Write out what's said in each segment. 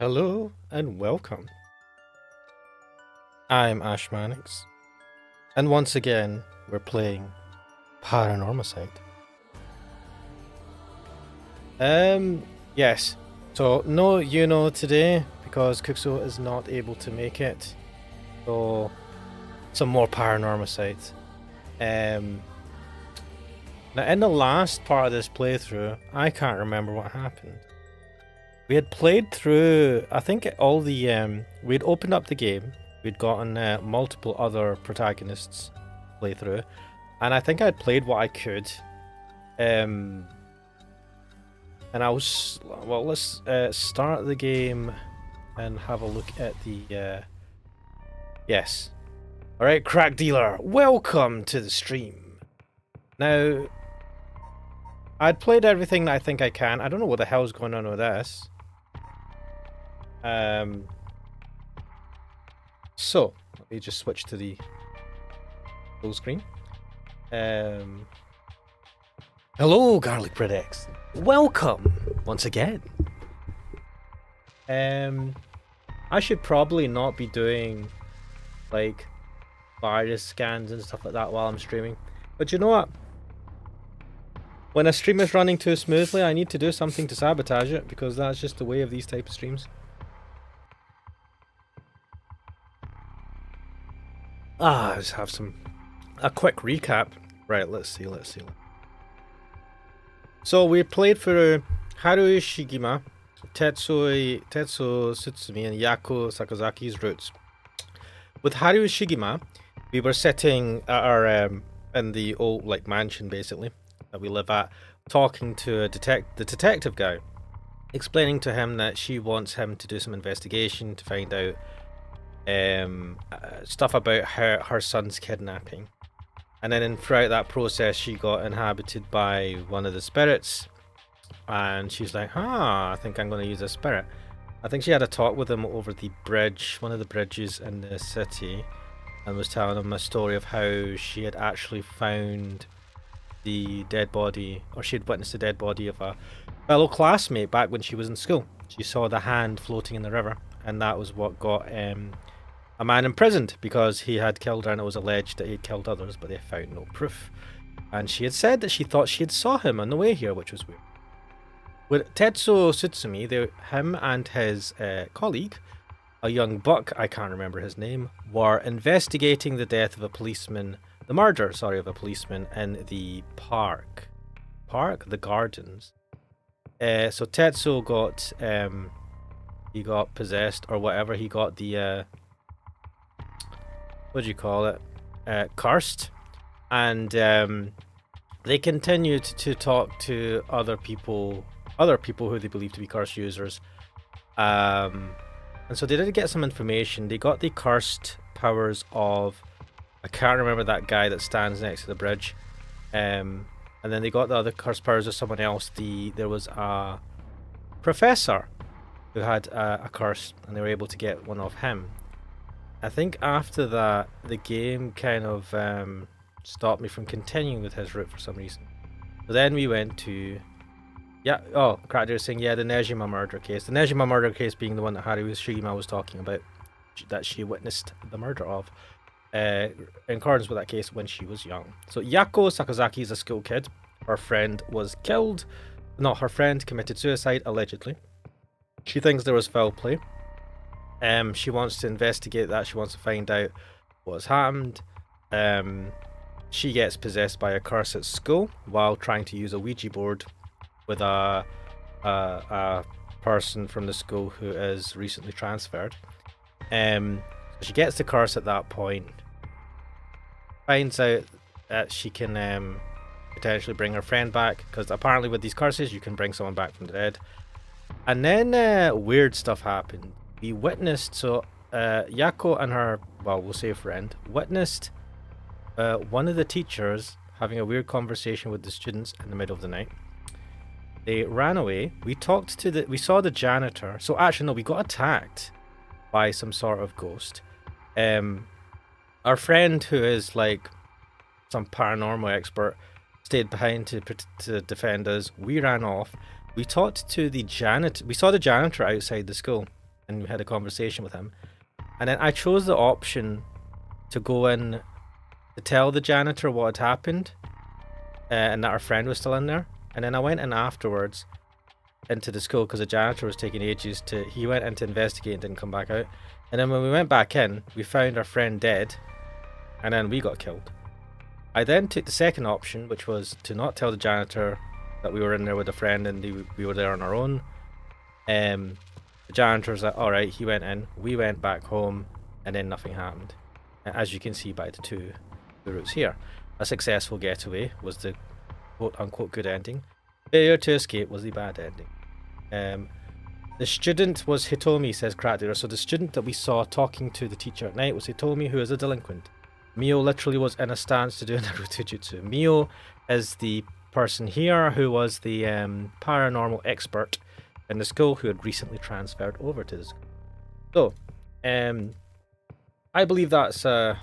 Hello and welcome. I'm Ash Mannix, and once again we're playing Paranormasight. Yes. So no today because Kuxo is not able to make it. So some more Paranormasight. Now in the last part of this playthrough, I can't remember what happened. We had played through, I think all the, we'd opened up the game, we'd gotten multiple other protagonists play through, and I think I'd played what I could. And I was, well, let's start the game and have a look at the, yes. Alright, Crack Dealer, welcome to the stream. Now, I'd played everything that I think I can. I don't know what the hell's going on with this. So let me just switch to the full screen. Hello, Garlic Bread X. Welcome once again. I should probably not be doing like virus scans and stuff like that while I'm streaming. But you know what? When a stream is running too smoothly, I need to do something to sabotage it because that's just the way of these type of streams. Let's have a quick recap. Right, let's see. So we played for Haruhi Shigima, Tetsuo Tsutsumi, and Yako Sakazaki's roots. With Haruhi Shigima, we were sitting at our in the old like mansion basically that we live at, talking to the detective guy, explaining to him that she wants him to do some investigation to find out stuff about her son's kidnapping. And then throughout that process she got inhabited by one of the spirits, and she's like, I think I'm going to use a spirit. I think she had a talk with him over the bridge, one of the bridges in the city, and was telling him a story of how she had actually found the dead body, or she had witnessed the dead body of a fellow classmate back when she was in school. She saw the hand floating in the river, and that was what got a man imprisoned because he had killed her, and it was alleged that he had killed others, but they found no proof. And she had said that she thought she had saw him on the way here, which was weird. With Tetsuo Tsutsumi, him and his colleague, a young buck, I can't remember his name, were investigating the death of a policeman, the murder, of a policeman in the the gardens. So Tetsuo got, he got possessed or whatever, he got the, what do you call it, cursed, and they continued to talk to other people who they believe to be cursed users, and so they did get some information. They got the cursed powers of, I can't remember that guy that stands next to the bridge, and then they got the other cursed powers of someone else. There was a professor who had a curse, and they were able to get one of him. I think after that, the game kind of stopped me from continuing with his route for some reason. So then we went to, Cracker was saying, the Nejima murder case. The Nejima murder case being the one that Haruhi Shigima was talking about, that she witnessed the murder of, in accordance with that case when she was young. So Yako Sakazaki is a school kid. Her friend was killed. No, her friend committed suicide, allegedly. She thinks there was foul play. She wants to investigate that. She wants to find out what's happened. She gets possessed by a curse at school while trying to use a Ouija board with a person from the school who is recently transferred. She gets the curse at that point. Finds out that she can potentially bring her friend back, because apparently with these curses you can bring someone back from the dead. And then weird stuff happened. We witnessed, Yako and her, well, we'll say friend, witnessed one of the teachers having a weird conversation with the students in the middle of the night. They ran away. We saw the janitor. So actually, no, we got attacked by some sort of ghost. Our friend, who is like some paranormal expert, stayed behind to defend us. We ran off. We talked to the janitor. We saw the janitor outside the school. and we had a conversation with him. And then I chose the option to go in to tell the janitor what had happened, and that our friend was still in there. And then I went in afterwards into the school because the janitor was taking ages to. He went in to investigate and didn't come back out. And then when we went back in, we found our friend dead, and then we got killed. I then took the second option, which was to not tell the janitor that we were in there with a friend and we were there on our own. The janitor was like, alright, he went in, we went back home, and then nothing happened. As you can see by the two routes here. A successful getaway was the quote-unquote good ending. Failure to escape was the bad ending. The student was Hitomi, says Crackdealer. So the student that we saw talking to the teacher at night was Hitomi, who is a delinquent. Mio literally was in a stance to do Naruto Jutsu. Mio is the person here who was the paranormal expert in the school who had recently transferred over to the school. So, I believe that's a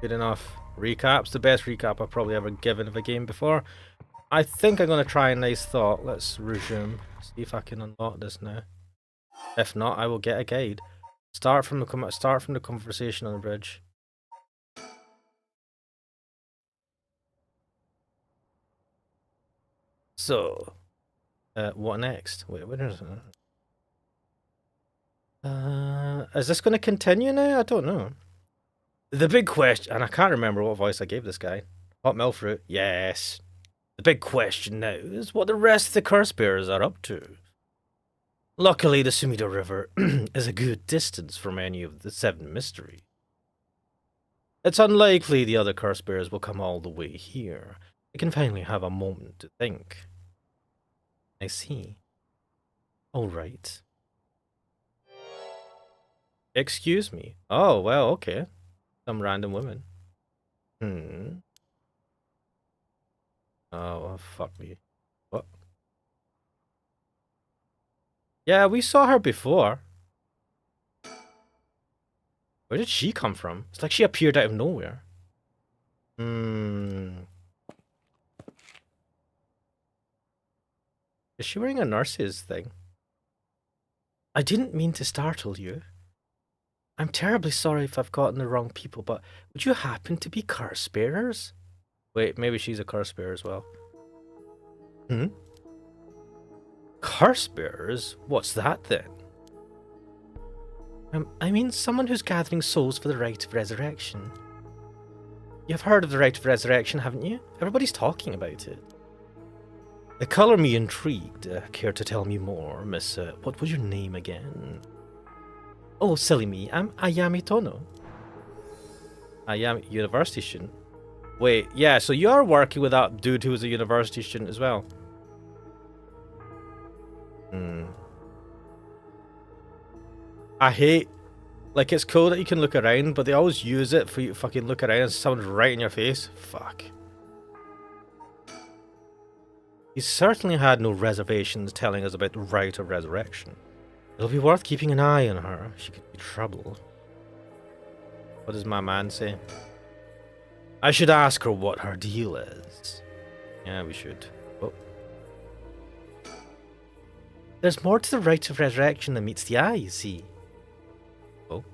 good enough recap. It's the best recap I've probably ever given of a game before. I think I'm going to try a nice thought. Let's resume. See if I can unlock this now. If not, I will get a guide. Start from the conversation on the bridge. So, what next? Wait, what is it? Is this going to continue now? I don't know. The big question, and I can't remember what voice I gave this guy. Hot milk fruit, yes. The big question now is what the rest of the curse bearers are up to. Luckily, the Sumida River is a good distance from any of the 7 mysteries. It's unlikely the other curse bearers will come all the way here. They can finally have a moment to think. I see. Alright. Excuse me. Oh, well, okay. Some random woman. Oh, fuck me. What? Yeah, we saw her before. Where did she come from? It's like she appeared out of nowhere. Is she wearing a nurse's thing? I didn't mean to startle you. I'm terribly sorry if I've gotten the wrong people, but would you happen to be curse bearers? Wait, maybe she's a curse bearer as well. Curse bearers? What's that then? I mean someone who's gathering souls for the rite of resurrection. You've heard of the rite of resurrection, haven't you? Everybody's talking about it. The colour me intrigued. Care to tell me more, Miss... what was your name again? Oh, silly me. I'm Ayami Tono. Ayami... University student? Wait, yeah, so you're working with that dude who was a university student as well. I hate... Like, it's cool that you can look around, but they always use it for you to fucking look around and someone's right in your face. Fuck. He certainly had no reservations telling us about the rite of resurrection. It'll be worth keeping an eye on her. She could be trouble. What does my man say? I should ask her what her deal is. Yeah, we should. Oh. There's more to the rite of resurrection than meets the eye, you see. Oh.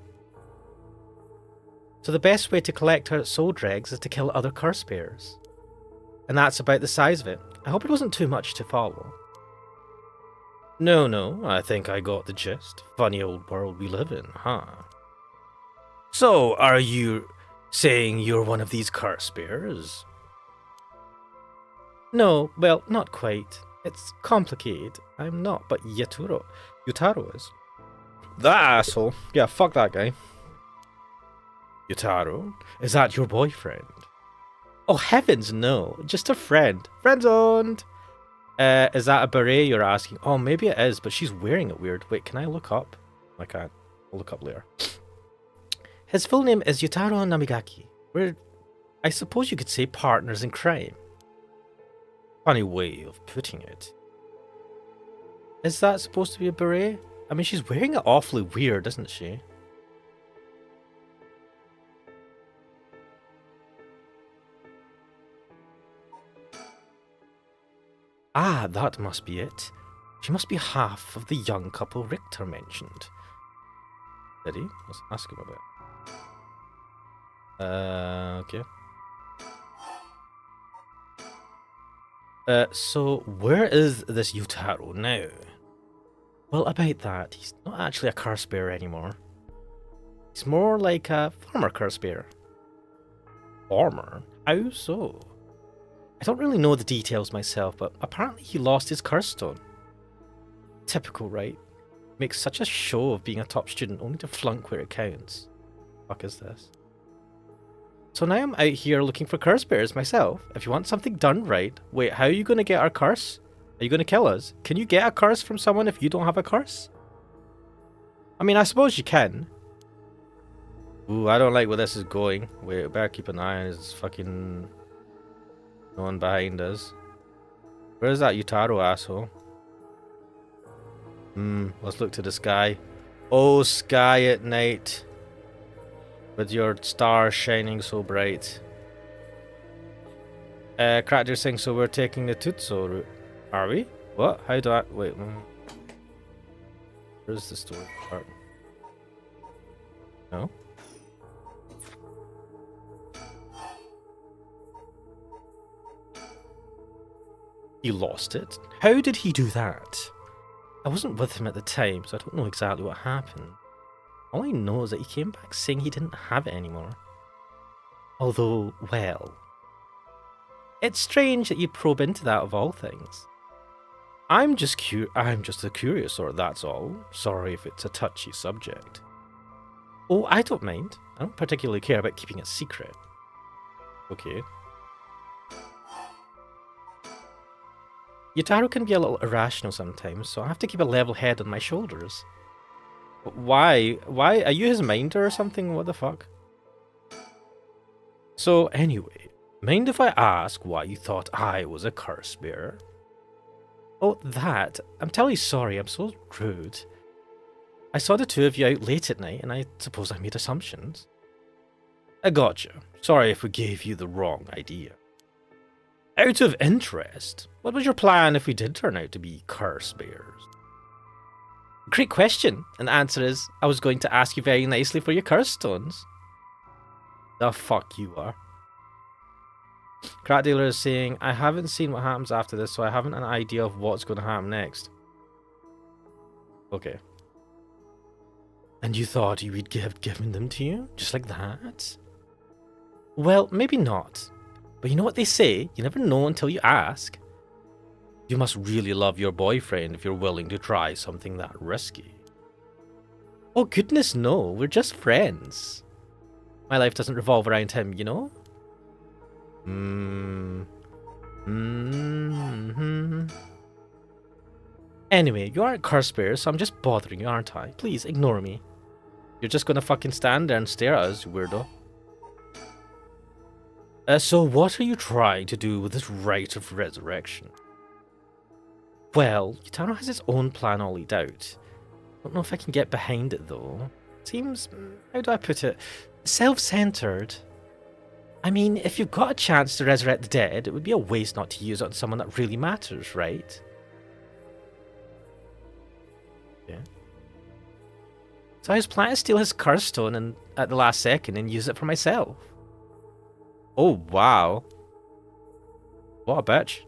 So the best way to collect her soul dregs is to kill other curse bearers. And that's about the size of it. I hope it wasn't too much to follow. No, I think I got the gist. Funny old world we live in, huh? So, are you saying you're one of these curse bearers? No, well, not quite. It's complicated. I'm not, but Yutaro is. That asshole. Yeah, fuck that guy. Yutaro? Is that your boyfriend? Oh, heavens no. Just a friend. Friend-zoned! Is that a beret you're asking? Oh, maybe it is, but she's wearing it weird. Wait, can I look up? I can't. I'll look up later. His full name is Yutaro Namigaki. We're, I suppose you could say, partners in crime. Funny way of putting it. Is that supposed to be a beret? I mean, she's wearing it awfully weird, isn't she? Ah, that must be it. She must be half of the young couple Richter mentioned. Did he? Let's ask him about it. Okay. So where is this Yutaro now? Well, about that, he's not actually a curse bearer anymore. He's more like a former curse bearer. Former? How so? I don't really know the details myself, but apparently he lost his curse stone. Typical, right? Makes such a show of being a top student only to flunk where it counts. Fuck is this? So now I'm out here looking for curse bearers myself. If you want something done right, wait, how are you going to get our curse? Are you going to kill us? Can you get a curse from someone if you don't have a curse? I mean, I suppose you can. Ooh, I don't like where this is going. Wait, I better keep an eye on his fucking... No one behind us. Where's that Yutaro asshole? Let's look to the sky. Oh, sky at night. With your stars shining so bright. Cracker saying, so we're taking the Tutsu route. Are we? What? How do I... Wait. Where's the story part? No? He lost it? How did he do that? I wasn't with him at the time, so I don't know exactly what happened. All I know is that he came back saying he didn't have it anymore. Although, well... It's strange that you probe into that of all things. I'm just a curious sort, that's all. Sorry if it's a touchy subject. Oh, I don't mind. I don't particularly care about keeping it secret. Okay. Yutaro can be a little irrational sometimes, so I have to keep a level head on my shoulders. Why? Why? Are you his minder or something? What the fuck? So, anyway, mind if I ask why you thought I was a curse bearer? Oh, that? I'm terribly sorry, I'm so rude. I saw the two of you out late at night, and I suppose I made assumptions. I gotcha. Sorry if we gave you the wrong idea. Out of interest, what was your plan if we did turn out to be curse bearers? Great question, and the answer is, I was going to ask you very nicely for your curse stones. The fuck you are. Crack Dealer is saying, I haven't seen what happens after this, so I haven't an idea of what's going to happen next. Okay. And you thought you would have given them to you? Just like that? Well, maybe not. But you know what they say, you never know until you ask. You must really love your boyfriend if you're willing to try something that risky. Oh goodness no, we're just friends. My life doesn't revolve around him, you know? Anyway, you aren't curse bearers, so I'm just bothering you, aren't I? Please, ignore me. You're just gonna fucking stand there and stare at us, you weirdo. So what are you trying to do with this rite of resurrection? Well, Yutaro has his own plan all laid out. Don't know if I can get behind it though. Seems, how do I put it, self-centered. I mean, if you've got a chance to resurrect the dead, it would be a waste not to use it on someone that really matters, right? Yeah. So I was planning to steal his curse stone and at the last second and use it for myself. Oh, wow. What a bitch.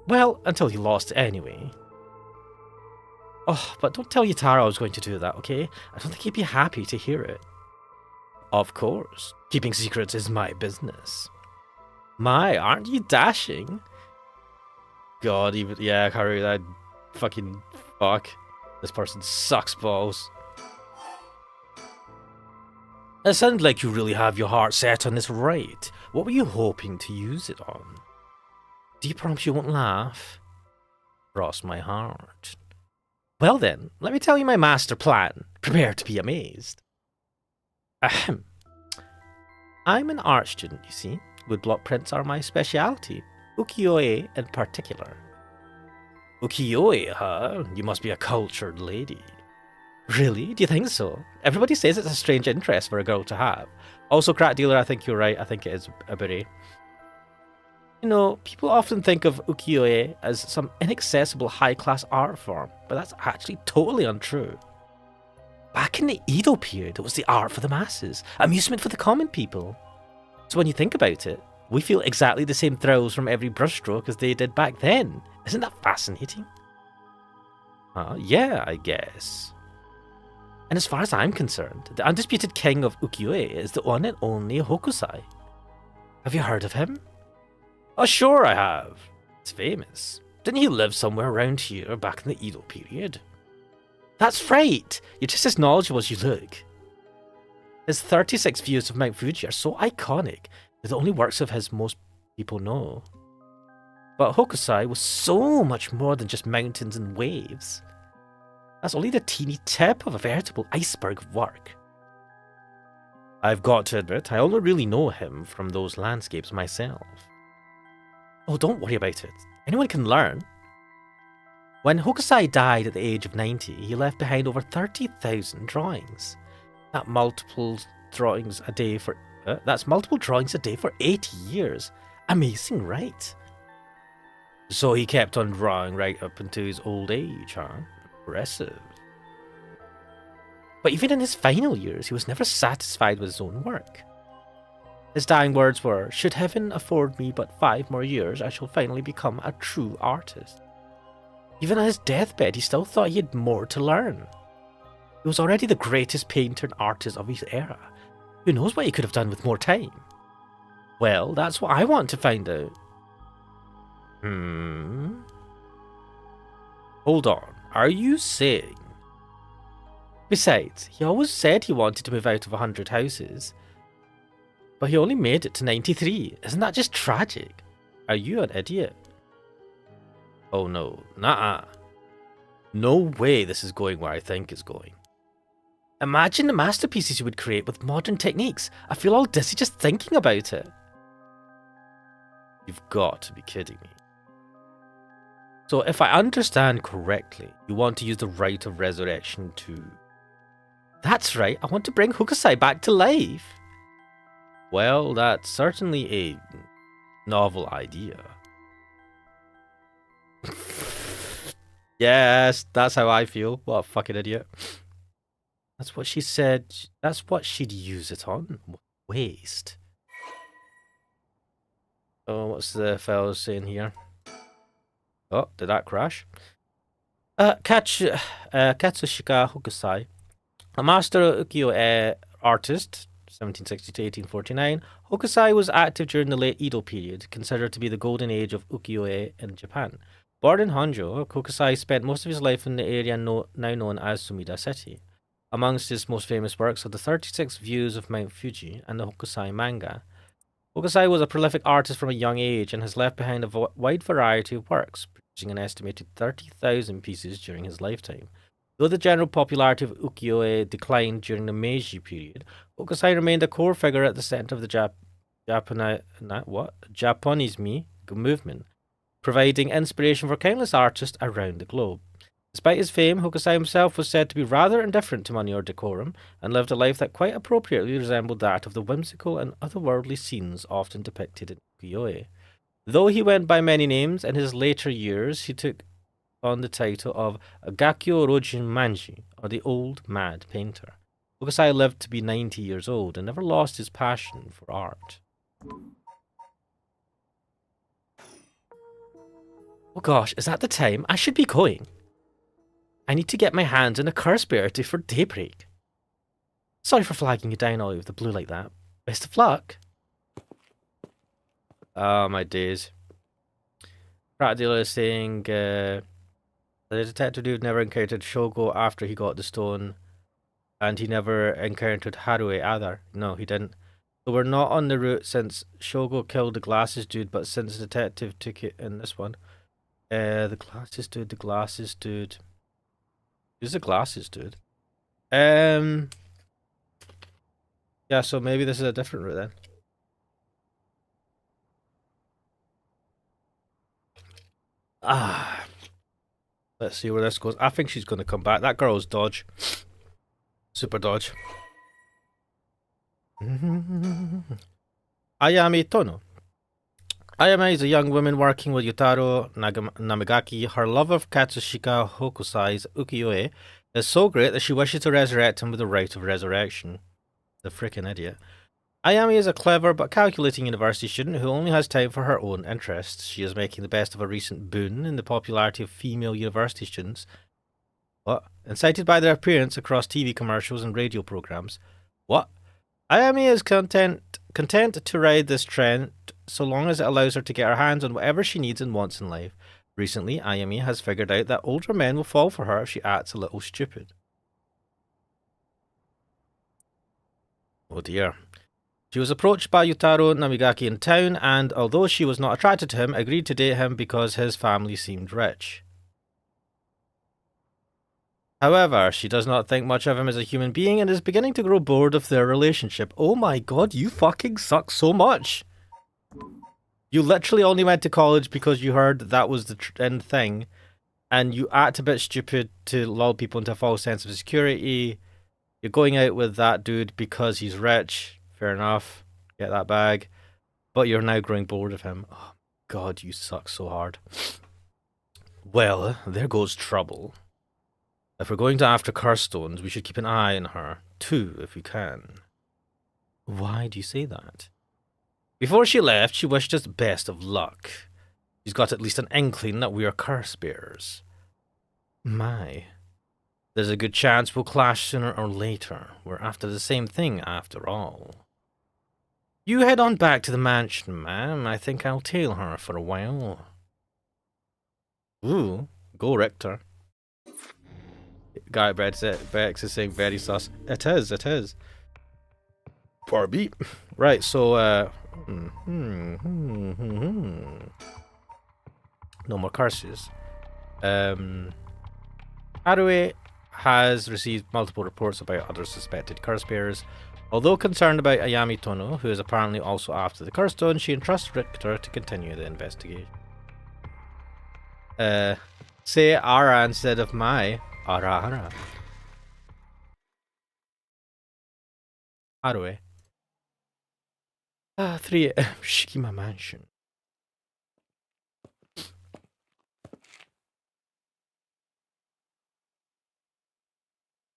Well, until he lost it anyway. Oh, but don't tell Yutaro I was going to do that, okay? I don't think he'd be happy to hear it. Of course. Keeping secrets is my business. My, aren't you dashing? God, even, yeah, Haru, that fucking fuck. This person sucks balls. It sounds like you really have your heart set on this right. What were you hoping to use it on? Do you promise you won't laugh? Cross my heart. Well then, let me tell you my master plan. Prepare to be amazed. Ahem. I'm an art student, you see. Woodblock prints are my speciality. Ukiyo-e in particular. Ukiyo-e, huh? You must be a cultured lady. Really? Do you think so? Everybody says it's a strange interest for a girl to have. Also, Crack Dealer, I think you're right. I think it is a beret. You know, people often think of ukiyo-e as some inaccessible high-class art form, but that's actually totally untrue. Back in the Edo period, it was the art for the masses, amusement for the common people. So when you think about it, we feel exactly the same thrills from every brushstroke as they did back then. Isn't that fascinating? Yeah, I guess. And as far as I'm concerned, the undisputed king of ukiyo-e is the one and only Hokusai. Have you heard of him? Oh, sure I have. It's famous. Didn't he live somewhere around here back in the Edo period? That's right! You're just as knowledgeable as you look. His 36 views of Mount Fuji are so iconic, they're the only works of his most people know. But Hokusai was so much more than just mountains and waves. That's only the teeny tip of a veritable iceberg of work. I've got to admit, I only really know him from those landscapes myself. Oh, don't worry about it. Anyone can learn. When Hokusai died at the age of 90, he left behind over 30,000 drawings. That's multiple drawings a day for 80 years. Amazing, right? So he kept on drawing right up into his old age, huh? Impressive. But even in his final years, he was never satisfied with his own work. His dying words were, "Should heaven afford me but 5 more years, I shall finally become a true artist." Even on his deathbed, he still thought he had more to learn. He was already the greatest painter and artist of his era. Who knows what he could have done with more time? Well, that's what I want to find out. Hold on, are you saying? Besides, he always said he wanted to move out of 100 houses. But he only made it to 93. Isn't that just tragic? Are you an idiot? Oh no, nah. No way this is going where I think it's going. Imagine the masterpieces you would create with modern techniques. I feel all dizzy just thinking about it. You've got to be kidding me. So if I understand correctly, you want to use the rite of resurrection to... That's right, I want to bring Hokusai back to life. Well, that's certainly a novel idea. Yes, that's how I feel. What a fucking idiot. That's what she said. That's what she'd use it on. Waste. Oh, what's the fellow saying here? Oh, did that crash? Katsushika Hokusai, a master ukiyo-e artist, 1760 to 1849, Hokusai was active during the late Edo period, considered to be the golden age of ukiyo-e in Japan. Born in Honjo, Hokusai spent most of his life in the area now known as Sumida City. Amongst his most famous works are the 36 Views of Mount Fuji and the Hokusai manga. Hokusai was a prolific artist from a young age and has left behind a wide variety of works, producing an estimated 30,000 pieces during his lifetime. Though the general popularity of ukiyo-e declined during the Meiji period, Hokusai remained a core figure at the center of the Japonisme movement, providing inspiration for countless artists around the globe. Despite his fame, Hokusai himself was said to be rather indifferent to money or decorum, and lived a life that quite appropriately resembled that of the whimsical and otherworldly scenes often depicted in ukiyo-e. Though he went by many names, in his later years he took on the title of Gakyo Rojin Manji, or the Old Mad Painter. Hokusai lived to be 90 years old and never lost his passion for art. Oh gosh, is that the time? I should be going. I need to get my hands on a curse bear for daybreak. Sorry for flagging you down all over the blue like that. Best of luck. Oh, my days. Rat dealer is saying the detective dude never encountered Shogo after he got the stone, and he never encountered Harue either. No, he didn't. So we're not on the route since Shogo killed the glasses dude, but since the detective took it in this one. The glasses dude. Who's the glasses dude? Yeah, so maybe this is a different route then. Let's see where this goes. I think she's going to come back. That girl's dodge. Super dodge. Ayami Tono. Ayame is a young woman working with Yutaro Namigaki. Her love of Katsushika Hokusai's ukiyo-e It's so great that she wishes to resurrect him with the right of resurrection. The frickin' idiot. Ayami is a clever but calculating university student who only has time for her own interests. She is making the best of a recent boon in the popularity of female university students. What? Incited by their appearance across TV commercials and radio programs. What? Ayami is content to ride this trend so long as it allows her to get her hands on whatever she needs and wants in life. Recently, Ayami has figured out that older men will fall for her if she acts a little stupid. Oh dear. She was approached by Yutaro Namigaki in town, and although she was not attracted to him, agreed to date him because his family seemed rich. However, she does not think much of him as a human being and is beginning to grow bored of their relationship. Oh my god, you fucking suck so much! You literally only went to college because you heard that was the end thing, and you act a bit stupid to lull people into a false sense of security. You're going out with that dude because he's rich. Fair enough. Get that bag. But you're now growing bored of him. Oh, God, you suck so hard. Well, there goes trouble. If we're going to after Carstones, we should keep an eye on her, too, if we can. Why do you say that? Before she left, she wished us best of luck. She's got at least an inkling that we are curse bearers. My. There's a good chance we'll clash sooner or later. We're after the same thing, after all. You head on back to the mansion, ma'am. I think I'll tail her for a while. Ooh, go Richter. Guy Bex is saying very sus. It is. Poor beat. Right, so, no more curses. Haruhi has received multiple reports about other suspected curse bearers. Although concerned about Ayami Tono, who is apparently also after the curse stone, she entrusts Richter to continue the investigation. Say Ara instead of my. Ara. Haruhi. 3 Shikima Mansion.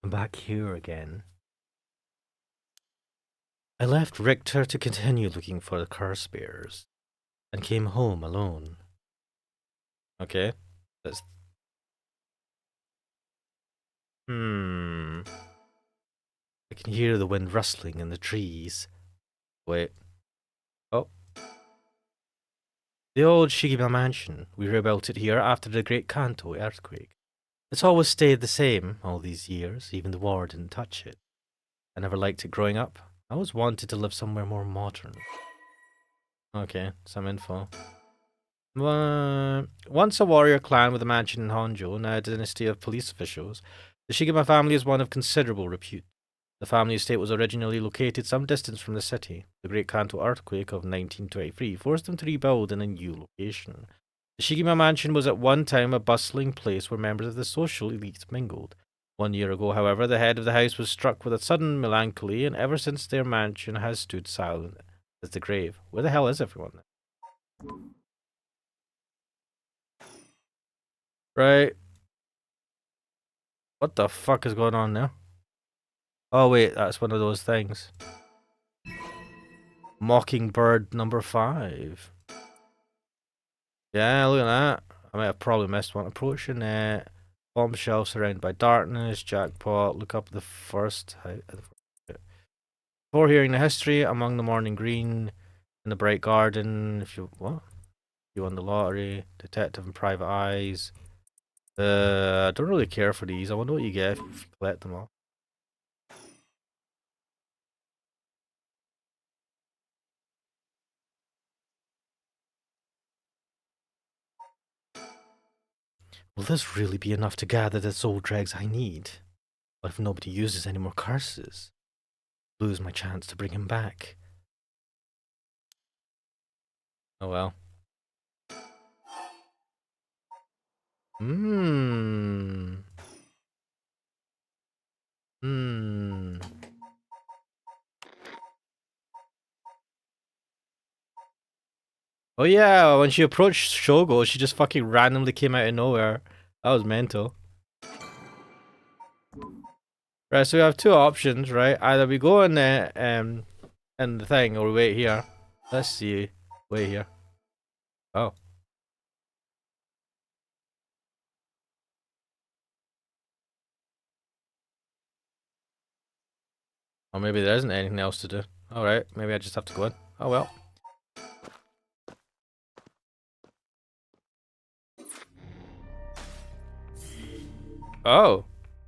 I'm back here again. I left Richter to continue looking for the curse bearers, and came home alone. Okay, that's... I can hear the wind rustling in the trees. Wait. Oh. The old Shikima Mansion. We rebuilt it here after the Great Kanto earthquake. It's always stayed the same all these years, even the war didn't touch it. I never liked it growing up. I always wanted to live somewhere more modern. Okay, some info. Once a warrior clan with a mansion in Honjo, now a dynasty of police officials, the Shigema family is one of considerable repute. The family estate was originally located some distance from the city. The Great Kanto earthquake of 1923 forced them to rebuild in a new location. The Shigema mansion was at one time a bustling place where members of the social elite mingled. 1 year ago, however, the head of the house was struck with a sudden melancholy, and ever since their mansion has stood silent as the grave. Where the hell is everyone? Right. What the fuck is going on now? Oh wait, that's one of those things. Mockingbird number 5. Yeah, look at that. I might have probably missed one. Approaching it. Bombshell surrounded by darkness. Jackpot. Look up the first. Before hearing the history, among the morning green in the bright garden. If you what? You won the lottery. Detective and private eyes. I don't really care for these. I wonder what you get if you collect them all. Will this really be enough to gather the soul dregs I need? What if nobody uses any more curses? Lose my chance to bring him back. Oh well. Oh yeah, when she approached Shogo, she just fucking randomly came out of nowhere. That was mental. Right, so we have two options, right? Either we go in the thing, or we wait here. Let's see. Wait here. Oh. Or maybe there isn't anything else to do. Alright, maybe I just have to go in. Oh well. Oh.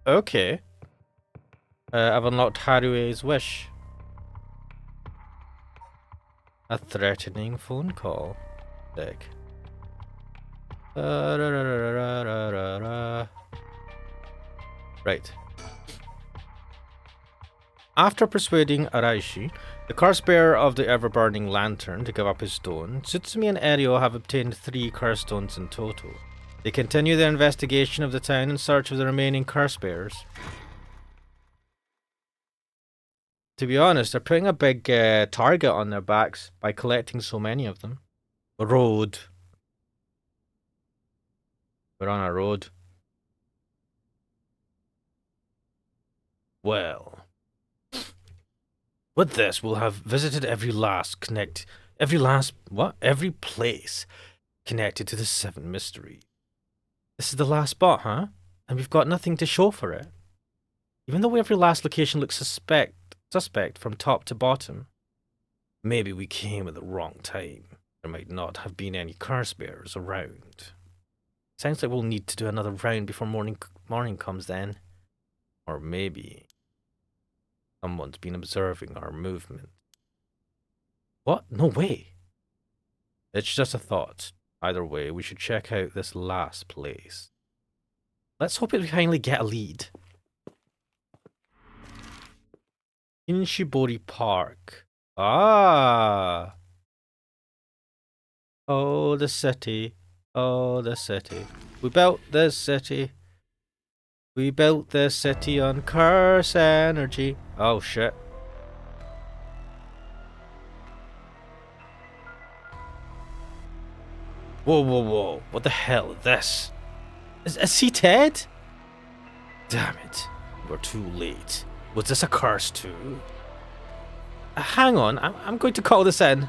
Okay. I've unlocked Harue's wish. A threatening phone call. Dick. Right. After persuading Araishi, the curse bearer of the ever-burning lantern, to give up his stone, Tsutsumi and Eryo have obtained 3 curse stones in total. They continue their investigation of the town in search of the remaining curse bearers. To be honest, they're putting a big target on their backs by collecting so many of them. A road. We're on a road. Well, with this, we'll have visited every place connected to the 7 mysteries. This is the last spot, huh? And we've got nothing to show for it. Even though every last location looks suspect from top to bottom. Maybe we came at the wrong time. There might not have been any curse bearers around. Sounds like we'll need to do another round before morning comes then. Or maybe someone's been observing our movement. What? No way. It's just a thought. Either way, we should check out this last place. Let's hope we finally get a lead. Inshibori Park. Ah. Oh, the city. Oh, the city. We built this city. We built this city on curse energy. Oh, shit. Whoa, whoa, whoa. What the hell is this? Is he dead? Damn it. We're too late. Was this a curse too? Hang on. I'm going to call this in.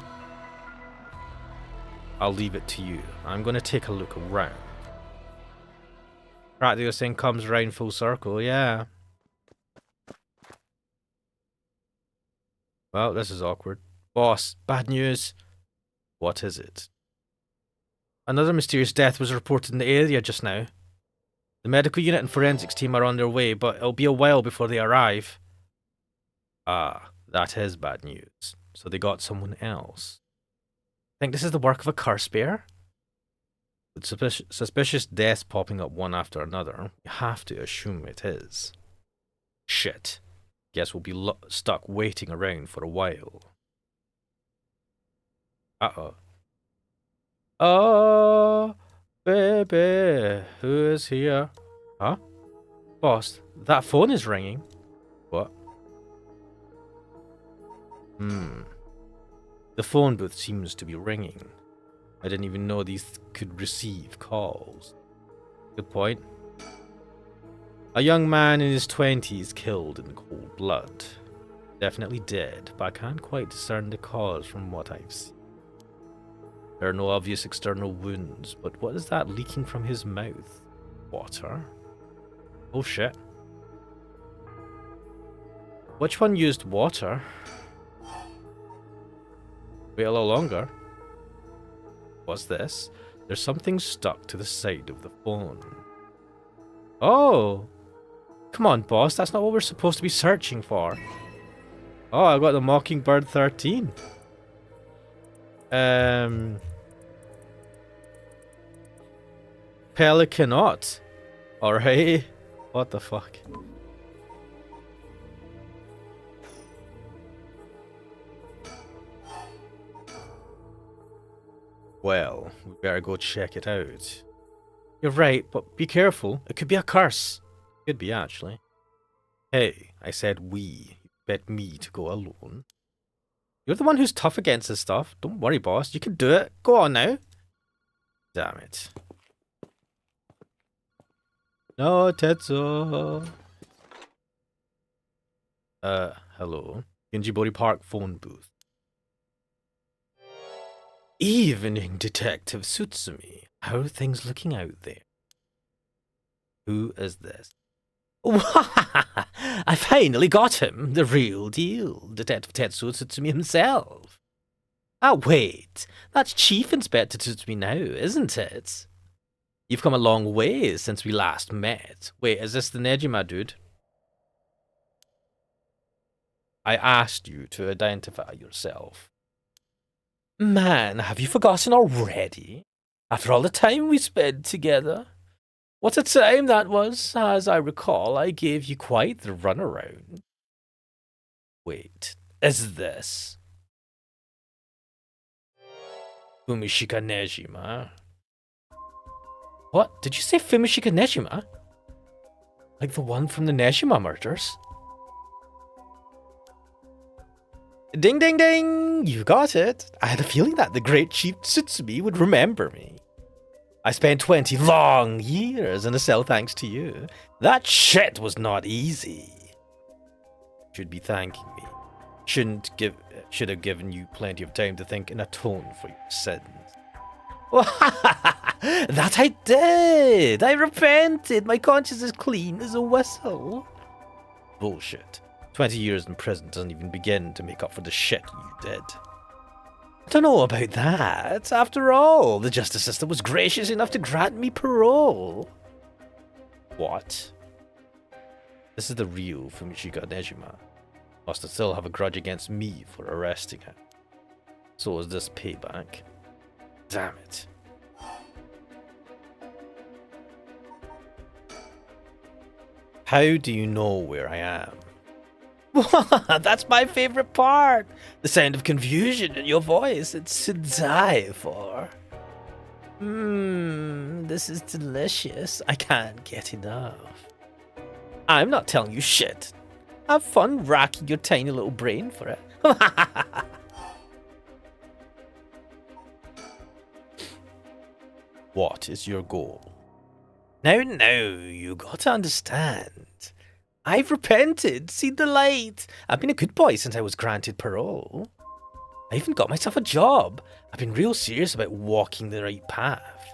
I'll leave it to you. I'm going to take a look around. Practically this thing comes around full circle, yeah. Well, this is awkward. Boss, bad news. What is it? Another mysterious death was reported in the area just now. The medical unit and forensics team are on their way, but it'll be a while before they arrive. Ah, that is bad news. So they got someone else. Think this is the work of a curse bear? With suspicious deaths popping up one after another, you have to assume it is. Shit. Guess we'll be stuck waiting around for a while. Uh-oh. Oh, baby, who is here? Huh? Boss, that phone is ringing. What? The phone booth seems to be ringing. I didn't even know these could receive calls. Good point. A young man in his 20s killed in cold blood. Definitely dead, but I can't quite discern the cause from what I've seen. There are no obvious external wounds, but what is that leaking from his mouth? Water? Oh shit. Which one used water? Wait a little longer. What's this? There's something stuck to the side of the phone. Oh! Come on, boss, that's not what we're supposed to be searching for. Oh, I got the Mockingbird 13. Pelicanot. Alright. What the fuck? Well, we better go check it out. You're right, but be careful. It could be a curse. Could be, actually. Hey, I said we. You bet me to go alone. You're the one who's tough against this stuff. Don't worry, boss. You can do it. Go on now. Damn it. No, Tetsuo. Hello. Genjibori Park phone booth. Evening, Detective Tsutsumi. How are things looking out there? Who is this? I finally got him. The real deal. Detective Tetsuo Tsutsumi himself. Ah, wait. That's Chief Inspector Tsutsumi now, isn't it? You've come a long way since we last met. Wait, is this the Nejima dude? I asked you to identify yourself. Man, have you forgotten already? After all the time we spent together? What a time that was. As I recall, I gave you quite the runaround. Wait, is this Fumishika Nejima? What? Did you say Fumishika Nejima? Like the one from the Nejima murders? Ding ding ding! You got it. I had a feeling that the great Chief Tsutsumi would remember me. I spent 20 long years in a cell thanks to you. That shit was not easy. Should be thanking me. Should have given you plenty of time to think and atone for your sins. That I did! I repented! My conscience is clean as a whistle. Bullshit. 20 years in prison doesn't even begin to make up for the shit you did. I don't know about that. After all, the justice system was gracious enough to grant me parole. What? This is the real Fumishika Nejima. Must still have a grudge against me for arresting him. So is this payback? Damn it. How do you know where I am? That's my favorite part. The sound of confusion in your voice. It's to die for. This is delicious. I can't get enough. I'm not telling you shit. Have fun racking your tiny little brain for it. What is your goal? Now, you gotta understand. I've repented, seen the light. I've been a good boy since I was granted parole. I even got myself a job. I've been real serious about walking the right path.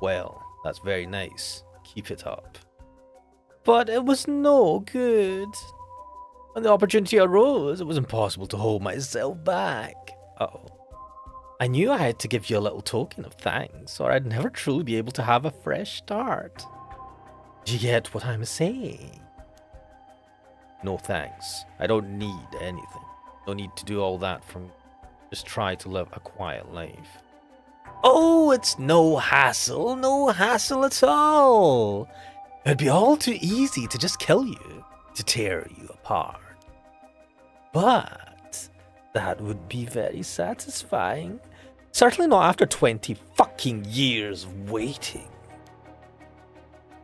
Well, that's very nice. Keep it up. But it was no good. When the opportunity arose, it was impossible to hold myself back. Uh-oh. I knew I had to give you a little token of thanks, or I'd never truly be able to have a fresh start. Do you get what I'm saying? No thanks. I don't need anything. No need to do all that from... Just try to live a quiet life. Oh, it's no hassle at all. It'd be all too easy to just kill you, to tear you apart. But that would be very satisfying. Certainly not after 20 fucking years of waiting.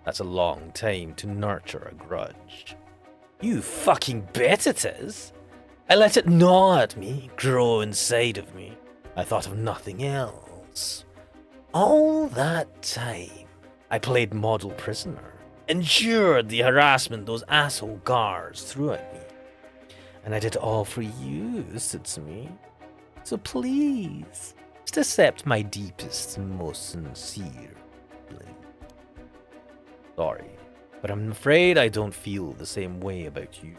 That's a long time to nurture a grudge. You fucking bet it is. I let it gnaw at me, grow inside of me. I thought of nothing else. All that time, I played model prisoner, endured the harassment those asshole guards threw at me. And I did it all for you, Tsutsumi. So please, just accept my deepest and most sincere feeling. Sorry, but I'm afraid I don't feel the same way about you.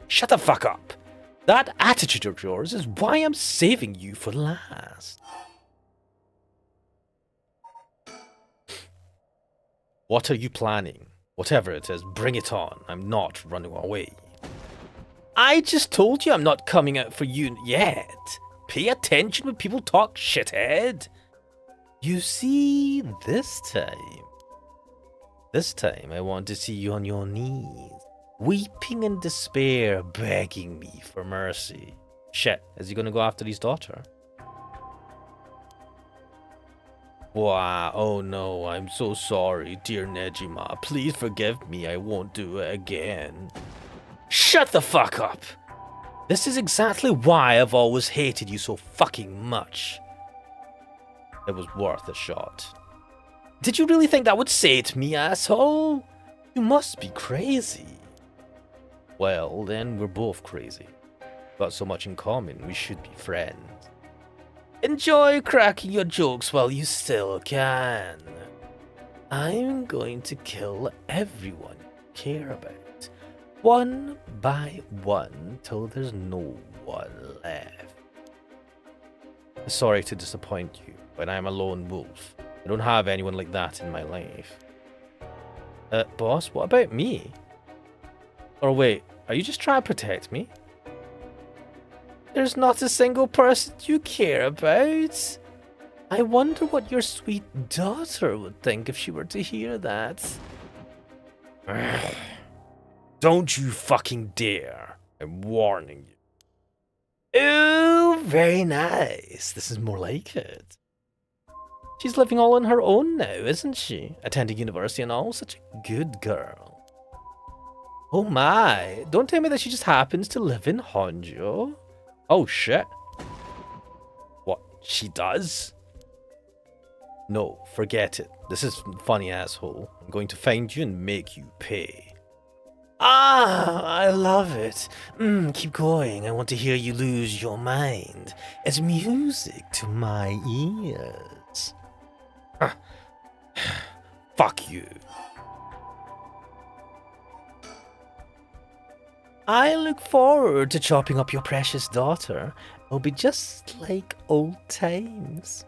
Shut the fuck up! That attitude of yours is why I'm saving you for last. What are you planning? Whatever it is, bring it on. I'm not running away. I just told you I'm not coming out for you yet. Pay attention when people talk, shithead. You see, this time I want to see you on your knees, weeping in despair, begging me for mercy. Shit, is he gonna go after his daughter? Wow, oh no, I'm so sorry, dear Nejima. Please forgive me, I won't do it again. Shut the fuck up! This is exactly why I've always hated you so fucking much. It was worth a shot. Did you really think that would save me, asshole? You must be crazy. Well, then we're both crazy. Got so much in common, we should be friends. Enjoy cracking your jokes while you still can. I'm going to kill everyone you care about, one by one, till there's no one left. Sorry to disappoint you, but I'm a lone wolf. I don't have anyone like that in my life. Boss, what about me? Or wait, are you just trying to protect me? There's not a single person you care about. I wonder what your sweet daughter would think if she were to hear that. Don't you fucking dare. I'm warning you. Ooh, very nice. This is more like it. She's living all on her own now, isn't she? Attending university and all, such a good girl. Oh my, don't tell me that she just happens to live in Honjo. Oh shit. What, she does? No, forget it. This is funny, asshole. I'm going to find you and make you pay. Ah, I love it. Keep going. I want to hear you lose your mind. It's music to my ears. Fuck you. I look forward to chopping up your precious daughter. It'll be just like old times.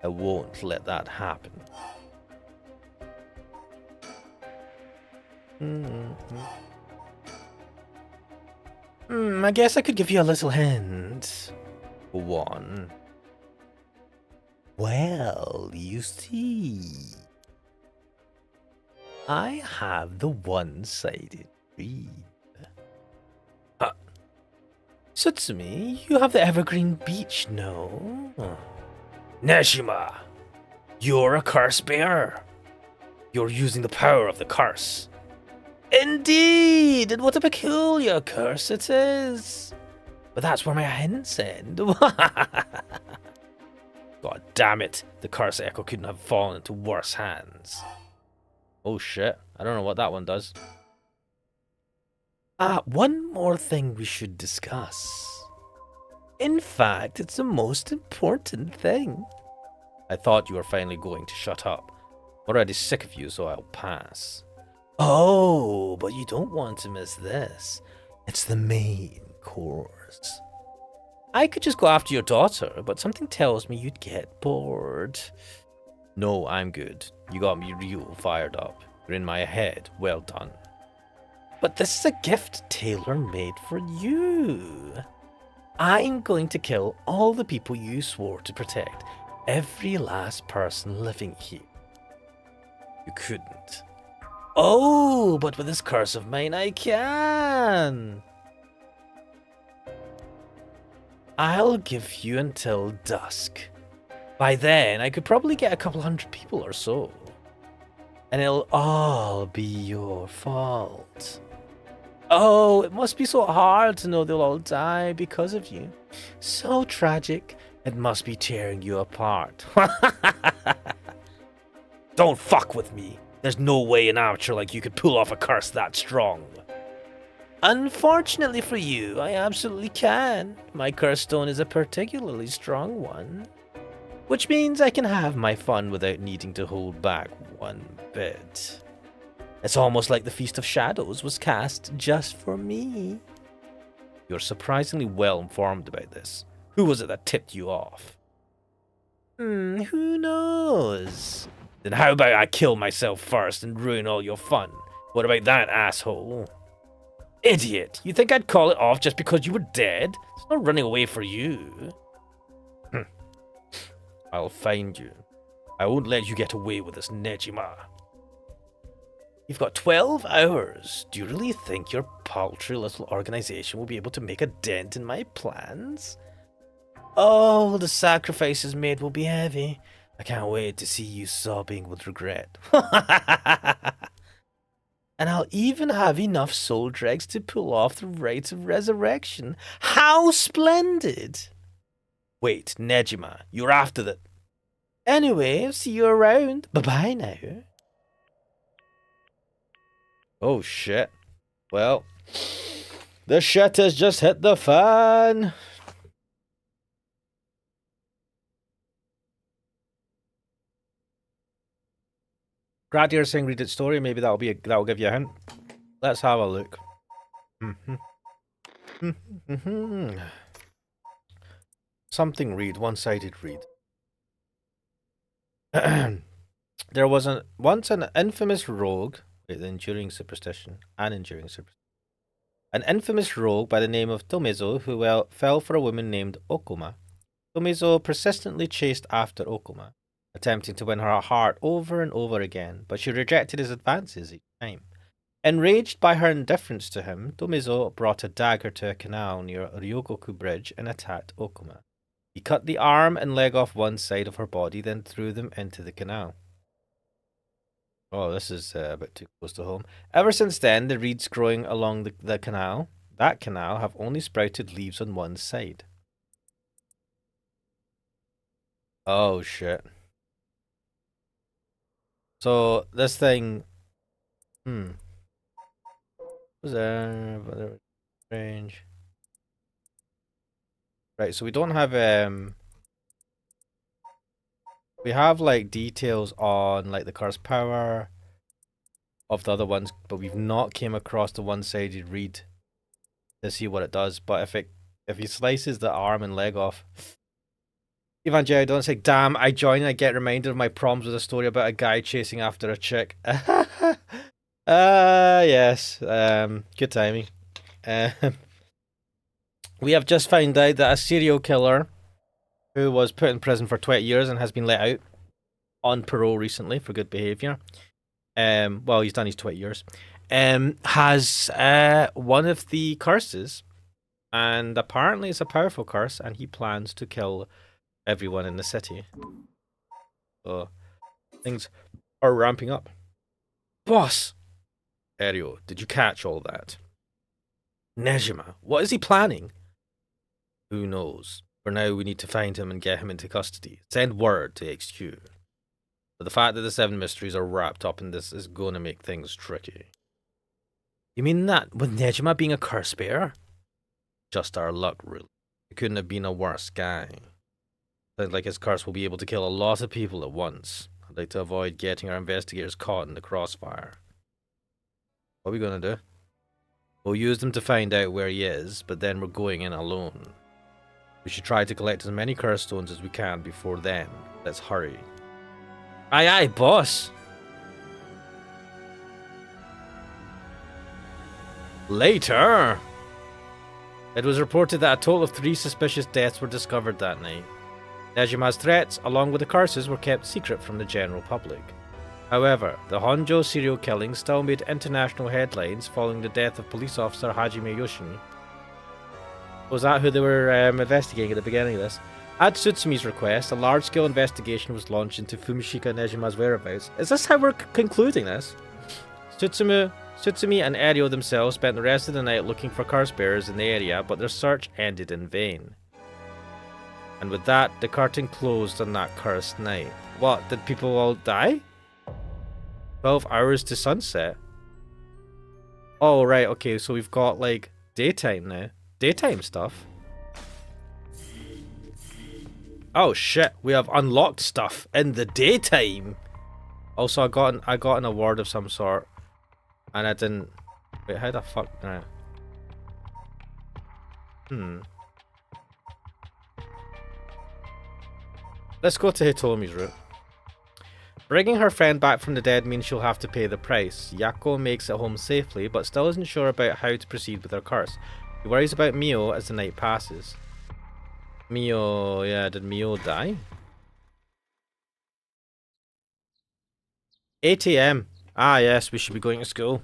I won't let that happen. I guess I could give you a little hint. One. Well, you see, I have the one-sided read. Sutsumi, you have the Evergreen Beach, no? Nejima, you're a curse bearer. You're using the power of the curse. Indeed, and what a peculiar curse it is. But that's where my hints end. God damn it, the curse echo couldn't have fallen into worse hands. Oh shit, I don't know what that one does. One more thing we should discuss. In fact, it's the most important thing. I thought you were finally going to shut up. I'm already sick of you, so I'll pass. Oh, but you don't want to miss this. It's the main course. I could just go after your daughter, but something tells me you'd get bored. No, I'm good. You got me real fired up. You're in my head. Well done. But this is a gift tailor-made for you. I'm going to kill all the people you swore to protect. Every last person living here. You couldn't. Oh, but with this curse of mine, I can. I'll give you until dusk. By then, I could probably get a couple hundred people or so. And it'll all be your fault. Oh, it must be so hard to know they'll all die because of you. So tragic, it must be tearing you apart. Don't fuck with me. There's no way an amateur like you could pull off a curse that strong. Unfortunately for you, I absolutely can. My curse stone is a particularly strong one. Which means I can have my fun without needing to hold back one bit. It's almost like the Feast of Shadows was cast just for me. You're surprisingly well informed about this. Who was it that tipped you off? Who knows? Then how about I kill myself first and ruin all your fun? What about that, asshole? Idiot! You think I'd call it off just because you were dead? It's not running away for you. I'll find you. I won't let you get away with this, Nejima. You've got 12 hours. Do you really think your paltry little organization will be able to make a dent in my plans? Oh, the sacrifices made will be heavy. I can't wait to see you sobbing with regret. And I'll even have enough soul dregs to pull off the rites of resurrection. How splendid! Wait, Nejima, you're after that. Anyway, see you around. Bye-bye now. Oh, shit. Well, The shit has just hit the fan. Gradier saying read its story. Maybe that'll give you a hint. Let's have a look. Something read. One-sided read. There was once an infamous rogue. Wait, the enduring superstition. An enduring superstition. An infamous rogue by the name of Tomezo who fell for a woman named Okuma. Tomezo persistently chased after Okuma, attempting to win her heart over and over again, but she rejected his advances each time. Enraged by her indifference to him, Tomezo brought a dagger to a canal near Ryogoku Bridge and attacked Okuma. He cut the arm and leg off one side of her body, then threw them into the canal. Oh, this is a bit too close to home. Ever since then, the reeds growing along that canal, have only sprouted leaves on one side. Oh, shit. So, this thing... Was there... Strange. Right, so we don't have, we have, like, details on, like, the curse power of the other ones, but we've not came across the one-sided reed to see what it does. But if he slices the arm and leg off... Evangelion, don't say, damn, I join and I get reminded of my problems with a story about a guy chasing after a chick. Yes. Good timing. We have just found out that a serial killer who was put in prison for 20 years and has been let out on parole recently for good behaviour. Well, he's done his 20 years. Has one of the curses, and apparently it's a powerful curse, and he plans to kill everyone in the city. So things are ramping up. Boss! Erio, did you catch all that? Nejima, what is he planning? Who knows? For now, we need to find him and get him into custody. Send word to HQ. But the fact that the 7 mysteries are wrapped up in this is going to make things tricky. You mean that, with Nejima being a curse bearer? Just our luck, really. It couldn't have been a worse guy. Sounds like his curse will be able to kill a lot of people at once. I'd like to avoid getting our investigators caught in the crossfire. What are we going to do? We'll use them to find out where he is, but then we're going in alone. We should try to collect as many curse stones as we can before then. Let's hurry. Aye aye, boss! Later! It was reported that a total of 3 suspicious deaths were discovered that night. Nejima's threats, along with the curses, were kept secret from the general public. However, the Honjo serial killings still made international headlines following the death of police officer Hajime Yoshimi. Was that who they were investigating at the beginning of this? At Tsutsumi request, a large-scale investigation was launched into Fumishika Nejima's whereabouts. Is this how we're concluding this? Tsutsumi and Erio themselves spent the rest of the night looking for curse bearers in the area, but their search ended in vain. And with that, the curtain closed on that cursed night. What, did people all die? 12 hours to sunset. Oh, right, okay, so we've got, like, daytime now. Daytime stuff. Oh, shit, we have unlocked stuff in the daytime. Also, I got an award of some sort. And I didn't... Wait, how the fuck... Right. Let's go to Hitomi's route. Bringing her friend back from the dead means she'll have to pay the price. Yako makes it home safely, but still isn't sure about how to proceed with her curse. He worries about Mio as the night passes. Mio... yeah, did Mio die? 8 AM. Ah, yes, we should be going to school.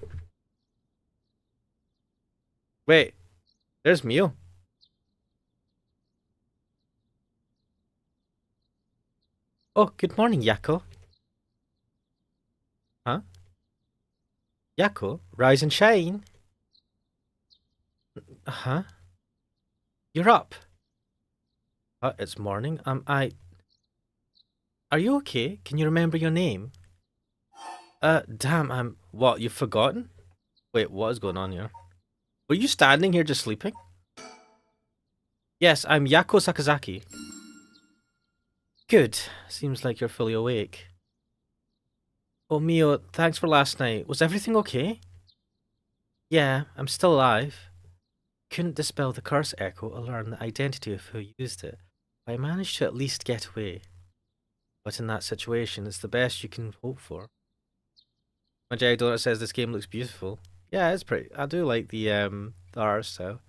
Wait, there's Mio. Oh, good morning, Yako. Huh? Yako, rise and shine. Huh? You're up. It's morning. Are you okay? Can you remember your name? Damn, what, you've forgotten? Wait, what is going on here? Were you standing here just sleeping? Yes, I'm Yako Sakazaki. Good. Seems like you're fully awake. Oh, Mio, thanks for last night. Was everything okay? Yeah, I'm still alive. Couldn't dispel the curse echo or learn the identity of who used it, but I managed to at least get away. But in that situation, it's the best you can hope for. My Jerry Donut says this game looks beautiful. Yeah, it's pretty. I do like the art style.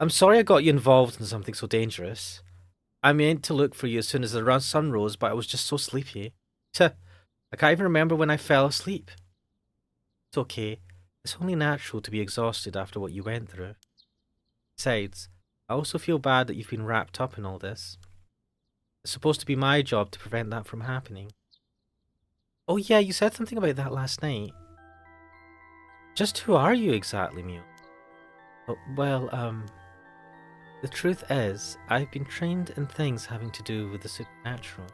I'm sorry I got you involved in something so dangerous. I meant to look for you as soon as the sun rose, but I was just so sleepy. Tuh, I can't even remember when I fell asleep. It's okay. It's only natural to be exhausted after what you went through. Besides, I also feel bad that you've been wrapped up in all this. It's supposed to be my job to prevent that from happening. Oh yeah, you said something about that last night. Just who are you exactly, Mew? Oh, well, the truth is, I've been trained in things having to do with the supernatural.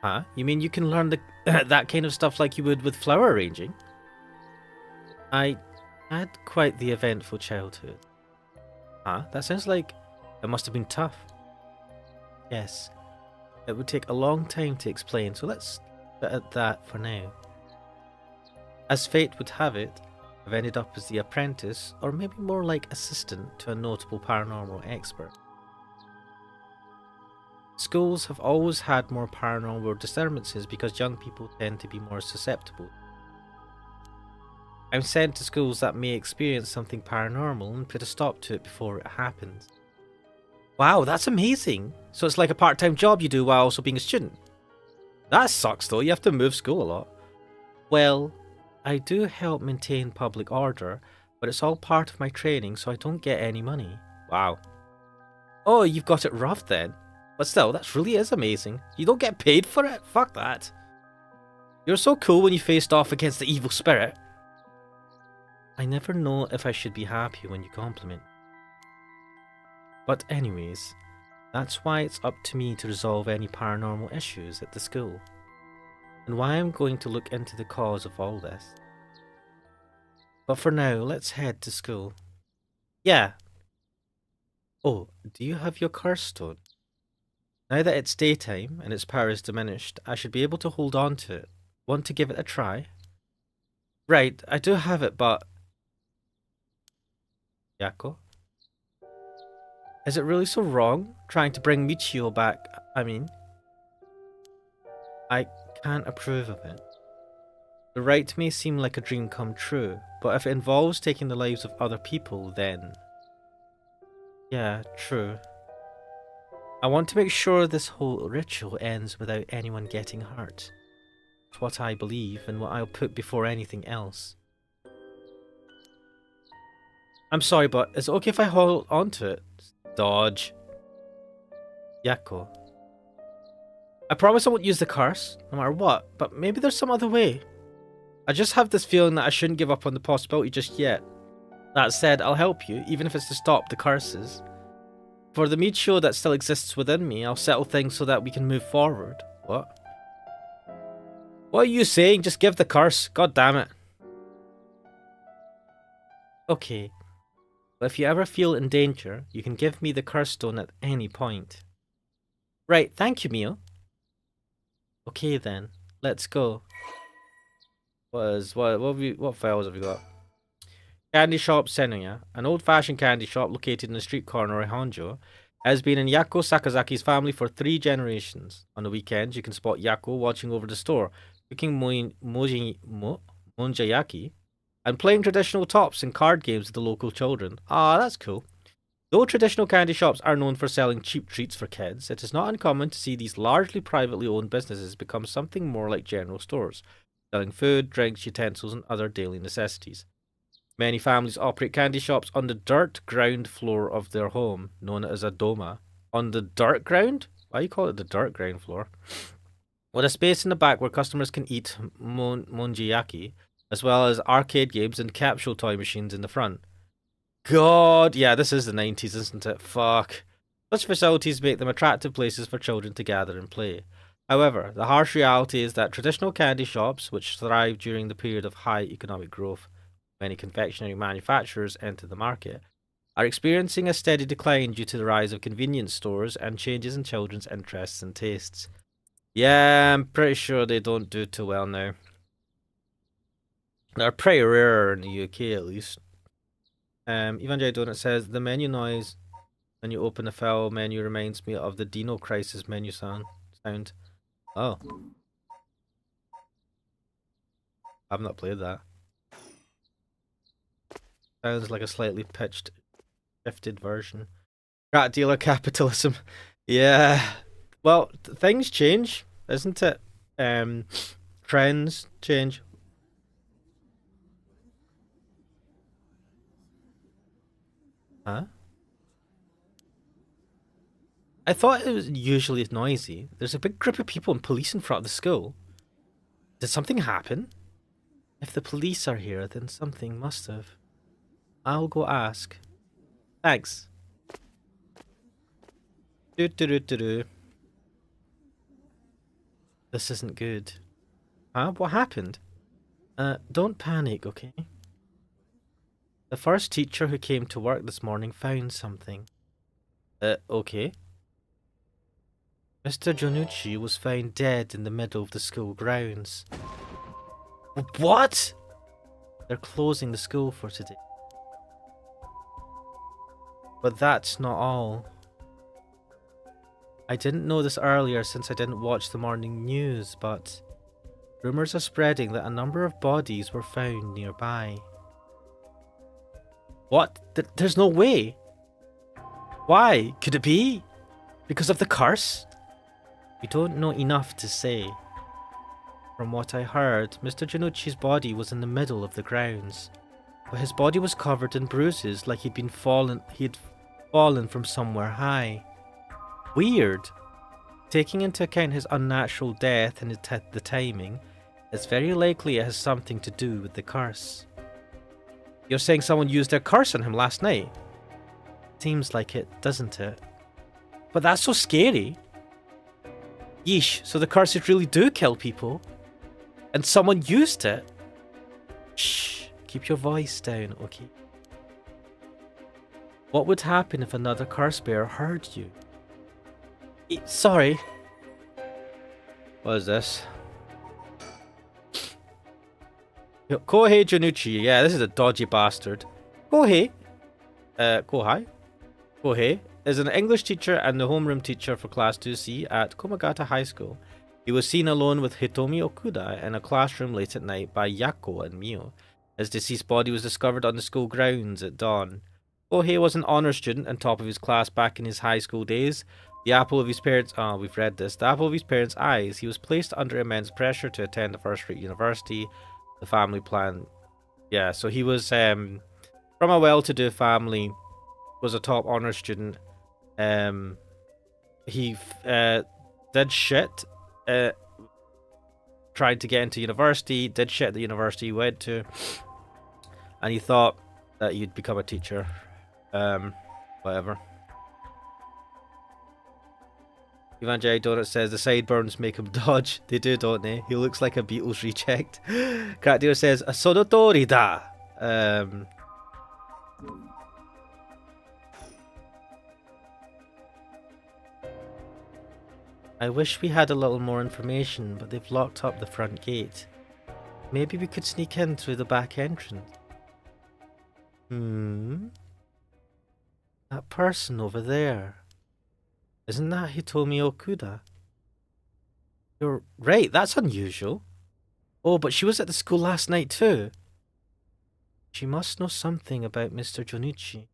Huh? You mean you can learn the that kind of stuff like you would with flower arranging? I had quite the eventful childhood. Huh? That sounds like it must have been tough. Yes. It would take a long time to explain, so let's leave it at that for now. As fate would have it, I've ended up as the apprentice, or maybe more like assistant, to a notable paranormal expert. Schools have always had more paranormal disturbances because young people tend to be more susceptible. I'm sent to schools that may experience something paranormal and put a stop to it before it happens. Wow, that's amazing! So it's like a part-time job you do while also being a student. That sucks though, you have to move school a lot. Well, I do help maintain public order, but it's all part of my training, so I don't get any money. Wow. Oh, you've got it rough then. But still, that really is amazing. You don't get paid for it? Fuck that. You're so cool when you faced off against the evil spirit. I never know if I should be happy when you compliment me. But anyways, that's why it's up to me to resolve any paranormal issues at the school, and why I'm going to look into the cause of all this. But for now, let's head to school. Yeah. Oh, do you have your curse stone? Now that it's daytime and its power is diminished, I should be able to hold on to it. Want to give it a try? Right, I do have it, but... Yako? Is it really so wrong, trying to bring Michio back? I can't approve of it. The rite may seem like a dream come true, but if it involves taking the lives of other people, then... Yeah, true. I want to make sure this whole ritual ends without anyone getting hurt. It's what I believe and what I'll put before anything else. I'm sorry, but is it okay if I hold on to it? Dodge. Yako. I promise I won't use the curse, no matter what, but maybe there's some other way. I just have this feeling that I shouldn't give up on the possibility just yet. That said, I'll help you, even if it's to stop the curses. For the Michio that still exists within me, I'll settle things so that we can move forward. What? What are you saying? Just give the curse. God damn it. Okay. But if you ever feel in danger, you can give me the curse stone at any point. Right, thank you, Mio. Okay then, let's go. What files have we got? Candy Shop Senoya, an old-fashioned candy shop located in the street corner of Honjo, has been in Yako Sakazaki's family for 3 generations. On the weekends, you can spot Yako watching over the store, cooking monjayaki, and playing traditional tops and card games with the local children. Ah, that's cool. Though traditional candy shops are known for selling cheap treats for kids, it is not uncommon to see these largely privately owned businesses become something more like general stores, selling food, drinks, utensils, and other daily necessities. Many families operate candy shops on the dirt ground floor of their home, known as a doma. On the dirt ground? Why do you call it the dirt ground floor? With a space in the back where customers can eat monjayaki, as well as arcade games and capsule toy machines in the front. God, yeah, this is the 90s, isn't it? Fuck. Such facilities make them attractive places for children to gather and play. However, the harsh reality is that traditional candy shops, which thrived during the period of high economic growth, Many confectionery manufacturers enter the market are experiencing a steady decline due to the rise of convenience stores and changes in children's interests and tastes. Yeah, I'm pretty sure they don't do too well now. They're pretty rare in the UK at least. Evangelion Donut says the menu noise when you open the file menu reminds me of the Dino Crisis menu sound. Oh, I've not played that. Sounds like a slightly pitched, shifted version. Rat dealer capitalism. Yeah. Well, things change, isn't it? Trends change. Huh? I thought it was usually noisy. There's a big group of people and police in front of the school. Did something happen? If the police are here, then something must have. I'll go ask. Thanks. Do do do do do. This isn't good. Huh? What happened? Don't panic, okay? The first teacher who came to work this morning found something. Okay. Mr. Jonucci was found dead in the middle of the school grounds. What? They're closing the school for today. But that's not all. I didn't know this earlier since I didn't watch the morning news, but rumors are spreading that a number of bodies were found nearby. What? There's no way. Why? Could it be? Because of the curse? We don't know enough to say. From what I heard, Mr. Janucci's body was in the middle of the grounds, but his body was covered in bruises like he'd fallen from somewhere high. Weird. Taking into account his unnatural death and the timing, it's very likely it has something to do with the curse. You're saying someone used their curse on him last night? Seems like it, doesn't it? But that's so scary. Yeesh, so the curses really do kill people? And someone used it? Shh, keep your voice down, okay? What would happen if another curse bearer heard you? Sorry. What is this? Kohei Janucci, yeah, this is a dodgy bastard. Kohei is an English teacher and the homeroom teacher for Class 2C at Komagata High School. He was seen alone with Hitomi Okuda in a classroom late at night by Yako and Mio. His deceased body was discovered on the school grounds at dawn. Kohei was an honor student and top of his class back in his high school days. The apple of his parents' we've read this. The apple of his parents' eyes. He was placed under immense pressure to attend a first-rate university. The family plan. Yeah, so he was from a well-to-do family. Was a top honor student. He did shit. Tried to get into university. Did shit at the university he went to. And he thought that he'd become a teacher. Whatever. Evangelion Donut says the sideburns make him dodge. They do, don't they? He looks like a Beatles reject. Crackdealer says, Sonotori da! I wish we had a little more information, but they've locked up the front gate. Maybe we could sneak in through the back entrance. That person over there. Isn't that Hitomi Okuda? You're right, that's unusual. Oh, but she was at the school last night too. She must know something about Mr. Jonichi.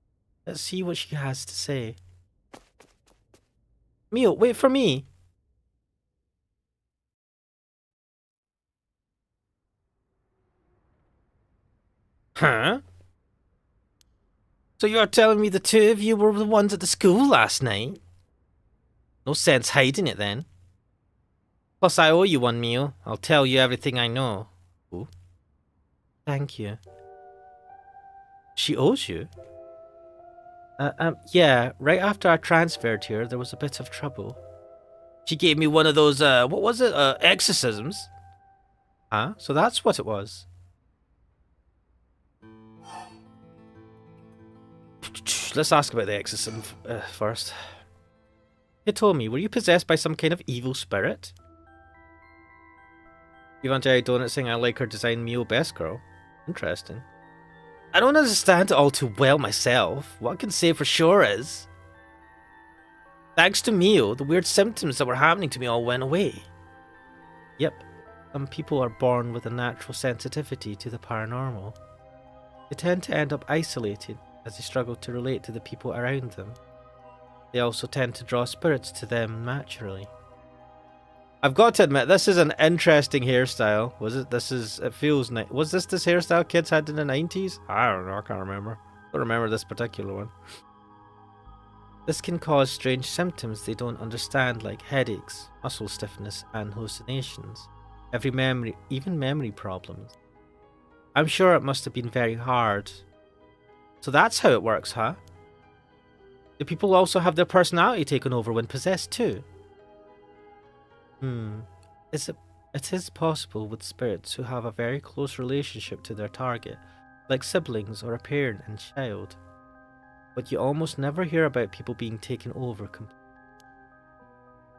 Let's see what she has to say. Mio, wait for me. Huh? So you're telling me the two of you were the ones at the school last night? No sense hiding it then. Plus I owe you one, Mio. I'll tell you everything I know. Ooh. Thank you. She owes you? Yeah, right after I transferred here, there was a bit of trouble. She gave me one of those, what was it? Exorcisms? Huh? So that's what it was. let's ask about the exorcism first. Hitomi, were you possessed by some kind of evil spirit? Evangeli Donut saying I like her design Mio best girl. Interesting. I don't understand it all too well myself. What I can say for sure is, thanks to Mio, the weird symptoms that were happening to me all went away. Yep, some people are born with a natural sensitivity to the paranormal. They tend to end up isolated as they struggle to relate to the people around them. They also tend to draw spirits to them naturally. I've got to admit, this is an interesting hairstyle. It feels nice. Was this hairstyle kids had in the 90s? I don't know, I can't remember. I don't remember this particular one. This can cause strange symptoms they don't understand, like headaches, muscle stiffness, and hallucinations. Even memory problems. I'm sure it must have been very hard. So that's how it works, huh? Do people also have their personality taken over when possessed too? It is possible with spirits who have a very close relationship to their target, like siblings or a parent and child. But you almost never hear about people being taken over completely.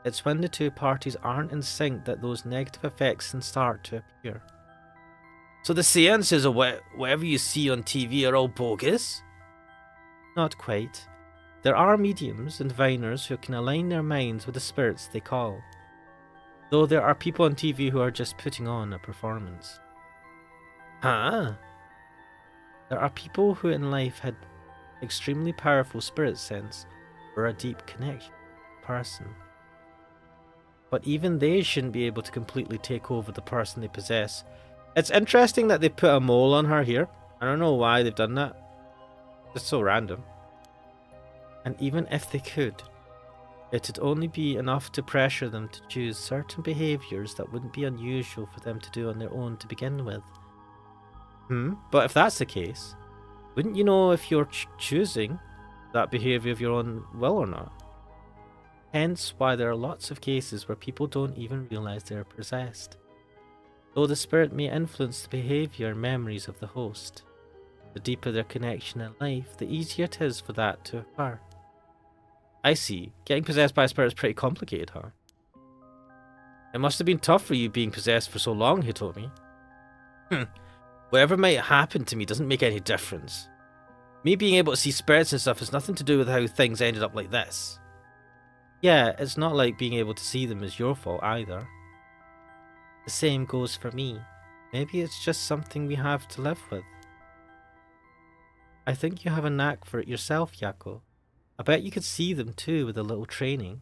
It's when the two parties aren't in sync that those negative effects can start to appear. So the seances or whatever you see on TV are all bogus? Not quite. There are mediums and diviners who can align their minds with the spirits they call. Though there are people on TV who are just putting on a performance. Huh? There are people who in life had extremely powerful spirit sense or a deep connection with a person. But even they shouldn't be able to completely take over the person they possess. It's interesting that they put a mole on her here. I don't know why they've done that. It's so random. And even if they could, it'd only be enough to pressure them to choose certain behaviours that wouldn't be unusual for them to do on their own to begin with. But if that's the case, wouldn't you know if you're choosing that behaviour of your own will or not? Hence why there are lots of cases where people don't even realise they're possessed. Though the spirit may influence the behaviour and memories of the host, the deeper their connection in life, the easier it is for that to occur. I see. Getting possessed by a spirit is pretty complicated, huh? It must have been tough for you being possessed for so long, Hitomi. Whatever might happen to me doesn't make any difference. Me being able to see spirits and stuff has nothing to do with how things ended up like this. Yeah, it's not like being able to see them is your fault either. The same goes for me. Maybe it's just something we have to live with. I think you have a knack for it yourself, Yako. I bet you could see them too with a little training.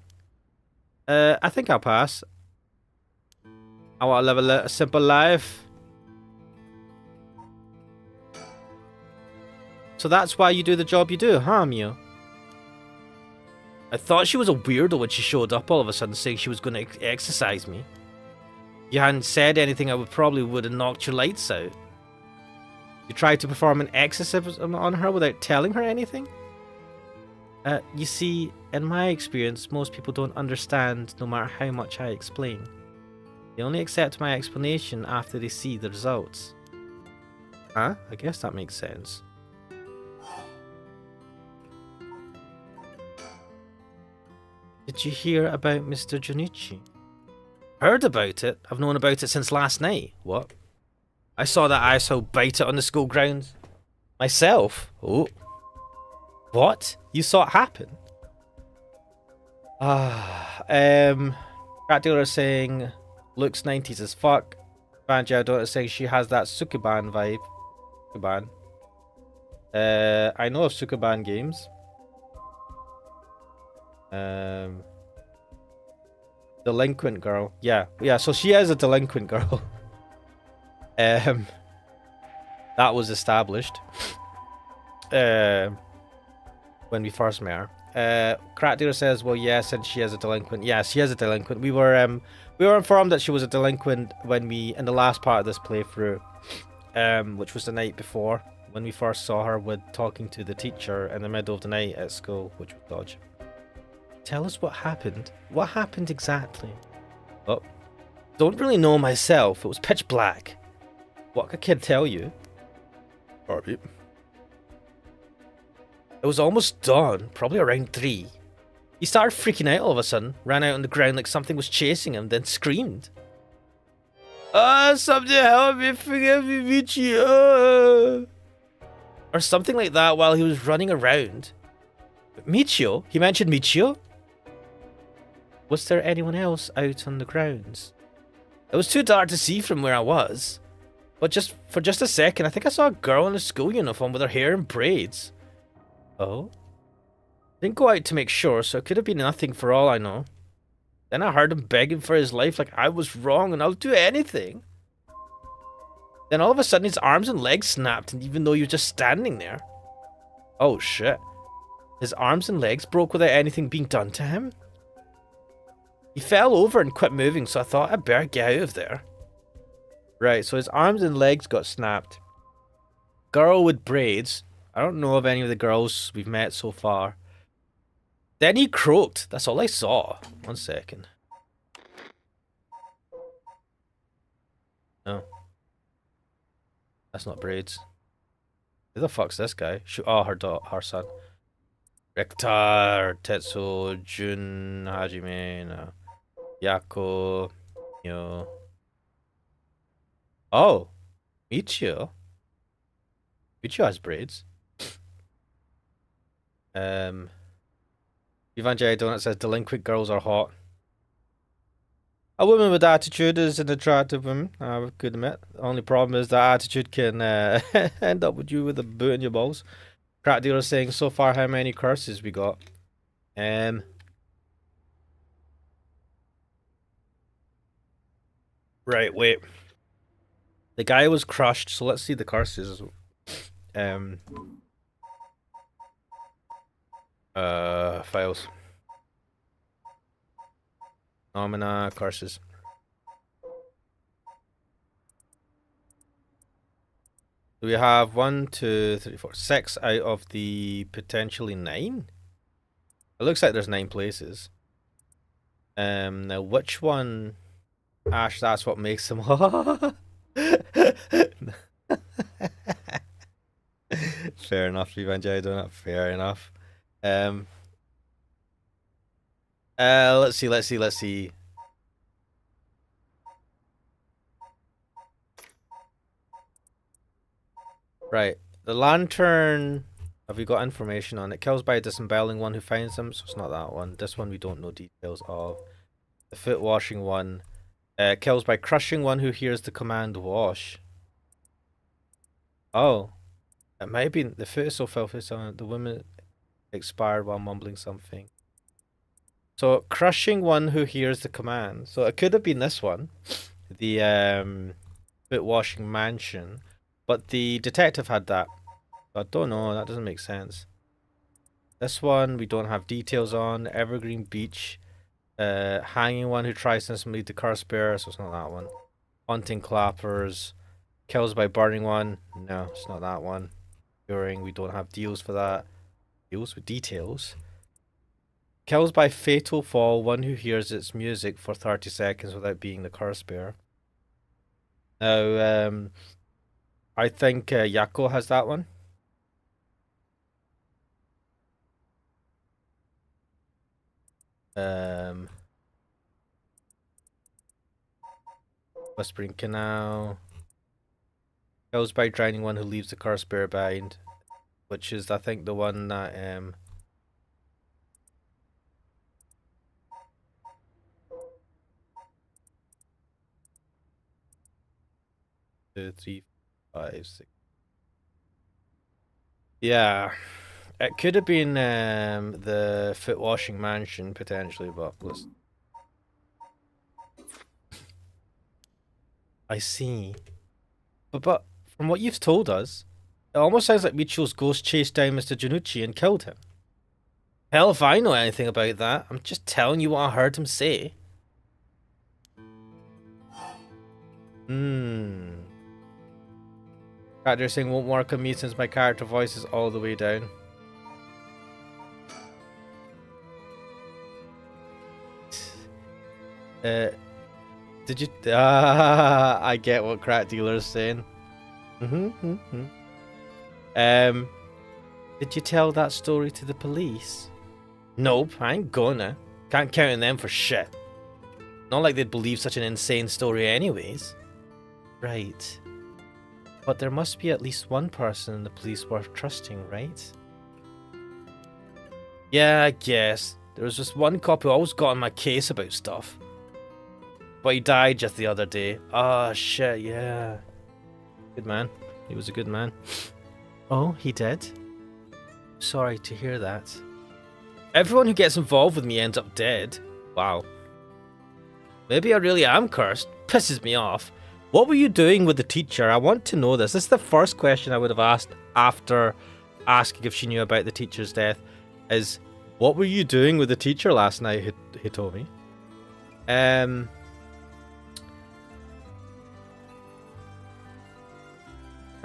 I think I'll pass. I want to live a simple life. So that's why you do the job you do, huh, Mio? I thought she was a weirdo when she showed up all of a sudden saying she was going to exercise me. If you hadn't said anything, I probably would have knocked your lights out. You tried to perform an exorcism on her without telling her anything? You see, in my experience, most people don't understand no matter how much I explain. They only accept my explanation after they see the results. Huh? I guess that makes sense. Did you hear about Mr. Junichi? Heard about it? I've known about it since last night. What? I saw that asshole bite it on the school grounds. Myself? Oh. What? You saw it happen? Rat Dealer is saying looks 90s as fuck. Banjo Daughter is saying she has that Sukuban vibe. Sukuban. I know of Sukuban games. Delinquent girl. Yeah, so she is a delinquent girl. That was established. When we first met her. Crack Dealer says, well, yes, and she is a delinquent. Yeah, she is a delinquent. We were informed that she was a delinquent when in the last part of this playthrough, which was the night before, when we first saw her talking to the teacher in the middle of the night at school, which was dodge. Tell us what happened. What happened exactly? Oh, don't really know myself. It was pitch black. What could a kid tell you? Alright. It was almost dawn, probably around 3. He started freaking out all of a sudden, ran out on the ground like something was chasing him, then screamed. Something help me, forgive me, Michio. Or something like that while he was running around. Michio? He mentioned Michio? Was there anyone else out on the grounds? It was too dark to see from where I was. But for just a second, I think I saw a girl in a school uniform with her hair in braids. Oh? Didn't go out to make sure, so it could have been nothing for all I know. Then I heard him begging for his life like I was wrong and I'll do anything. Then all of a sudden his arms and legs snapped, and even though he was just standing there. Oh shit. His arms and legs broke without anything being done to him? He fell over and quit moving, so I thought I'd better get out of there. Right, so his arms and legs got snapped. Girl with braids. I don't know of any of the girls we've met so far. Then he croaked. That's all I saw. 1 second. No. That's not braids. Who the fuck's this guy? Oh, her son. Rektar, Tetsuo, Jun, Hajime, Yako, Yo. Oh, Michio. Michio has braids. Ivan J. Donut says delinquent girls are hot. A woman with attitude is an attractive woman, I could admit. The only problem is that attitude can end up with you with a boot in your balls. Crack dealer saying, so far how many curses we got? Right, wait. The guy was crushed, so let's see the curses. Files. Phenomena, curses. Do we have 1, 2, 3, 4, 6 out of the potentially 9? It looks like there's 9 places. Now which one? Ash, that's what makes them. Fair enough, Evangelion Donut. Fair enough. Let's see. Right. The lantern. Have we got information on it? Kills by disemboweling one who finds them, so it's not that one. This one we don't know details of. The foot washing one. Kills by crushing one who hears the command wash. Oh. It might have been the foot is so filthy, so the woman expired while mumbling something. So crushing one who hears the command. So it could have been this one. The foot washing mansion. But the detective had that. I don't know, that doesn't make sense. This one we don't have details on. Evergreen Beach. Hanging one who tries to lead the curse bearer, so it's not that one. Haunting clappers. Kills by burning one. No, it's not that one. Curing, we don't have deals for that. Deals with details. Kills by fatal fall, one who hears its music for 30 seconds without being the curse bearer. Now, I think Yako has that one. Whispering Canal. Kills by drowning one who leaves the curse bearer behind. Which is, I think, the one that 2, 3, 5, 6. Yeah, it could have been the foot washing mansion potentially, but let's. I see, but from what you've told us, it almost sounds like Michio's ghost chased down Mr. Janucci and killed him. Hell if I know anything about that. I'm just telling you what I heard him say. Character saying won't work on me since my character voice is all the way down. Did you? I get what crack dealer is saying. Did you tell that story to the police? Nope, I ain't gonna. Can't count on them for shit. Not like they'd believe such an insane story anyways. Right. But there must be at least one person in the police worth trusting, right? Yeah, I guess. There was just one cop who always got on my case about stuff. But he died just the other day. Ah, shit, yeah. Good man. He was a good man. Oh, he did? Sorry to hear that. Everyone who gets involved with me ends up dead. Wow. Maybe I really am cursed. Pisses me off. What were you doing with the teacher? I want to know this. This is the first question I would have asked after asking if she knew about the teacher's death. Is, what were you doing with the teacher last night, Hitomi?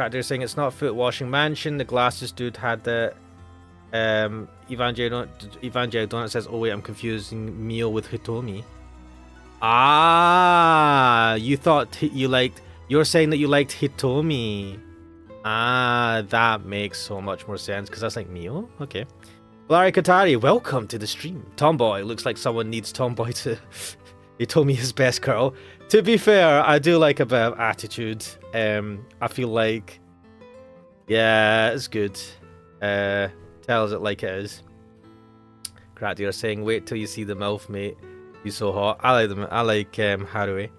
They're saying it's not a foot washing mansion. The glasses dude had the Evangelion Donut says, oh wait, I'm confusing Mio with Hitomi. Ah, you thought you liked, you're saying that you liked Hitomi. Ah, that makes so much more sense because that's like Mio. Okay. Larry Katari, welcome to the stream. Tomboy, looks like someone needs Tomboy to Hitomi his best girl. To be fair, I do like a bit of attitude. I feel like, yeah, it's good. Tells it like it is. Cratty are saying, wait till you see the MILF, mate. He's so hot. I like them. I like Haruhi.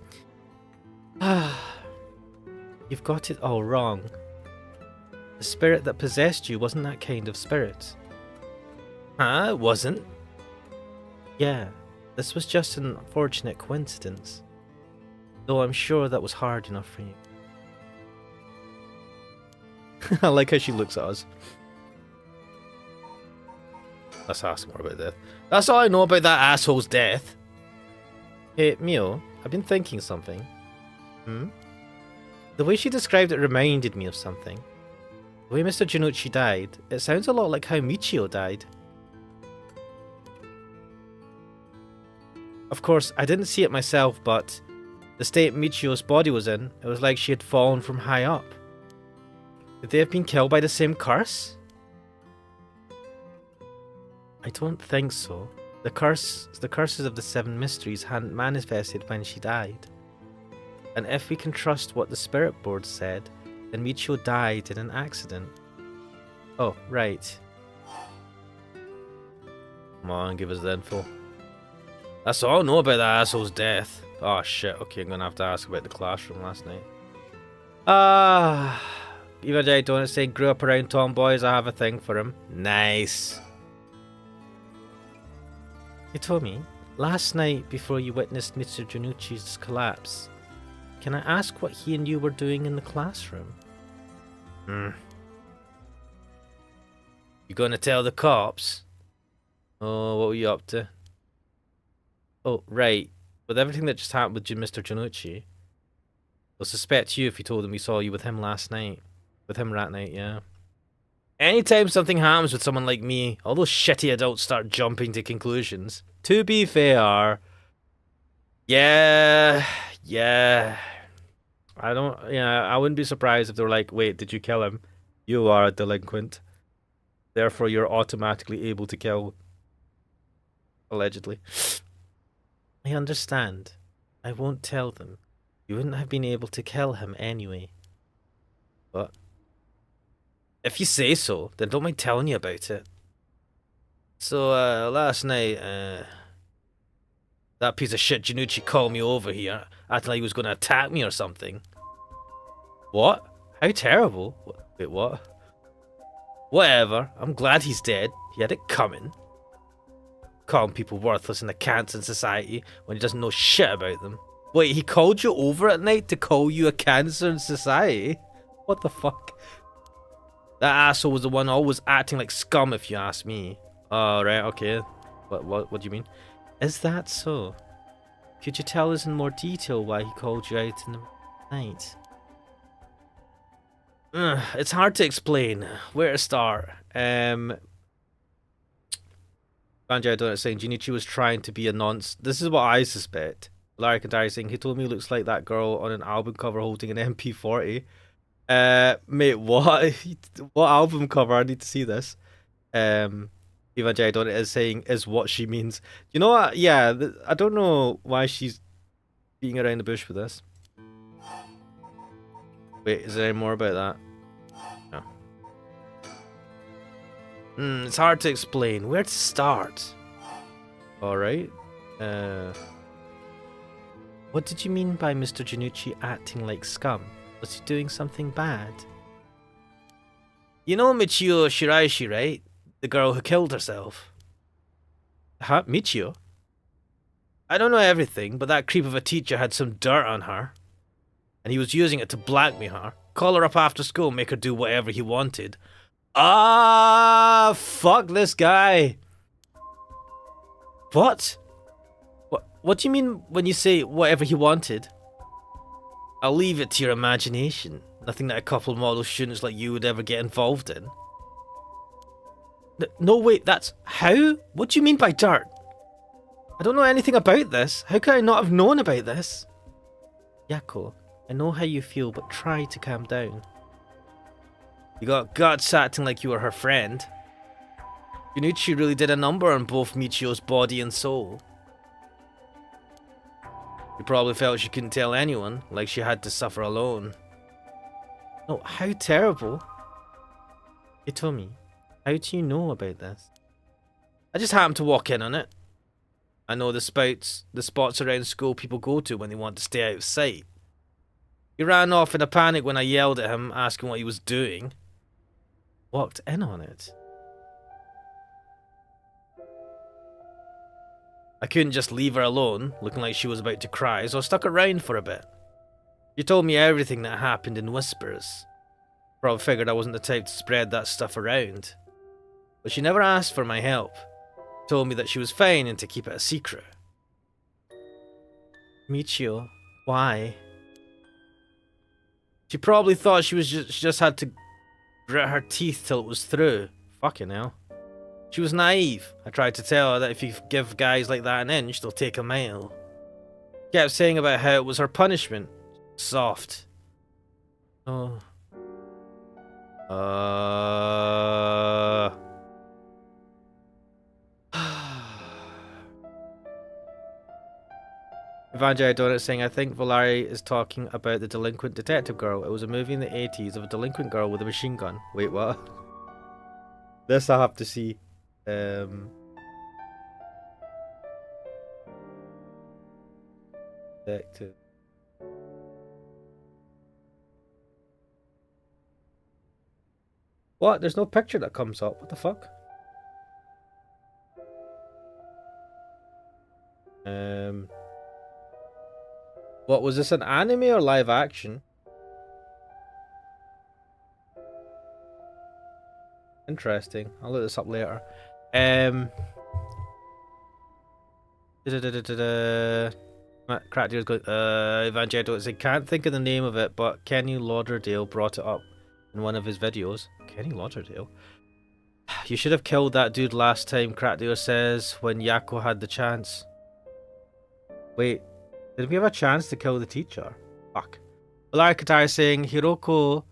You've got it all wrong. The spirit that possessed you wasn't that kind of spirit. Huh? It wasn't? Yeah. This was just an unfortunate coincidence. Though I'm sure that was hard enough for you. I like how she looks at us. Let's ask more about death. That's all I know about that asshole's death. Hey, Mio, I've been thinking something. The way she described it reminded me of something. The way Mr. Janucci died, it sounds a lot like how Michio died. Of course, I didn't see it myself, but the state Michio's body was in, it was like she had fallen from high up. Could they have been killed by the same curse? I don't think so. The curses of the seven mysteries hadn't manifested when she died. And if we can trust what the spirit board said, then Michio died in an accident. Oh, right. Come on, give us the info. That's all I know about that asshole's death. Oh shit, okay, I'm gonna have to ask about the classroom last night. Even I don't say grew up around tomboys, I have a thing for him. Nice. You told me, last night before you witnessed Mr. Janucci's collapse, can I ask what he and you were doing in the classroom? You gonna tell the cops? Oh, what were you up to? Oh, right. With everything that just happened with Mr. Janucci, they'll suspect you if you told them we saw you with him last night. With him that night, yeah. Anytime something happens with someone like me, all those shitty adults start jumping to conclusions. To be fair, yeah. I wouldn't be surprised if they were like, wait, did you kill him? You are a delinquent. Therefore, you're automatically able to kill. Allegedly. I understand. I won't tell them. You wouldn't have been able to kill him anyway. But if you say so, then don't mind telling you about it. So, last night, that piece of shit Janucci called me over here, acting like he was going to attack me or something. What? How terrible. Wait, what? Whatever. I'm glad he's dead. He had it coming. Calling people worthless in the cants in society when he doesn't know shit about them. Wait, he called you over at night to call you a cancer in society? What the fuck? That asshole was the one always acting like scum, if you ask me. Oh, right, okay. What do you mean? Is that so? Could you tell us in more detail why he called you out in the night? It's hard to explain. Where to start? Banjo Donut saying Junichi was trying to be a nonce. This is what I suspect. Larry Kandari saying he told me he looks like that girl on an album cover holding an MP40. Mate, what? What album cover? I need to see this. Eva Don is saying is what she means. You know what? Yeah, I don't know why she's beating around the bush with this. Wait, is there any more about that? No. It's hard to explain. Where to start? Alright. What did you mean by Mr. Janucci acting like scum? Was he doing something bad? You know Michio Shiraishi, right? The girl who killed herself. Huh? Michio? I don't know everything, but that creep of a teacher had some dirt on her. And he was using it to blackmail her. Call her up after school, make her do whatever he wanted. Ah, fuck this guy. What? What do you mean when you say whatever he wanted? I'll leave it to your imagination. Nothing that a couple of model students like you would ever get involved in. No, wait, that's... How? What do you mean by dirt? I don't know anything about this. How could I not have known about this? Yako, I know how you feel, but try to calm down. You got guts acting like you were her friend. Junichi really did a number on both Michio's body and soul. She probably felt she couldn't tell anyone, like she had to suffer alone. Oh, how terrible. Hitomi, how do you know about this? I just happened to walk in on it. I know the spots around school people go to when they want to stay out of sight. He ran off in a panic when I yelled at him, asking what he was doing. Walked in on it. I couldn't just leave her alone, looking like she was about to cry, so I stuck around for a bit. She told me everything that happened in whispers. Probably figured I wasn't the type to spread that stuff around. But she never asked for my help. Told me that she was fine and to keep it a secret. Michio, why? She probably thought she just had to grit her teeth till it was through. Fucking hell. She was naive. I tried to tell her that if you give guys like that an inch, they'll take a mile. She kept saying about how it was her punishment. Soft. Oh. Evangelii Donut saying, I think Valari is talking about the delinquent detective girl. It was a movie in the 80s of a delinquent girl with a machine gun. Wait, what? This I'll have to see. Detective. What? There's no picture that comes up. What the fuck? What was this, an anime or live action? Interesting. I'll look this up later. Crack Deal's going, Evangelii said, can't think of the name of it, but Kenny Lauderdale brought it up in one of his videos. Kenny Lauderdale? You should have killed that dude last time, Crack Dealer says, when Yako had the chance. Wait, did we have a chance to kill the teacher? Fuck. Valari Katari saying, Hiroko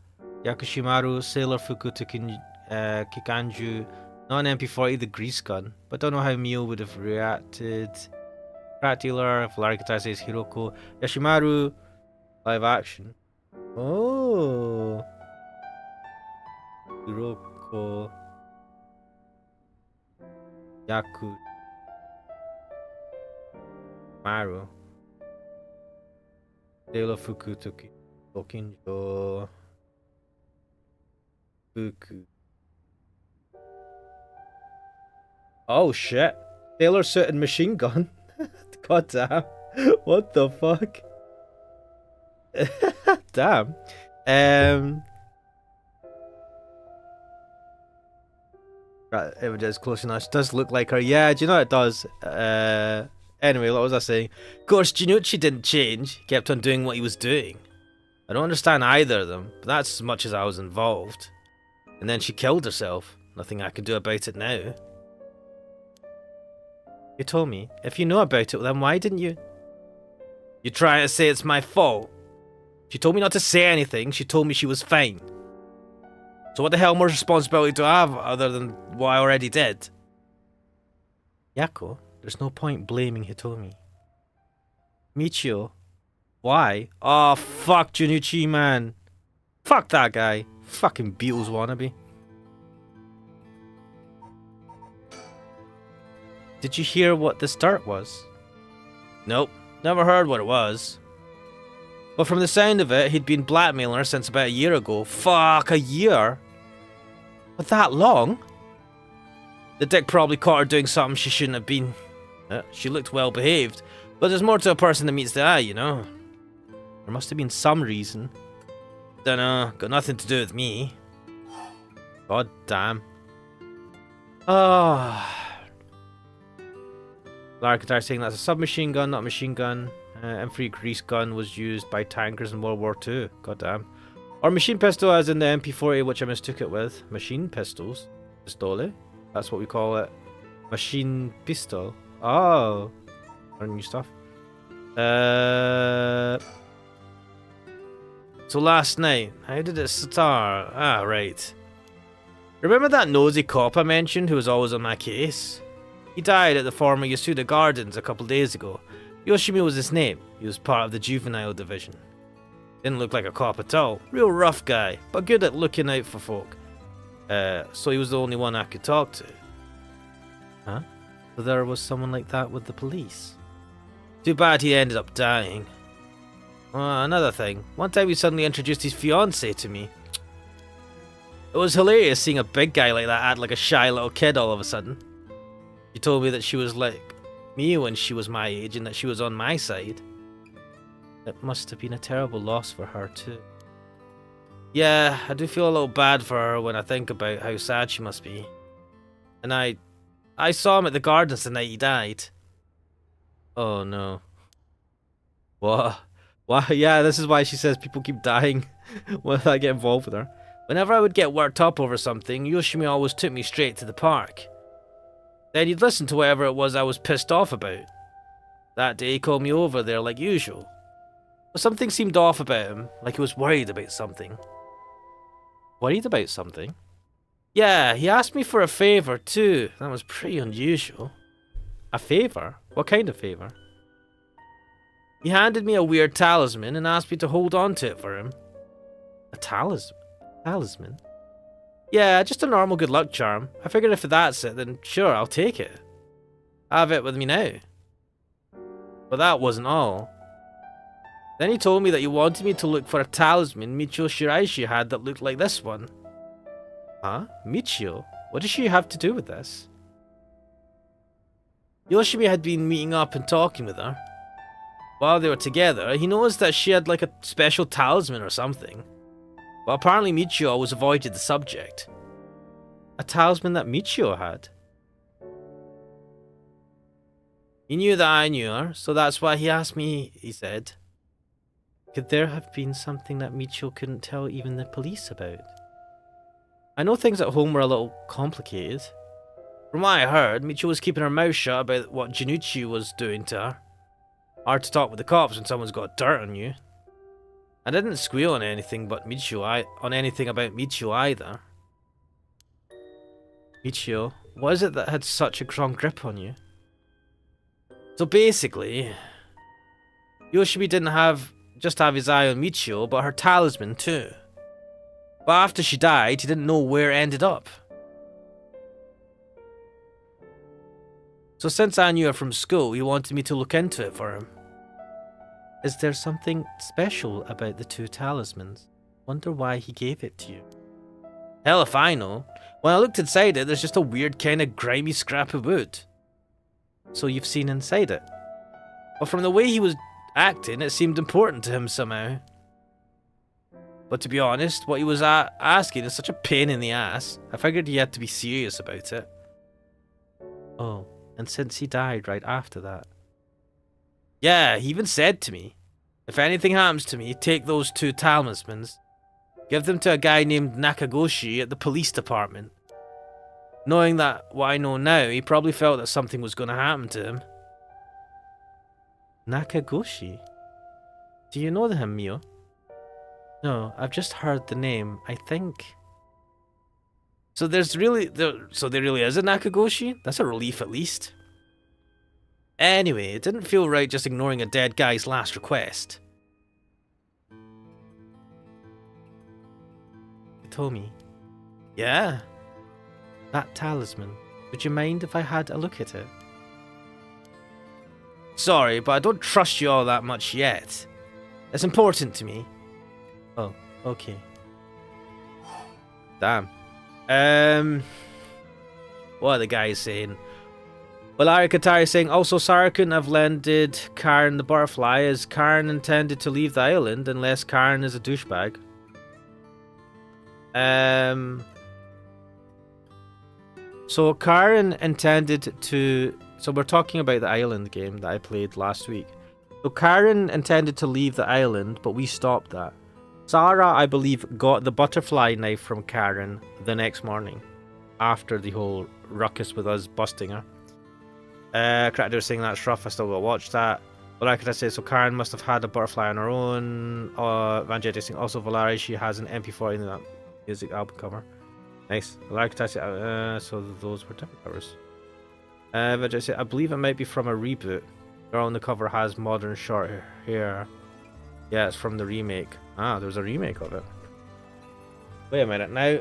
Yakushimaru, Sailor Fuku to Kikanju, not an MP40, the grease gun. But don't know how Mio would have reacted. Crack Dealer, Valari Katari says, Hiroko Yashimaru, live action. Oh. Hiroko Yaku Maru Sailor Fuku Tokinjo Fuku. Oh shit. Sailor suit and machine gun. God damn. What the fuck? Damn. Right, it is close enough. It does look like her. Yeah, do you know what it does? Anyway, what was I saying? Of course, Janucci didn't change. He kept on doing what he was doing. I don't understand either of them, but that's as much as I was involved. And then she killed herself. Nothing I can do about it now. You told me. If you know about it, then why didn't you? You trying to say it's my fault? She told me not to say anything. She told me she was fine. So what the hell more responsibility do I have other than what I already did? Yako, there's no point blaming Hitomi. Michio, why? Oh, fuck Junichi, man. Fuck that guy. Fucking Beatles wannabe. Did you hear what the start was? Nope, never heard what it was. But from the sound of it, he'd been blackmailing her since about a year ago. Fuck, a year? But that long? The dick probably caught her doing something she shouldn't have been. She looked well behaved, but there's more to a person than meets the eye, you know. There must have been some reason. Dunno, got nothing to do with me. God damn. Oh. Larkatar saying that's a submachine gun, not a machine gun. M3 grease gun was used by tankers in World War II. God damn. Or machine pistol as in the MP40, which I mistook it with. Machine pistols. Pistole? That's what we call it. Machine pistol. Oh. Learning new stuff. So last night, how did it start? Ah, right. Remember that nosy cop I mentioned who was always on my case? He died at the former Yasuda Gardens a couple days ago. Yoshimi was his name. He was part of the juvenile division. Didn't look like a cop at all. Real rough guy, but good at looking out for folk. So he was the only one I could talk to. Huh? So there was someone like that with the police. Too bad he ended up dying. Another thing. One time he suddenly introduced his fiancée to me. It was hilarious seeing a big guy like that act like a shy little kid all of a sudden. She told me that she was like me when she was my age and that she was on my side. It must have been a terrible loss for her too. Yeah, I do feel a little bad for her when I think about how sad she must be. And I saw him at the gardens the night he died. Oh no. What? Why? Yeah, this is why she says people keep dying when I get involved with her. Whenever I would get worked up over something, Yoshimi always took me straight to the park. Then he'd listen to whatever it was I was pissed off about. That day he called me over there like usual. But something seemed off about him, like he was worried about something. Worried about something? Yeah, he asked me for a favour too. That was pretty unusual. A favour? What kind of favour? He handed me a weird talisman and asked me to hold on to it for him. A talisman? Yeah, just a normal good luck charm. I figured if that's it, then sure, I'll take it. I have it with me now. But that wasn't all. Then he told me that he wanted me to look for a talisman Michio Shiraishi had that looked like this one. Huh? Michio? What does she have to do with this? Yoshimi had been meeting up and talking with her. While they were together, he noticed that she had like a special talisman or something. But apparently Michio always avoided the subject. A talisman that Michio had? He knew that I knew her, so that's why he asked me, he said. Could there have been something that Michio couldn't tell even the police about? I know things at home were a little complicated. From what I heard, Michio was keeping her mouth shut about what Junichi was doing to her. Hard to talk with the cops when someone's got dirt on you. I didn't squeal on anything about Michio either. Michio, what is it that had such a strong grip on you? So basically, Yoshimi didn't just have his eye on Michio, but her talisman too. But after she died, he didn't know where it ended up. So since I knew her from school, he wanted me to look into it for him. Is there something special about the two talismans? Wonder why he gave it to you. Hell if I know. When I looked inside it, there's just a weird kind of grimy scrap of wood. So you've seen inside it? But from the way he was acting, it seemed important to him somehow. But to be honest, what he was asking is such a pain in the ass. I figured he had to be serious about it. Oh, and since he died right after that. Yeah, he even said to me, if anything happens to me, take those two talismans. Give them to a guy named Nakagoshi at the police department. Knowing that what I know now, he probably felt that something was going to happen to him. Nakagoshi? Do you know him, Mio? No, I've just heard the name. I think So there really is a Nakagoshi? That's a relief at least. Anyway, it didn't feel right just ignoring a dead guy's last request. Hitomi. Yeah. That talisman. Would you mind if I had a look at it? Sorry, but I don't trust you all that much yet. It's important to me. Oh, okay. Damn. What are the guys saying? Well, Arikatari is saying, also Sarah couldn't have lended Karen the butterfly as Karen intended to leave the island unless Karen is a douchebag. So Karen intended to... So we're talking about the island game that I played last week. So Karen intended to leave the island, but we stopped that. Sarah, I believe, got the butterfly knife from Karen the next morning, after the whole ruckus with us busting her. Cracker saying that's rough, I still gotta watch that. But I could say, so Karen must have had a butterfly on her own. Vanjetta saying, also Valari, she has an MP4 in that music album cover. Nice. So those were different covers. Vanjetta, I believe it might be from a reboot. Girl on the cover has modern short hair. Yeah, it's from the remake. Ah, there's a remake of it. Wait a minute, now...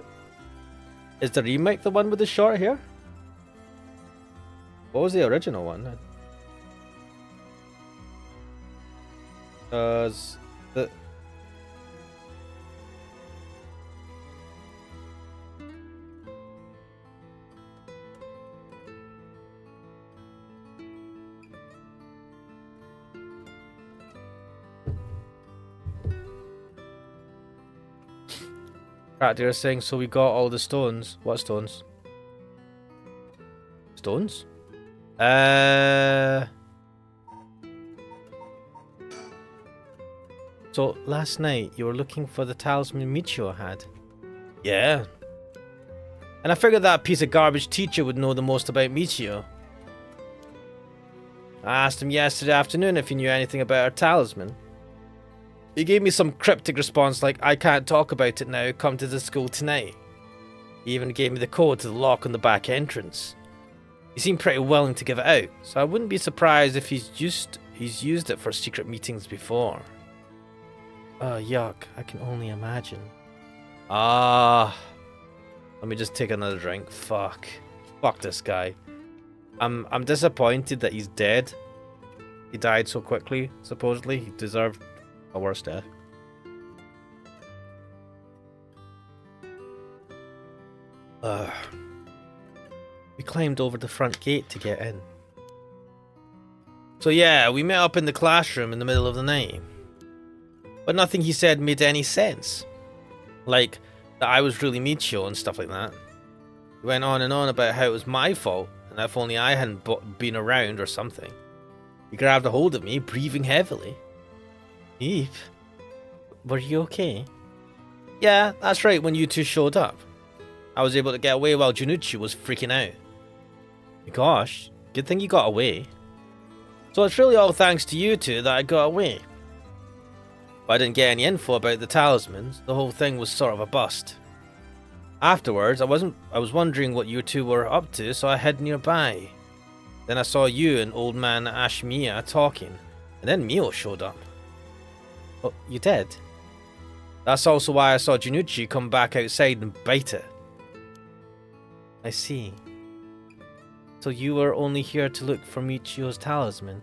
Is the remake the one with the short hair? What was the original one? Does the... They're saying, so we got all the stones. What stones? Stones? So last night you were looking for the talisman Michio had? Yeah. And I figured that piece of garbage teacher would know the most about Michio. I asked him yesterday afternoon if he knew anything about her talisman. He gave me some cryptic response like, I can't talk about it now, come to the school tonight. He even gave me the code to the lock on the back entrance. He seemed pretty willing to give it out, so I wouldn't be surprised if he's used it for secret meetings before. Yuck, I can only imagine. Let me just take another drink. Fuck this guy. I'm disappointed that he's dead. He died so quickly, supposedly. He deserved a worse death. We climbed over the front gate to get in. So yeah, we met up in the classroom in the middle of the night. But nothing he said made any sense. Like, that I was really Michio and stuff like that. He went on and on about how it was my fault, and if only I hadn't been around or something. He grabbed a hold of me, breathing heavily. Eep. Were you okay? Yeah, that's right, when you two showed up. I was able to get away while Junichi was freaking out. Gosh, good thing you got away. So it's really all thanks to you two that I got away. But I didn't get any info about the talismans. The whole thing was sort of a bust. Afterwards, I was wondering what you two were up to, so I hid nearby. Then I saw you and old man Ashimiya talking, and then Mio showed up. Oh, you did? That's also why I saw Junichi come back outside and bite it. I see. So you were only here to look for Michio's talisman?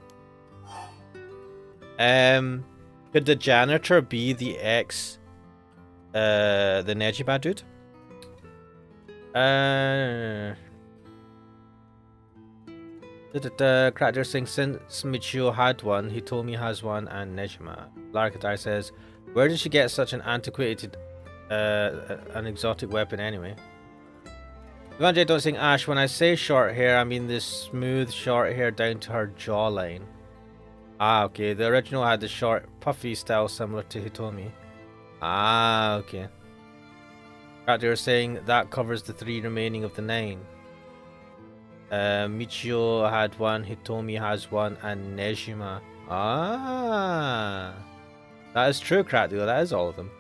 Could the janitor be the the Nejiba dude? Cracker saying since Michio had one, he told me has one, and Nejima. Larkatai says, where did she get such an antiquated, an exotic weapon anyway? Evanjay don't sing Ash, when I say short hair, I mean this smooth short hair down to her jawline. Ah, okay, the original had the short, puffy style similar to Hitomi. Ah, okay. Cracker saying that covers the 3 remaining of the 9. Michio had one, Hitomi has one, and Nejima. Ah, that is true, Crackdeal. That is all of them.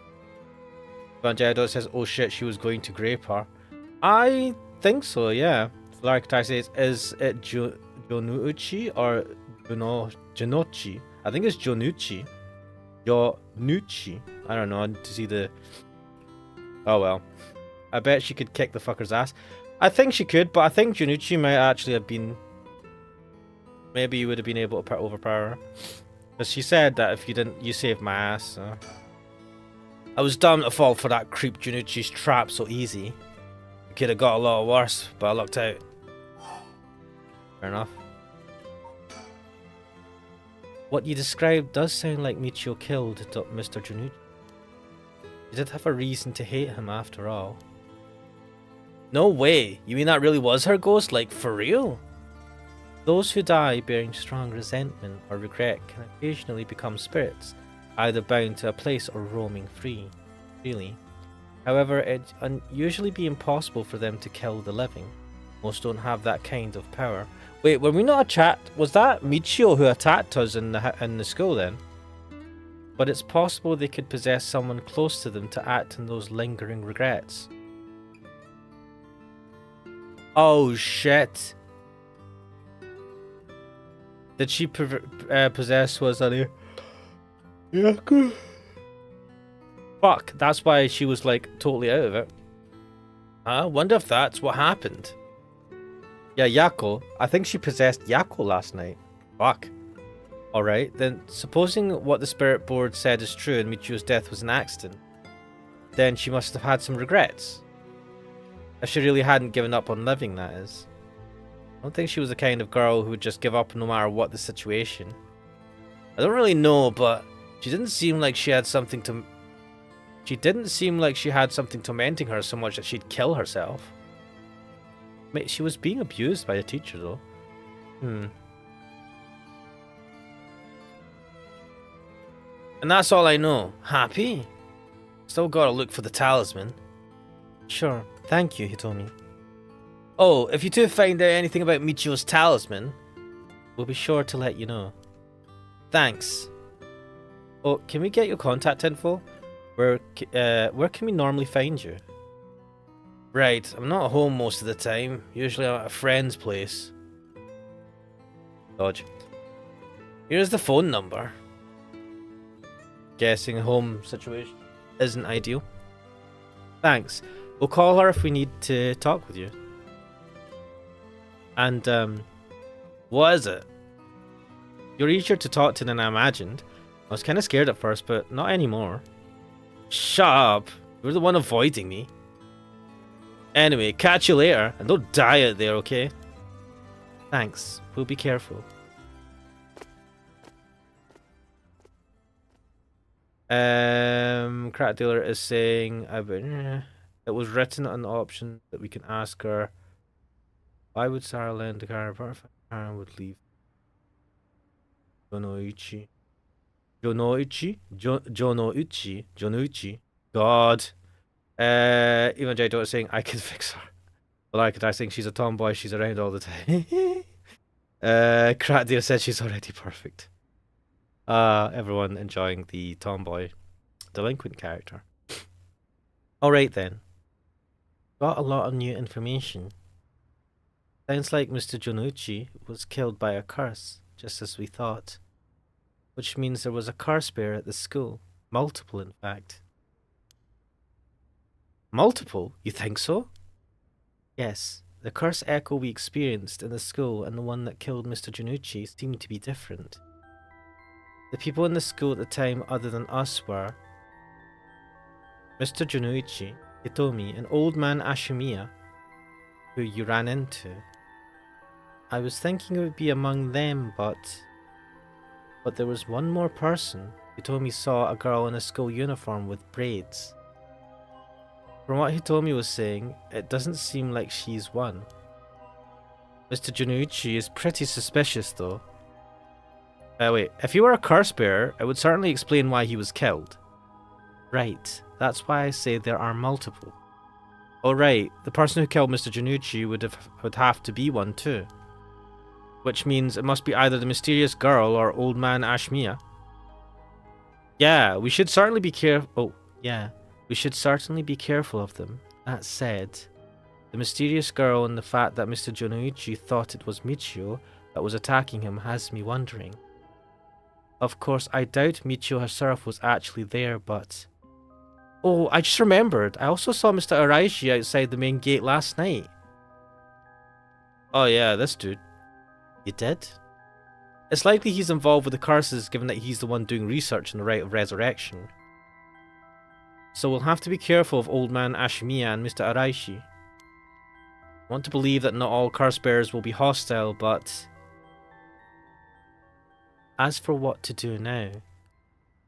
Vanjado says, oh shit, she was going to grape her. I think so, yeah. The archetype says, is it Jonuchi or Jonochi? I think it's Jonuchi. Jonuchi. I don't know, to see the... Oh well. I bet she could kick the fucker's ass. I think she could, but I think Jonuchi might actually have been... Maybe you would have been able to overpower her. Because she said that if you didn't, you saved my ass, so... I was dumb to fall for that creep Jonuchi's trap so easy. It could have got a lot worse, but I lucked out. Fair enough. What you described does sound like Michio killed Mr. Jonuchi. You did have a reason to hate him after all. No way! You mean that really was her ghost? Like, for real? Those who die bearing strong resentment or regret can occasionally become spirits, either bound to a place or roaming freely. However, it can usually be impossible for them to kill the living. Most don't have that kind of power. Wait, were we not attacked? Was that Michio who attacked us in the school then? But it's possible they could possess someone close to them to act on those lingering regrets. Oh shit! Did she possess was that? Yeah, good. Fuck, that's why she was like totally out of it. I wonder if that's what happened. Yeah, Yako. I think she possessed Yako last night. Fuck. Alright, then supposing what the spirit board said is true and Michio's death was an accident, then she must have had some regrets. If she really hadn't given up on living, that is. I don't think she was the kind of girl who would just give up no matter what the situation. I don't really know, but she didn't seem like she had something to... She didn't seem like she had something tormenting her so much that she'd kill herself. Mate, she was being abused by the teacher, though. And that's all I know. Happy? Still gotta look for the talisman. Sure. Thank you, Hitomi. Oh, if you do find out anything about Michio's talisman, we'll be sure to let you know. Thanks. Oh, can we get your contact info? Where can we normally find you? Right, I'm not at home most of the time. Usually I'm at a friend's place. Dodge. Here's the phone number. Guessing home situation isn't ideal. Thanks. We'll call her if we need to talk with you. And, what is it? You're easier to talk to than I imagined. I was kind of scared at first, but not anymore. Shut up! You're the one avoiding me. Anyway, catch you later, and don't die out there, okay? Thanks. We'll be careful. Crack dealer is saying it was written on the option that we can ask her. Why would Sarah lend the car apart if Karen would leave? Jonoichi. God. Even J. Dot saying I can fix her. Well, I think she's a tomboy. She's around all the time. Crack dealer said she's already perfect. Everyone enjoying the tomboy delinquent character. Alright then. Got a lot of new information. Sounds like Mr. Jonuchi was killed by a curse, just as we thought. Which means there was a curse bearer at the school. Multiple, in fact. Multiple? You think so? Yes. The curse echo we experienced in the school and the one that killed Mr. Jonuchi seemed to be different. The people in the school at the time other than us were Mr. Jonuichi, Hitomi, and Old Man Ashimiya, who you ran into. I was thinking it would be among them, but there was one more person. Hitomi saw a girl in a school uniform with braids. From what Hitomi was saying, it doesn't seem like she's one. Mr. Jonuichi is pretty suspicious though. Wait, if he were a curse bearer, it would certainly explain why he was killed. Right, that's why I say there are multiple. Oh right, the person who killed Mr. Jonuichi would have to be one too. Which means it must be either the mysterious girl or Old Man Ashmiya. Yeah, we should certainly be careful. Oh, yeah, we should certainly be careful of them. That said, The mysterious girl and the fact that Mr. Jonoichi thought it was Michio that was attacking him has me wondering. Of course, I doubt Michio herself was actually there, but... Oh, I just remembered. I also saw Mr. Araishi outside the main gate last night. Oh yeah, this dude. You did? It's likely he's involved with the curses, given that he's the one doing research on the rite of resurrection. So we'll have to be careful of old man Ashimiya and Mr. Araishi. I want to believe that not all curse bearers will be hostile, but... As for what to do now,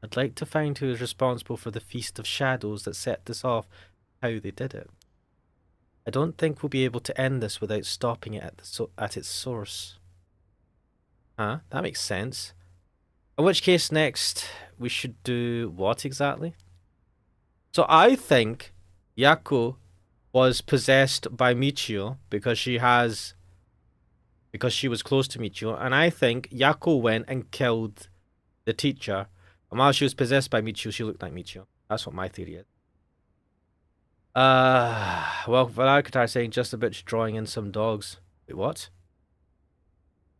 I'd like to find who is responsible for the Feast of Shadows that set this off, how they did it. I don't think we'll be able to end this without stopping it at its source. Huh? That makes sense. In which case, next, we should do what exactly? So I think Yako was possessed by Michio because she was close to Michio, and I think Yako went and killed the teacher, and while she was possessed by Michio, she looked like Michio. That's what my theory is. Well, Valarkatar saying just a bitch drawing in some dogs. Wait, what?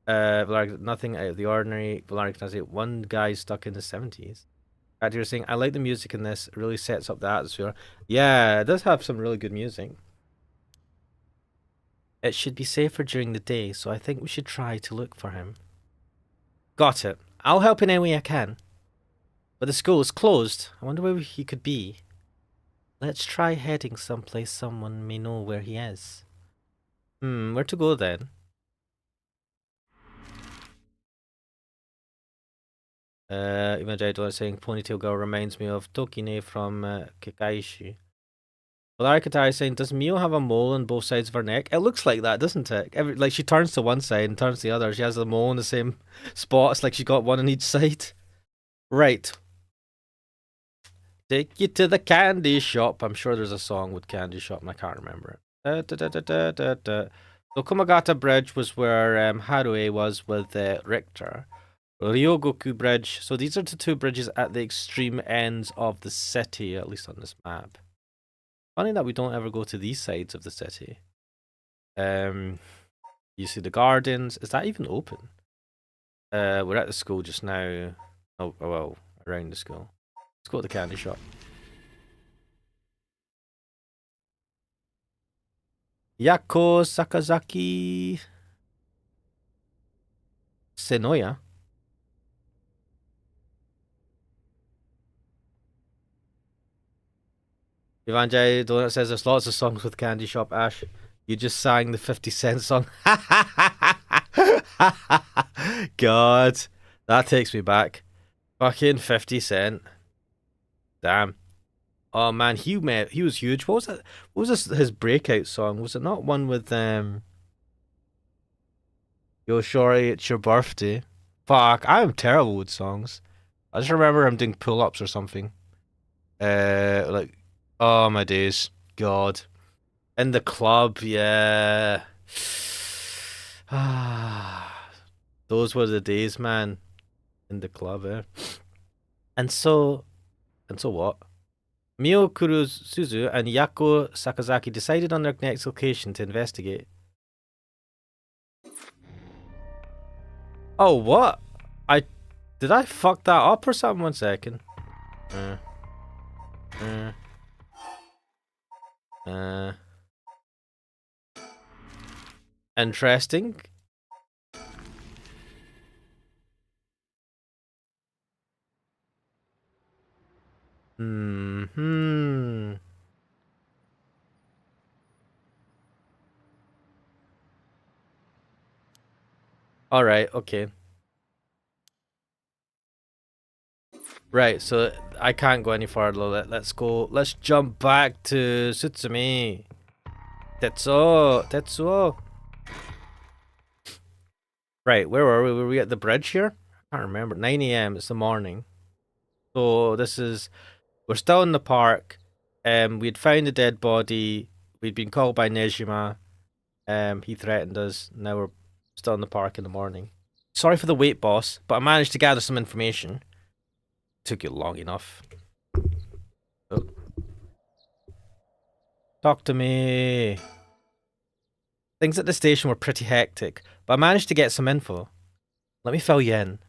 Nothing out of the ordinary. Valarkatar saying one guy stuck in the 70s. You're saying, I like the music in this. It really sets up the atmosphere. Yeah, it does have some really good music. It should be safer during the day, so I think we should try to look for him. Got it. I'll help in any way I can. But the school is closed. I wonder where he could be. Let's try heading someplace someone may know where he is. Where to go then? Imagine saying Ponytail Girl reminds me of Tokine from Kikaishi. Well, Arakatai is saying, does Mio have a mole on both sides of her neck? It looks like that, doesn't it? Like she turns to one side and turns to the other. She has a mole in the same spot. It's like she got one on each side. Right. Take you to the candy shop. I'm sure there's a song with candy shop and I can't remember it. So Komagata Bridge was where Harue was with Richter. Ryogoku Bridge. So these are the two bridges at the extreme ends of the city, at least on this map. Funny that we don't ever go to these sides of the city. You see the gardens. Is that even open? We're at the school just now. Oh, well, around the school. Let's go to the candy shop. Yako Sakazaki Senoya. Ivanjay Donut says there's lots of songs with Candy Shop, Ash. You just sang the 50 Cent song. God, that takes me back. Fucking 50 Cent. Damn. Oh man, he was huge. What was that? What was his breakout song? Was it not one with Yo Shorty, it's your birthday? Fuck, I am terrible with songs. I just remember him doing pull-ups or something. Like, oh my days, God. In the club, yeah. Those were the days, man. In the club, eh? And so what? Mio Kurusuzu and Yako Sakazaki decided on their next location to investigate. Oh, what? Did I fuck that up or something? 1 second. Interesting. All right, okay. Right, so I can't go any farther. Let's go. Let's jump back to Sutsumi. Tetsuo. Right, where were we? Were we at the bridge here? I can't remember. 9 a.m. It's the morning. So we're still in the park. We'd found a dead body. We'd been called by Nejima. He threatened us. Now we're still in the park in the morning. Sorry for the wait, boss, but I managed to gather some information. Took you long enough. Oh. Talk to me. Things at the station were pretty hectic, but I managed to get some info. Let me fill you in.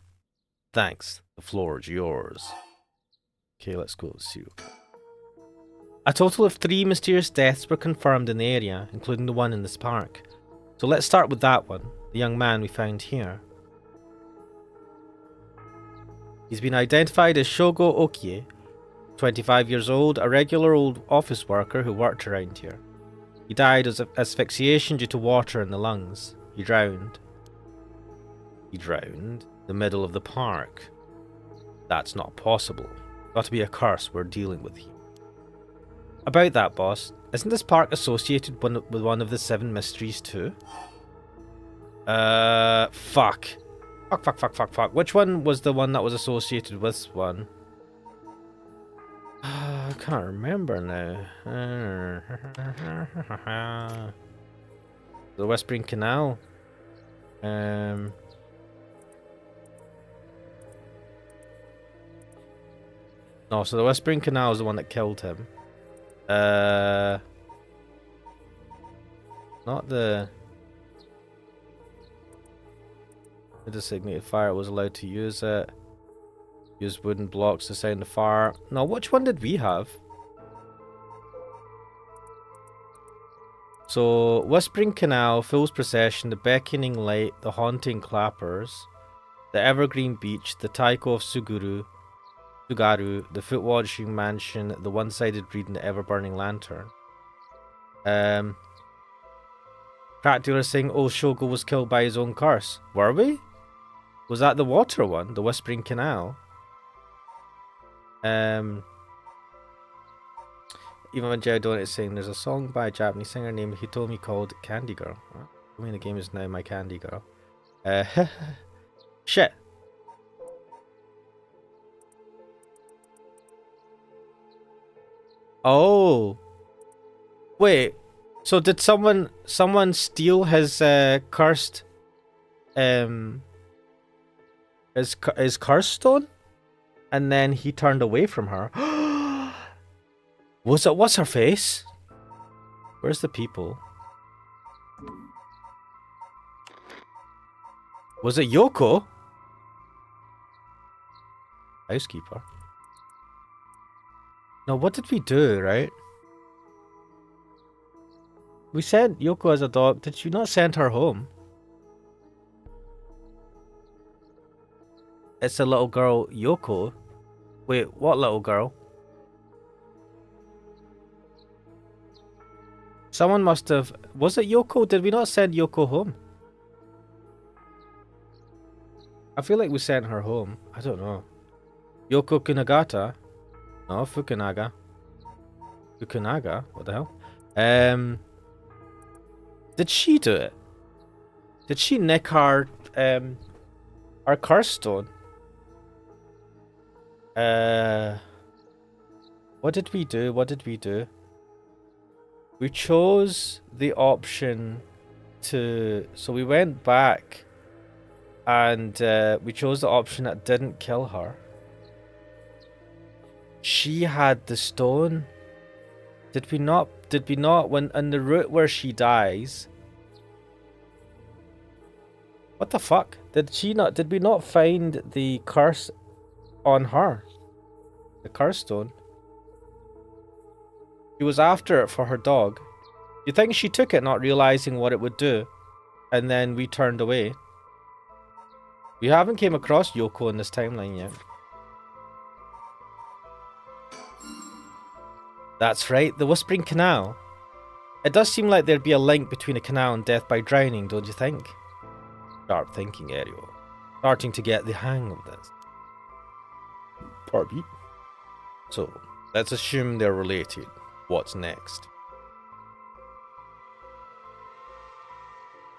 Thanks. The floor is yours. Okay, let's go see. A total of 3 mysterious deaths were confirmed in the area, including the one in this park. So let's start with that one, the young man we found here. He's been identified as Shogo Okie, 25 years old, a regular old office worker who worked around here. He died of asphyxiation due to water in the lungs. He drowned. In the middle of the park. That's not possible. Got to be a curse we're dealing with here. About that, boss, isn't this park associated with one of the 7 mysteries too? Fuck. Fuck. Which one was the one that was associated with this one? I can't remember now. The Whispering Canal. No, so the Whispering Canal is the one that killed him. Not the designated fire was allowed to use it. Use wooden blocks to sound the fire. No, which one did we have? So, Whispering Canal, Fool's Procession, the Beckoning Light, the Haunting Clappers, the Evergreen Beach, the Taiko of Sugaru, the Foot Washing Mansion, the One-Sided Reed, and the Ever-Burning Lantern. Crack dealer saying old Shogo was killed by his own curse. Were we? Was that the water one? The Whispering Canal? Even when Joe Donut is saying there's a song by a Japanese singer named Hitomi called Candy Girl. I mean, the game is now my Candy Girl. Shit. Oh. Wait. So did someone steal his cursed his curse stone? And then he turned away from her. What's her face? Where's the people? Was it Yoko? Housekeeper. No, what did we do, right? We sent Yoko as a dog. Did you not send her home? It's a little girl, Yoko. Wait, what little girl? Someone must have... Was it Yoko? Did we not send Yoko home? I feel like we sent her home. I don't know. Yoko Kunagata? No, Fukunaga. Fukunaga? What the hell? Did she do it? Did she nick our curse stone? What did we do? We chose the option to... So we went back and we chose the option that didn't kill her. She had the stone. Did we not when on the route where she dies? What the fuck? Did we not find the curse on her? The curse stone. She was after it for her dog. You think she took it not realizing what it would do? And then we turned away. We haven't came across Yoko in this timeline yet. That's right, the Whispering Canal. It does seem like there'd be a link between a canal and death by drowning, don't you think? Sharp thinking, Ariel. Starting to get the hang of this. Pardon? So, let's assume they're related. What's next?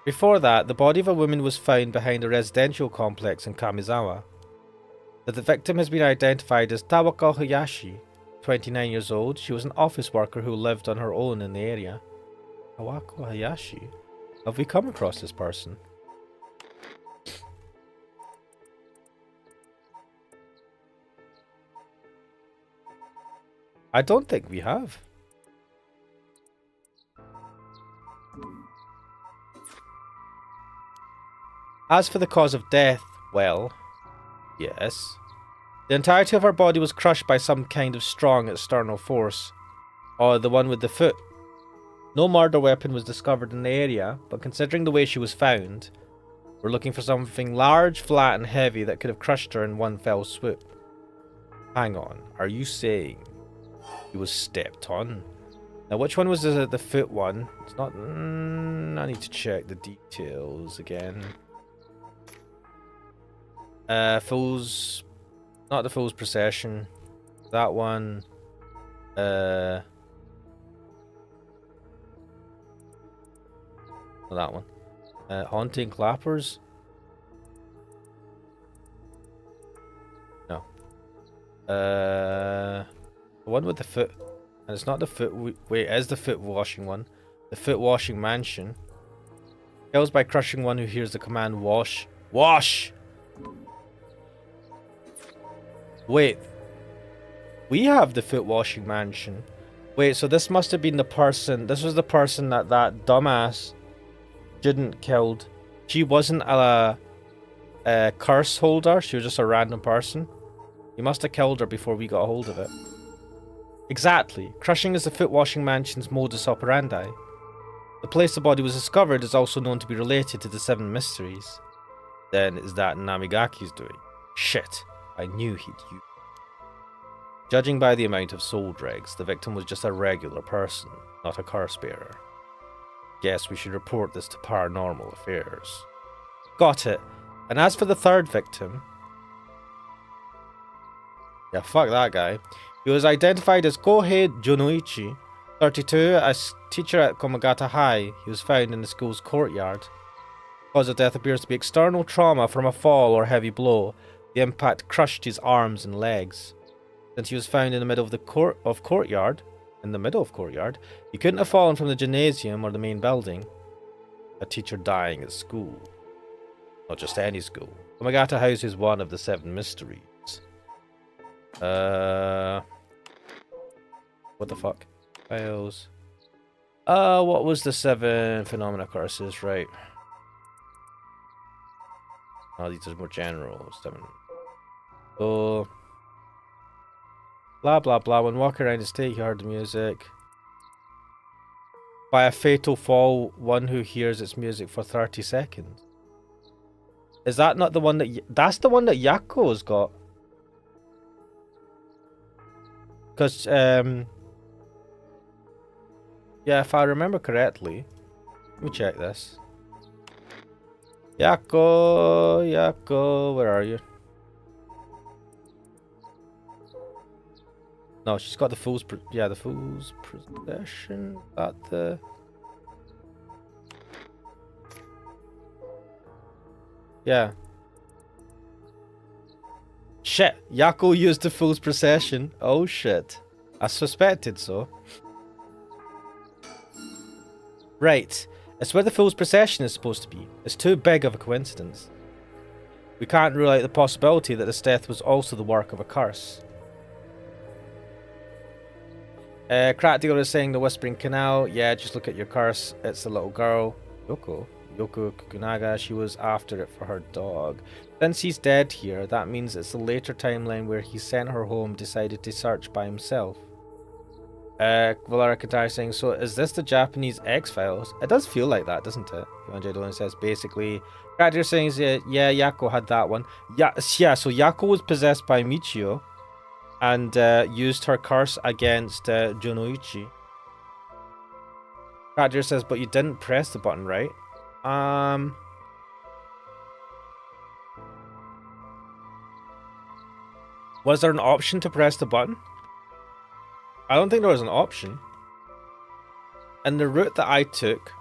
Before that, the body of a woman was found behind a residential complex in Kamizawa. The victim has been identified as Tawako Hayashi, 29 years old. She was an office worker who lived on her own in the area. Tawako Hayashi? Have we come across this person? I don't think we have. As for the cause of death, well, yes. The entirety of her body was crushed by some kind of strong external force. Or the one with the foot. No murder weapon was discovered in the area, but considering the way she was found, we're looking for something large, flat, and heavy that could have crushed her in one fell swoop. Hang on, are you saying he was stepped on? Now, which one was the foot one? It's not... I need to check the details again. Fool's... Not the Fool's Procession. That one. Not that one. Haunting Clappers? No. The one with the foot. And it's not the foot... Wait, it is the foot washing one. The foot washing mansion. Kills by crushing one who hears the command wash. Wash! Wait. We have the foot washing mansion. Wait, so this must have been the person... This was the person that dumbass student killed. She wasn't a curse holder. She was just a random person. You must have killed her before we got a hold of it. Exactly. Crushing is the foot washing mansion's modus operandi. The place the body was discovered is also known to be related to the Seven Mysteries. Then is that Namigaki's doing? Shit. I knew he'd use. Judging by the amount of soul dregs, the victim was just a regular person, not a curse bearer. Guess we should report this to Paranormal Affairs. Got it. And as for the third victim... Yeah, fuck that guy. He was identified as Kohei Jonoichi, 32, a teacher at Komagata High. He was found in the school's courtyard. Cause of death appears to be external trauma from a fall or heavy blow. The impact crushed his arms and legs. Since he was found in the middle of the courtyard, he couldn't have fallen from the gymnasium or the main building. A teacher dying at school. Not just any school. Komagata House is one of the Seven Mysteries. What the fuck? Files. What was the 7 phenomena curses, right? Oh, these are more general. 7. So... Blah blah blah. When walking around the state, he heard the music. By a fatal fall, one who hears its music for 30 seconds. Is that not the one that... That's the one that Yako's got. Because, yeah, if I remember correctly... Let me check this. Yako, where are you? No, she's got the Fool's... Yeah, the Fool's Procession. That the... Yeah. Shit, Yako used the Fool's Procession. Oh shit. I suspected so. Right. It's where the Fool's Procession is supposed to be. It's too big of a coincidence. We can't rule out the possibility that this death was also the work of a curse. Crack Dealer is saying the Whispering Canal. Yeah, just look at your curse. It's a little girl. Yoko Kukunaga. She was after it for her dog. Since he's dead here, that means it's a later timeline where he sent her home, decided to search by himself. Valara Katar saying, so is this the Japanese X-Files? It does feel like that, doesn't it? Yonjay Dolan says, basically. Crack Dealer saying, yeah, Yako had that one. Yeah, so Yako was possessed by Michio. And used her curse against Jonoichi. Cracker says, but you didn't press the button, right? Was there an option to press the button? I don't think there was an option. And the route that I took,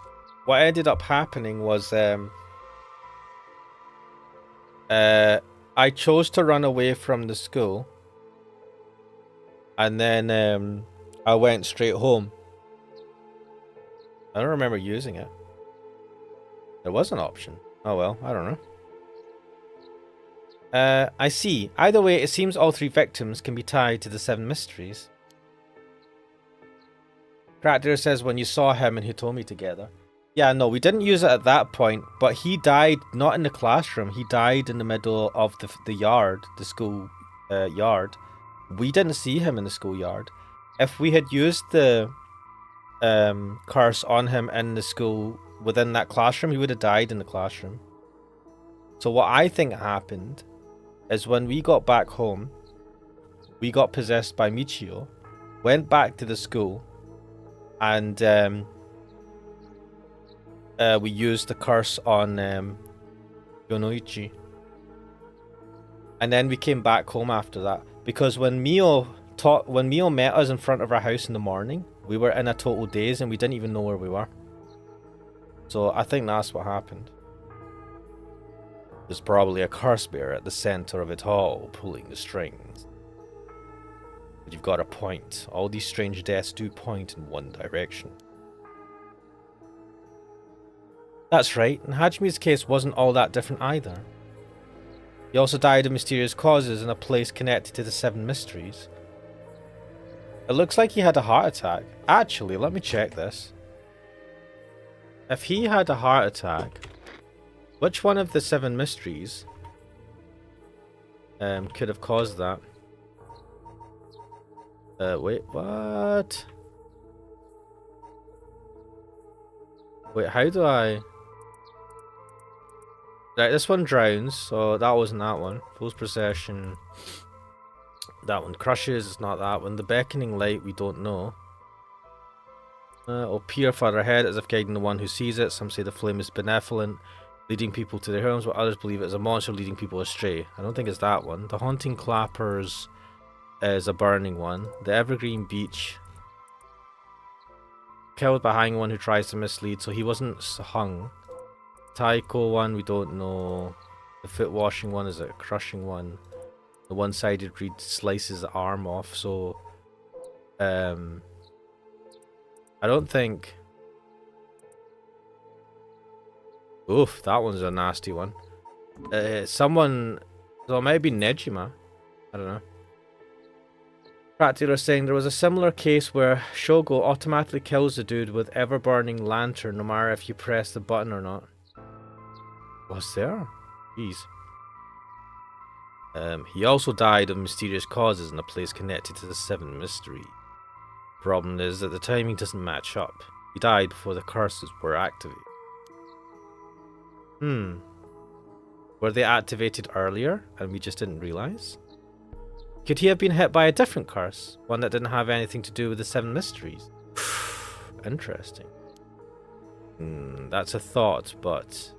what ended up happening was I chose to run away from the school. And then I went straight home. I don't remember using it. There was an option. Oh well, I don't know. I see. Either way, it seems all 3 victims can be tied to the 7 mysteries. Cracker says when you saw him and Hitomi together. Yeah, no, we didn't use it at that point, but he died not in the classroom. He died in the middle of the yard, the school yard. We didn't see him in the schoolyard. If we had used the curse on him in the school within that classroom, he would have died in the classroom. So what I think happened is when we got back home, we got possessed by Michio, went back to the school, and we used the curse on Yonoichi. And then we came back home after that. Because when Mio met us in front of our house in the morning, we were in a total daze and we didn't even know where we were. So I think that's what happened. There's probably a curse bear at the center of it all, pulling the strings. But you've got a point. All these strange deaths do point in one direction. That's right, and Hajime's case wasn't all that different either. He also died of mysterious causes in a place connected to the Seven Mysteries. It looks like he had a heart attack. Actually, let me check this. If he had a heart attack, which one of the Seven Mysteries could have caused that? Wait, what? Wait, how do I... Right, this one drowns, so that wasn't that one. Fool's Procession. That one crushes, it's not that one. The Beckoning Light, we don't know. Will peer further ahead as if guiding the one who sees it. Some say the flame is benevolent, leading people to their homes, while others believe it is a monster leading people astray. I don't think it's that one. The Haunting Clappers is a burning one. The Evergreen Beach. Killed by hanging one who tries to mislead, so he wasn't hung. Taiko one, we don't know. The foot washing one is a crushing one. The one-sided reed slices the arm off, so I don't think... Oof, that one's a nasty one. Someone... So it might be Nejima. I don't know. Practitioner saying there was a similar case where Shogo automatically kills the dude with ever-burning lantern no matter if you press the button or not. Was there? Jeez. He also died of mysterious causes in a place connected to the Seven Mysteries. Problem is that the timing doesn't match up. He died before the curses were activated. Were they activated earlier and we just didn't realize? Could he have been hit by a different curse? One that didn't have anything to do with the Seven Mysteries? Interesting. That's a thought, but...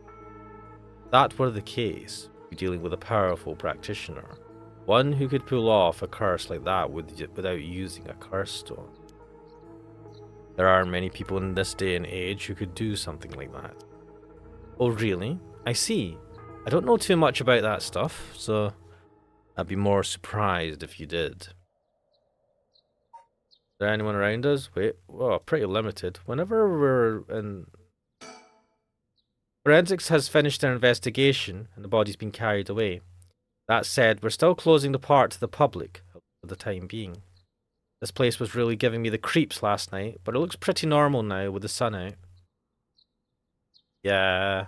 That were the case, we're dealing with a powerful practitioner. One who could pull off a curse like that without using a curse stone. There aren't many people in this day and age who could do something like that. Oh really? I see. I don't know too much about that stuff, so I'd be more surprised if you did. Is there anyone around us? Wait, well, pretty limited. Whenever we're in... Forensics has finished their investigation and the body's been carried away. That said, we're still closing the part to the public for the time being. This place was really giving me the creeps last night, but it looks pretty normal now with the sun out. Yeah.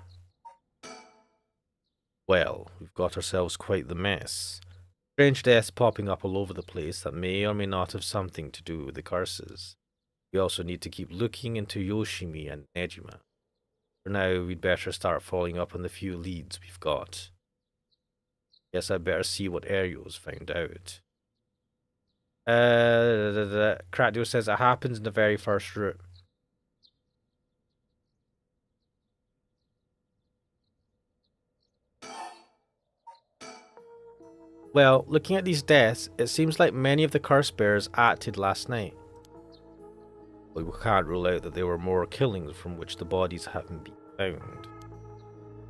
Well, we've got ourselves quite the mess. Strange deaths popping up all over the place that may or may not have something to do with the curses. We also need to keep looking into Yoshimi and Nejima. For now, we'd better start following up on the few leads we've got. Guess I'd better see what Ariel's found out. Crackdeal says it happens in the very first route. Well, looking at these deaths, it seems like many of the curse bearers acted last night. We can't rule out that there were more killings from which the bodies haven't been found.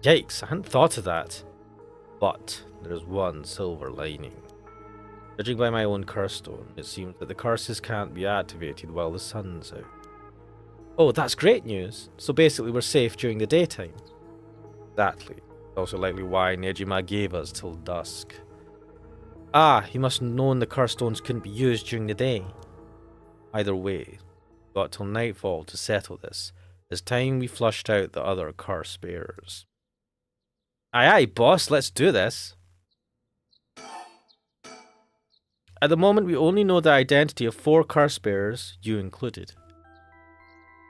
Yikes, I hadn't thought of that. But there's one silver lining. Judging by my own curse stone, it seems that the curses can't be activated while the sun's out. Oh, that's great news. So basically we're safe during the daytime. Exactly. Also likely why Nejima gave us till dusk. Ah, he must have known the curse stones couldn't be used during the day. Either way, we've got till nightfall to settle this. It's time we flushed out the other car spares. Aye aye, boss, let's do this. At the moment, we only know the identity of 4 car spares, you included.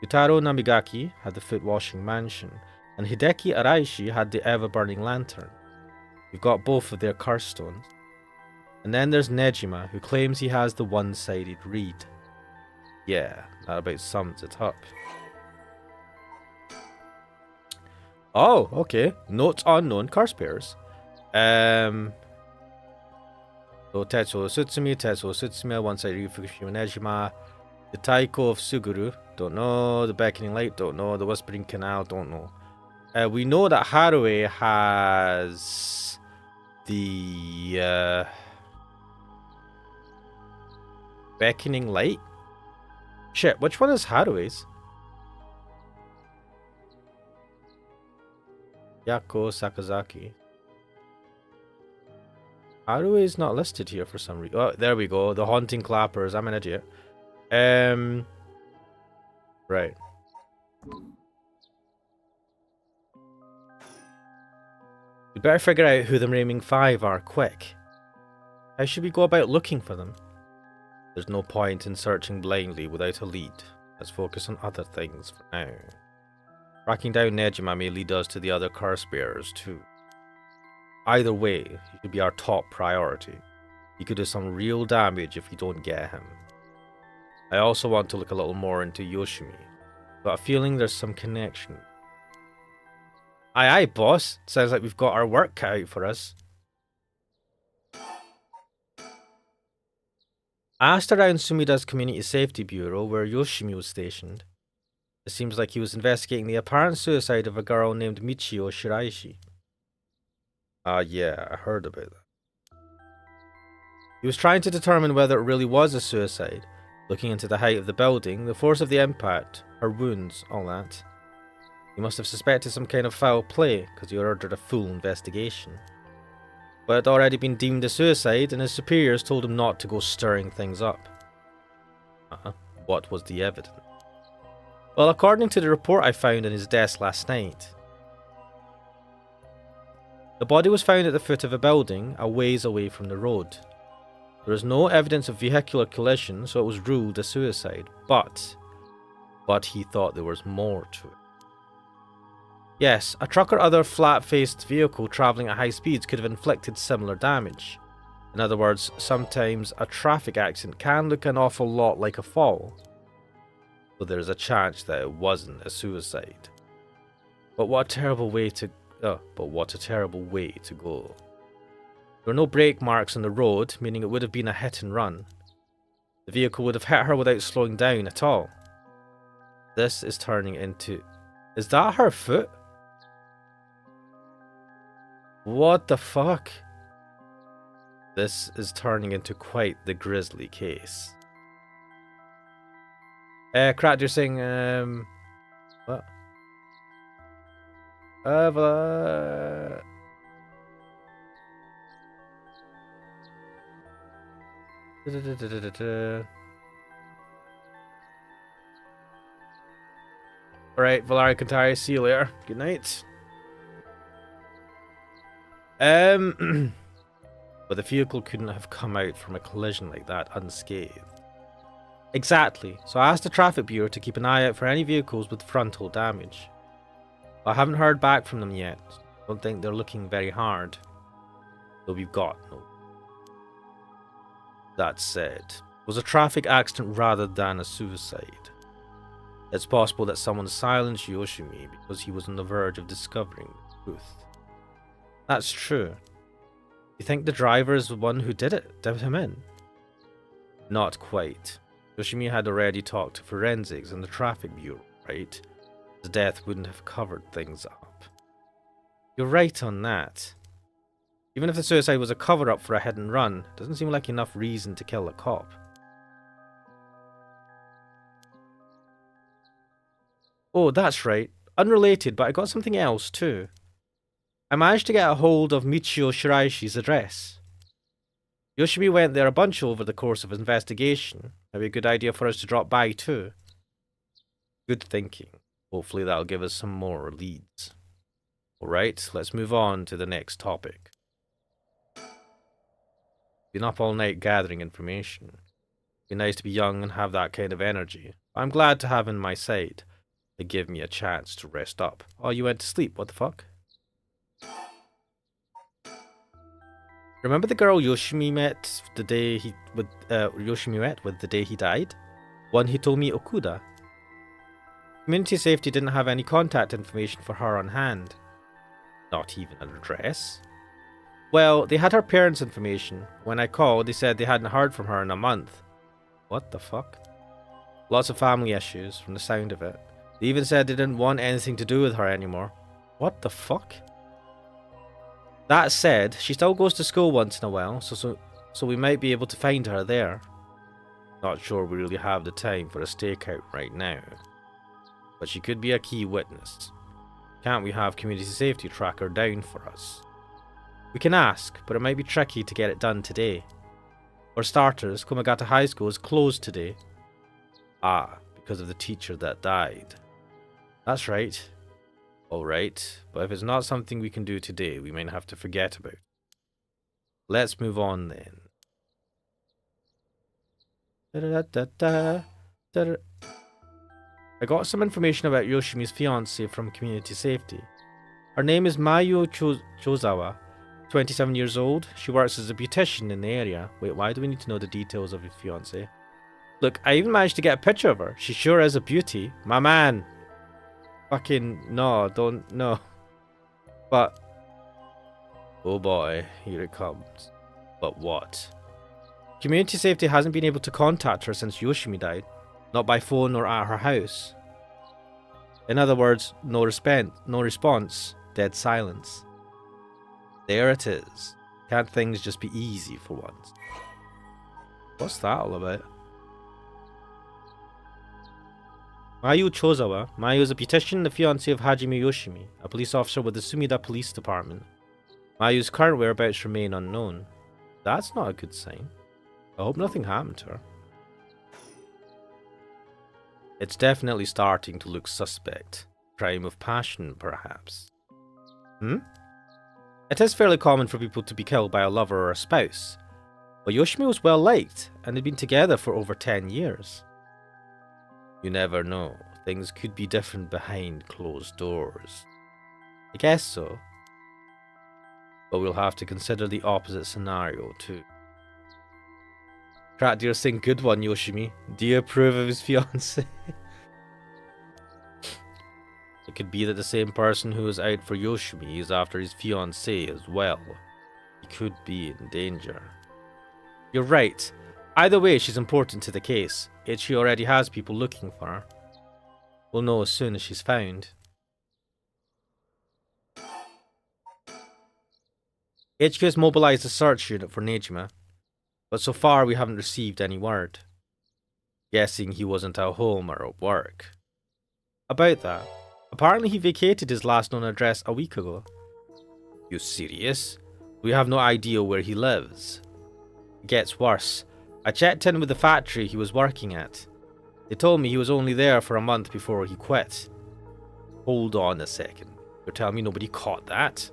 Yutaro Namigaki had the foot-washing mansion, and Hideki Araishi had the ever-burning lantern. We've got both of their car stones. And then there's Nejima, who claims he has the one-sided read. Yeah, that about sums it up. Oh, okay. Note unknown car spares. So Tetsuo Sutsumi, one-sided Fukushima Nejima. The Taiko of Suguru, don't know. The Beckoning Light, don't know. The Whispering Canal, don't know. We know that Haruhi has the Beckoning Light? Shit, which one is Haruhi's? Yako Sakazaki. Haruhi is not listed here for some reason. Oh, there we go. The Haunting Clappers. I'm an idiot. Right. We better figure out who the remaining 5 are quick. How should we go about looking for them? There's no point in searching blindly without a lead. Let's focus on other things for now. Tracking down Nejima may lead us to the other car spares too. Either way, he should be our top priority. He could do some real damage if we don't get him. I also want to look a little more into Yoshimi. Got a feeling there's some connection. Aye aye, boss. Sounds like we've got our work cut out for us. I asked around Sumida's Community Safety Bureau where Yoshimi was stationed. It seems like he was investigating the apparent suicide of a girl named Michio Shiraishi. Yeah, I heard about that. He was trying to determine whether it really was a suicide, looking into the height of the building, the force of the impact, her wounds, all that. He must have suspected some kind of foul play, because he ordered a full investigation. But it had already been deemed a suicide, and his superiors told him not to go stirring things up. What was the evidence? Well, according to the report I found in his desk last night, the body was found at the foot of a building, a ways away from the road. There is no evidence of vehicular collision, so it was ruled a suicide, but he thought there was more to it. Yes, a truck or other flat-faced vehicle travelling at high speeds could have inflicted similar damage. In other words, sometimes a traffic accident can look an awful lot like a fall, so there is a chance that it wasn't a suicide. But what a terrible way to go. There were no brake marks on the road, meaning it would have been a hit and run. The vehicle would have hit her without slowing down at all. This is turning into... Is that her foot? What the fuck? This is turning into quite the grisly case. Crack, you're saying, what? Alright, Valari Kantari, see you later. Good night. But the vehicle couldn't have come out from a collision like that unscathed. Exactly, so I asked the traffic bureau to keep an eye out for any vehicles with frontal damage. But I haven't heard back from them yet. Don't think they're looking very hard. So we've got no. That said, it was a traffic accident rather than a suicide. It's possible that someone silenced Yoshimi because he was on the verge of discovering the truth. That's true. You think the driver is the one who did him in? Not quite. Yoshimi had already talked to forensics and the traffic bureau, right? His death wouldn't have covered things up. You're right on that. Even if the suicide was a cover-up for a hit and run, it doesn't seem like enough reason to kill a cop. Oh, that's right. Unrelated, but I got something else too. I managed to get a hold of Michio Shiraishi's address. Yoshimi went there a bunch over the course of his investigation. Maybe a good idea for us to drop by too. Good thinking. Hopefully that'll give us some more leads. Alright, let's move on to the next topic. Been up all night gathering information. Be nice to be young and have that kind of energy. I'm glad to have in my side. They give me a chance to rest up. Oh, you went to sleep, what the fuck? Remember the girl Yoshimi met the day he the day he died? One Hitomi Okuda. Community Safety didn't have any contact information for her on hand. Not even an address. Well, they had her parents' information. When I called, they said they hadn't heard from her in a month. What the fuck? Lots of family issues, from the sound of it. They even said they didn't want anything to do with her anymore. What the fuck? That said, she still goes to school once in a while, so we might be able to find her there. Not sure we really have the time for a stakeout right now. But she could be a key witness. Can't we have Community Safety track her down for us? We can ask, but it might be tricky to get it done today. For starters, Komagata High School is closed today. Ah, because of the teacher that died. That's right. Alright, but if it's not something we can do today, we might have to forget about it. Let's move on then. I got some information about Yoshimi's fiancée from Community Safety. Her name is Mayu Chozawa, 27 years old. She works as a beautician in the area. Wait, why do we need to know the details of your fiancée? Look, I even managed to get a picture of her. She sure is a beauty. My man. Fucking no, don't, no. But, oh boy, here it comes. But what? Community Safety hasn't been able to contact her since Yoshimi died. Not by phone or at her house. In other words, no response, dead silence. There it is. Can't things just be easy for once? What's that all about? Mayu Chozawa. Mayu is a beautician, the fiancée of Hajime Yoshimi, a police officer with the Sumida Police Department. Mayu's current whereabouts remain unknown. That's not a good sign. I hope nothing happened to her. It's definitely starting to look suspect. Crime of passion, perhaps. It is fairly common for people to be killed by a lover or a spouse. But Yoshimi was well liked, and they'd been together for over 10 years. You never know. Things could be different behind closed doors. I guess so. But we'll have to consider the opposite scenario too. Crack dear sing good one, Yoshimi. Do you approve of his fiancée? It could be that the same person who is out for Yoshimi is after his fiancée as well. He could be in danger. You're right. Either way, she's important to the case. Ichi already has people looking for her. We'll know as soon as she's found. HQ has mobilized a search unit for Nejima, but so far we haven't received any word. Guessing he wasn't at home or at work. About that, apparently he vacated his last known address a week ago. You serious? We have no idea where he lives. It gets worse. I checked in with the factory he was working at. They told me he was only there for a month before he quit. Hold on a second. You're telling me nobody caught that?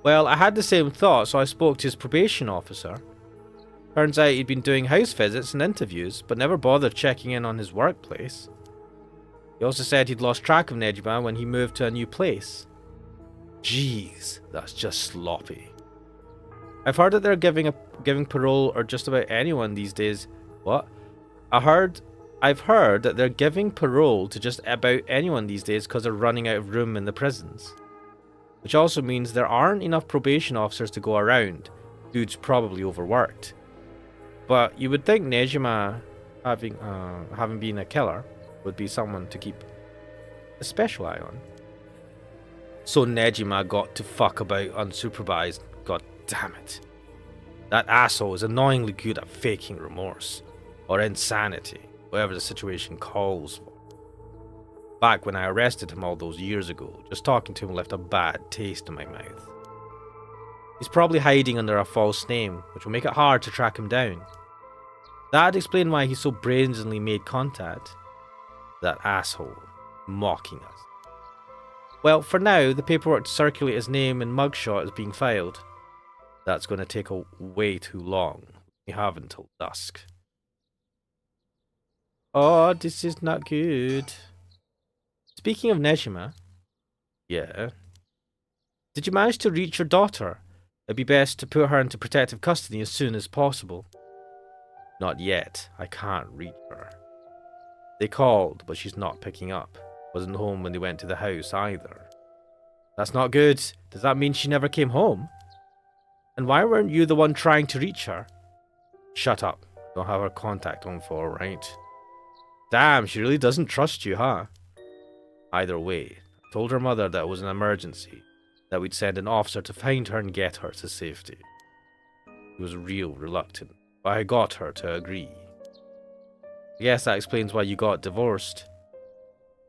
Well, I had the same thought, so I spoke to his probation officer. Turns out he'd been doing house visits and interviews, but never bothered checking in on his workplace. He also said he'd lost track of Nejima when he moved to a new place. Jeez, that's just sloppy. I've heard that they're giving parole or just about anyone these days. What? I've heard that they're giving parole to just about anyone these days because they're running out of room in the prisons. Which also means there aren't enough probation officers to go around. Dude's probably overworked. But you would think Nejima, having been a killer, would be someone to keep a special eye on. So Nejima got to fuck about unsupervised. God damn it. That asshole is annoyingly good at faking remorse. Or insanity. Whatever the situation calls for. Back when I arrested him all those years ago, just talking to him left a bad taste in my mouth. He's probably hiding under a false name, which will make it hard to track him down. That'd explain why he so brazenly made contact. That asshole. Mocking us. Well, for now, the paperwork to circulate his name and mugshot is being filed. That's going to take way too long. We have until dusk. Oh, this is not good. Speaking of Nejima. Yeah. Did you manage to reach your daughter? It'd be best to put her into protective custody as soon as possible. Not yet. I can't reach her. They called, but she's not picking up. Wasn't home when they went to the house either. That's not good. Does that mean she never came home? And why weren't you the one trying to reach her? Shut up. Don't have her contact info, right? Damn, she really doesn't trust you, huh? Either way, I told her mother that it was an emergency, that we'd send an officer to find her and get her to safety. She was real reluctant, but I got her to agree. I guess that explains why you got divorced.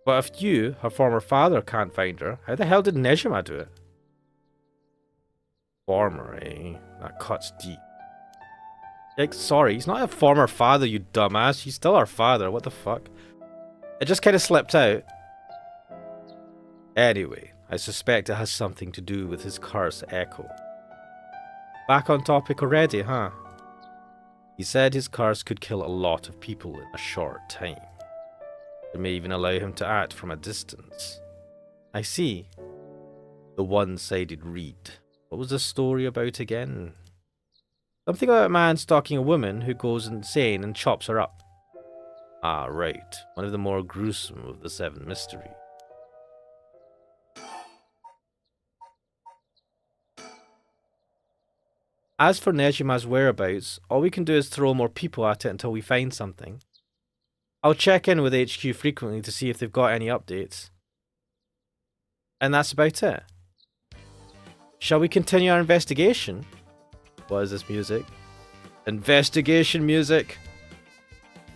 But if you, her former father, can't find her, how the hell did Nejima do it? Former, eh? That cuts deep. Like, sorry, he's not a former father, you dumbass. He's still our father. What the fuck? It just kind of slipped out. Anyway, I suspect it has something to do with his curse echo. Back on topic already, huh? He said his curse could kill a lot of people in a short time. It may even allow him to act from a distance. I see. The one-sided read. What was the story about again? Something about a man stalking a woman who goes insane and chops her up. Ah, right. One of the more gruesome of the 7 mysteries. As for Nejima's whereabouts, all we can do is throw more people at it until we find something. I'll check in with HQ frequently to see if they've got any updates. And that's about it. Shall we continue our investigation? What is this music? Investigation music!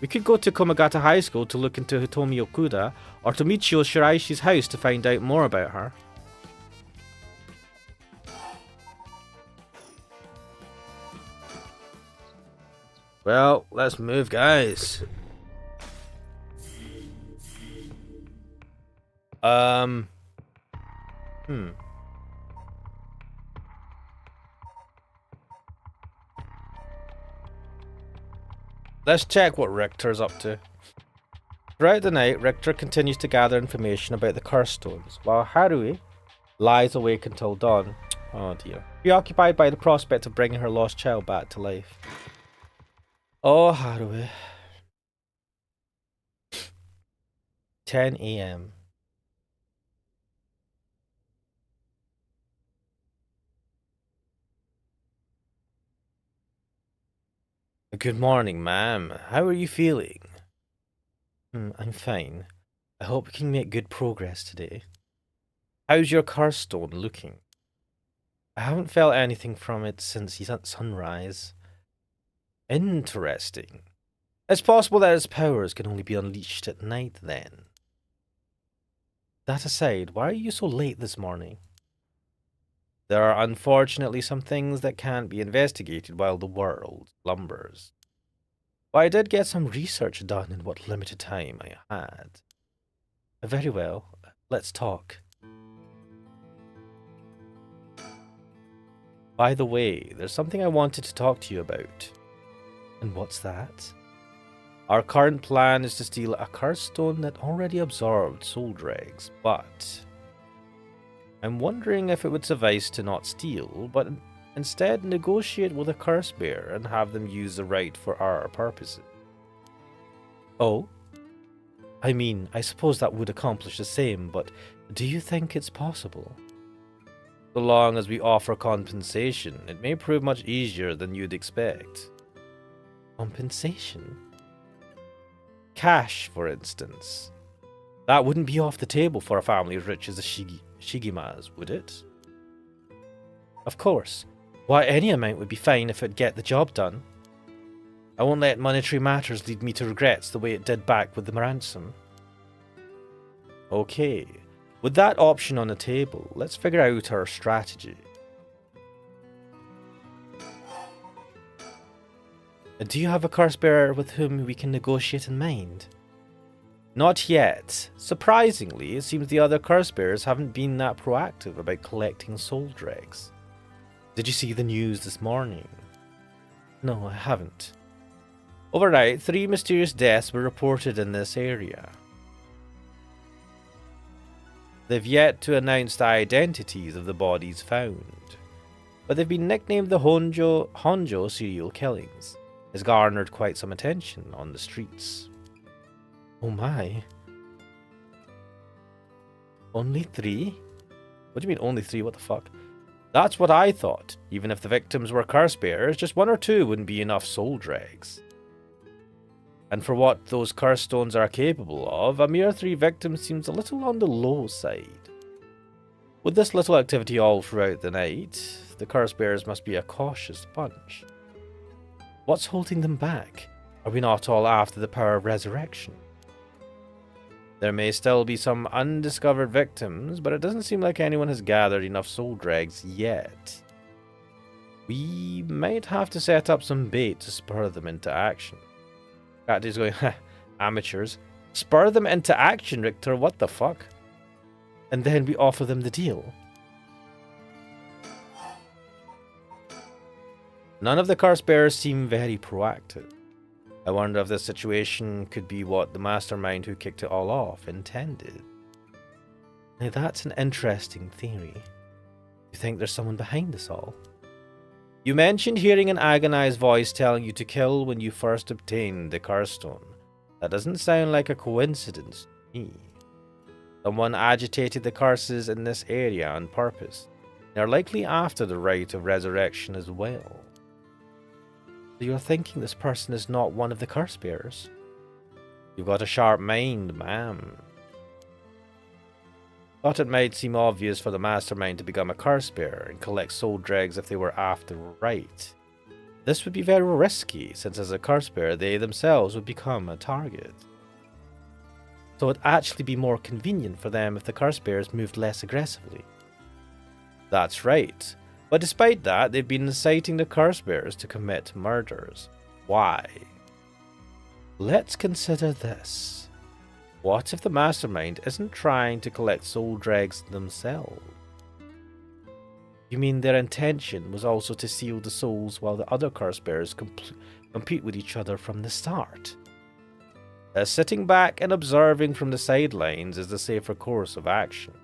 We could go to Komagata High School to look into Hitomi Okuda, or to Michio Shiraishi's house to find out more about her. Well, let's move, guys. Let's check what Richter's up to. Throughout the night, Richter continues to gather information about the curse stones, while Harui lies awake until dawn. Oh dear. Preoccupied by the prospect of bringing her lost child back to life. Oh, Harui. 10 a.m. Good morning, ma'am. How are you feeling? I'm fine. I hope we can make good progress today. How's your curse stone looking? I haven't felt anything from it since sunrise. Interesting. It's possible that its powers can only be unleashed at night, then. That aside, why are you so late this morning? There are unfortunately some things that can't be investigated while the world slumbers. But I did get some research done in what limited time I had. Very well, let's talk. By the way, there's something I wanted to talk to you about. And what's that? Our current plan is to steal a curse stone that already absorbed soul dregs, but I'm wondering if it would suffice to not steal, but instead negotiate with a curse bearer and have them use the right for our purposes. Oh? I mean, I suppose that would accomplish the same, but do you think it's possible? So long as we offer compensation, it may prove much easier than you'd expect. Compensation? Cash, for instance. That wouldn't be off the table for a family as rich as the Shigimas, would it? Of course. Why, any amount would be fine if it'd get the job done. I won't let monetary matters lead me to regrets the way it did back with the ransom. Okay. With that option on the table, let's figure out our strategy. Do you have a curse bearer with whom we can negotiate in mind? Not yet. Surprisingly, it seems the other curse bearers haven't been that proactive about collecting soul dregs. Did you see the news this morning? No, I haven't. Overnight, 3 mysterious deaths were reported in this area. They've yet to announce the identities of the bodies found, but they've been nicknamed the Honjo serial killings. It's garnered quite some attention on the streets. Oh my. Only 3? What do you mean only 3? What the fuck? That's what I thought. Even if the victims were curse bearers, just 1 or 2 wouldn't be enough soul dregs. And for what those curse stones are capable of, a mere 3 victims seems a little on the low side. With this little activity all throughout the night, the curse bearers must be a cautious bunch. What's holding them back? Are we not all after the power of resurrection? There may still be some undiscovered victims, but it doesn't seem like anyone has gathered enough soul dregs yet. We might have to set up some bait to spur them into action. Cactus going, amateurs. Spur them into action, Richter, what the fuck? And then we offer them the deal. None of the curse bearers seem very proactive. I wonder if this situation could be what the mastermind who kicked it all off intended. Now that's an interesting theory. You think there's someone behind this all? You mentioned hearing an agonized voice telling you to kill when you first obtained the curse stone. That doesn't sound like a coincidence to me. Someone agitated the curses in this area on purpose. They're likely after the rite of resurrection as well. So you're thinking this person is not one of the curse bearers? You've got a sharp mind, ma'am. Thought it might seem obvious for the mastermind to become a curse bearer and collect soul dregs if they were after right. This would be very risky, since as a curse bearer they themselves would become a target. So it'd actually be more convenient for them if the curse bearers moved less aggressively. That's right. But despite that, they've been inciting the curse bearers to commit murders. Why? Let's consider this. What if the mastermind isn't trying to collect soul dregs themselves? You mean their intention was also to seal the souls while the other curse bearers compete with each other from the start? Sitting back and observing from the sidelines is the safer course of action.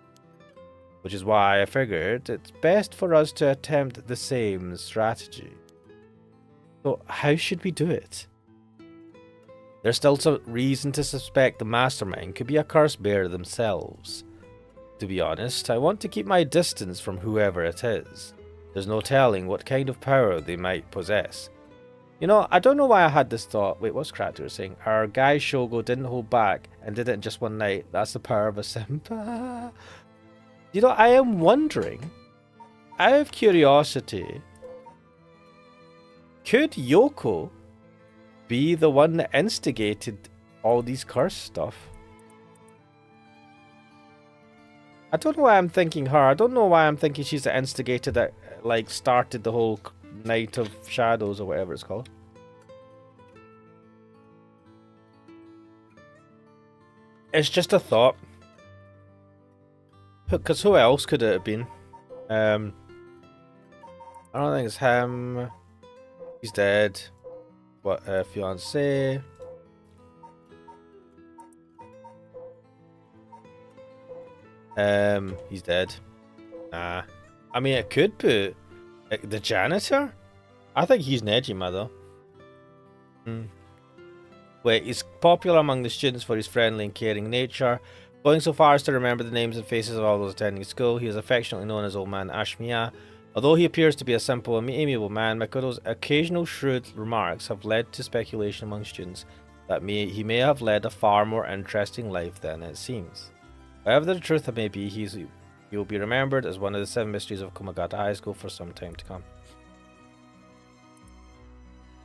Which is why I figured it's best for us to attempt the same strategy. So how should we do it? There's still some reason to suspect the mastermind could be a curse bearer themselves. To be honest, I want to keep my distance from whoever it is. There's no telling what kind of power they might possess. You know, I don't know why I had this thought. Wait, what's Kratos saying? Our guy Shogo didn't hold back and did it in just one night. That's the power of a simp. You know, I am wondering, out of curiosity, could Yoko be the one that instigated all these curse stuff? I don't know why I'm thinking her. I don't know why I'm thinking she's the instigator that, like, started the whole Night of Shadows or whatever it's called. It's just a thought. Because who else could it have been? I don't think it's him. He's dead. What, fiancé? He's dead. Nah. I mean, it could be the janitor? I think he's Nejima, though. Wait, he's popular among the students for his friendly and caring nature. Going so far as to remember the names and faces of all those attending school, he is affectionately known as Old Man Ashmiya. Although he appears to be a simple and amiable man, Makoto's occasional shrewd remarks have led to speculation among students that he may have led a far more interesting life than it seems. However the truth may be, he will be remembered as one of the 7 mysteries of Komagata High School for some time to come.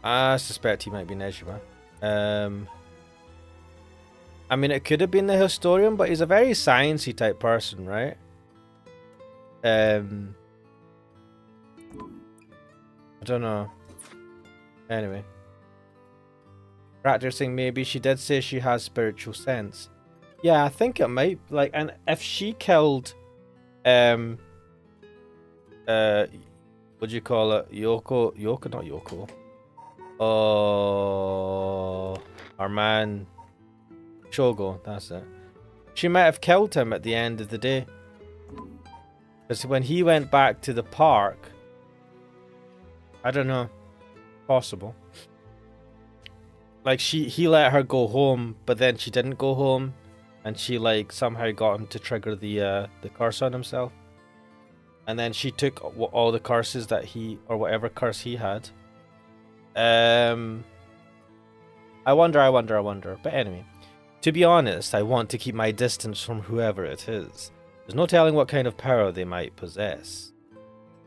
I suspect he might be Nejima. I mean, it could have been the historian, but he's a very sciencey type person, right? I don't know. Anyway. Raptor saying maybe she did say she has spiritual sense. Yeah, I think it might like, and if she killed, um, what do you call it? Yoko, not Yoko. Oh, our man, Shogo. That's it. She might have killed him at the end of the day, because when he went back to the park, I don't know, possible. Like he let her go home, but then she didn't go home, and she like somehow got him to trigger the curse on himself. And then she took all the curses that he, or whatever curse he had. I wonder. But anyway, to be honest, I want to keep my distance from whoever it is. There's no telling what kind of power they might possess.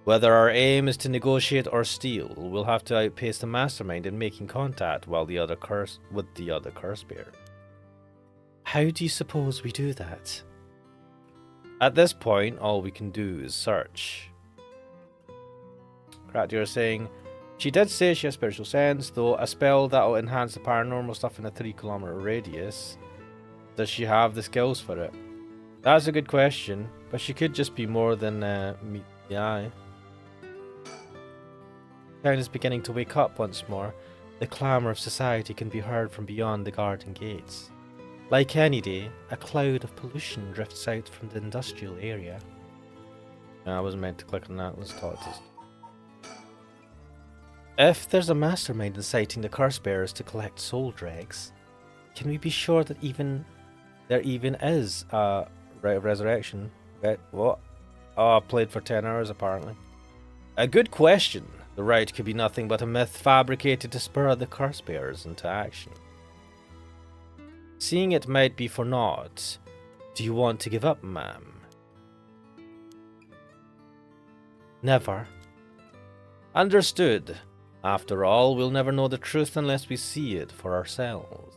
Whether our aim is to negotiate or steal, we'll have to outpace the mastermind in making contact with the other curse bearer. How do you suppose we do that? At this point, all we can do is search. Crackdeer is saying, she did say she has spiritual sense, though a spell that'll enhance the paranormal stuff in a 3-kilometer radius. Does she have the skills for it? That's a good question, but she could just be more than meet the eye. Town is beginning to wake up once more. The clamour of society can be heard from beyond the garden gates. Like any day, a cloud of pollution drifts out from the industrial area. No, I wasn't meant to click on that. Let's talk to this. If there's a mastermind inciting the curse bearers to collect soul dregs, can we be sure that there even is a rite of resurrection? What? Oh, I played for 10 hours apparently. A good question. The rite could be nothing but a myth fabricated to spur the curse bearers into action. Seeing it might be for naught, do you want to give up, ma'am? Never. Understood. After all, we'll never know the truth unless we see it for ourselves.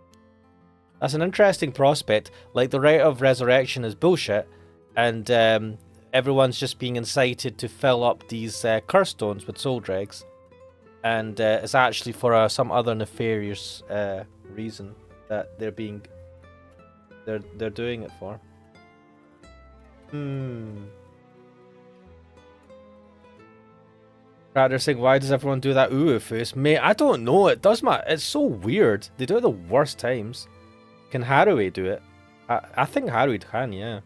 That's an interesting prospect. Like, the rite of resurrection is bullshit, and everyone's just being incited to fill up these curse stones with soul dregs, and it's actually for some other nefarious reason that they're doing it for. They're saying, why does everyone do that ooh face? Mate, I don't know. It's so weird. They do it at the worst times. Can Haraway do it? I think Haraway can, yeah.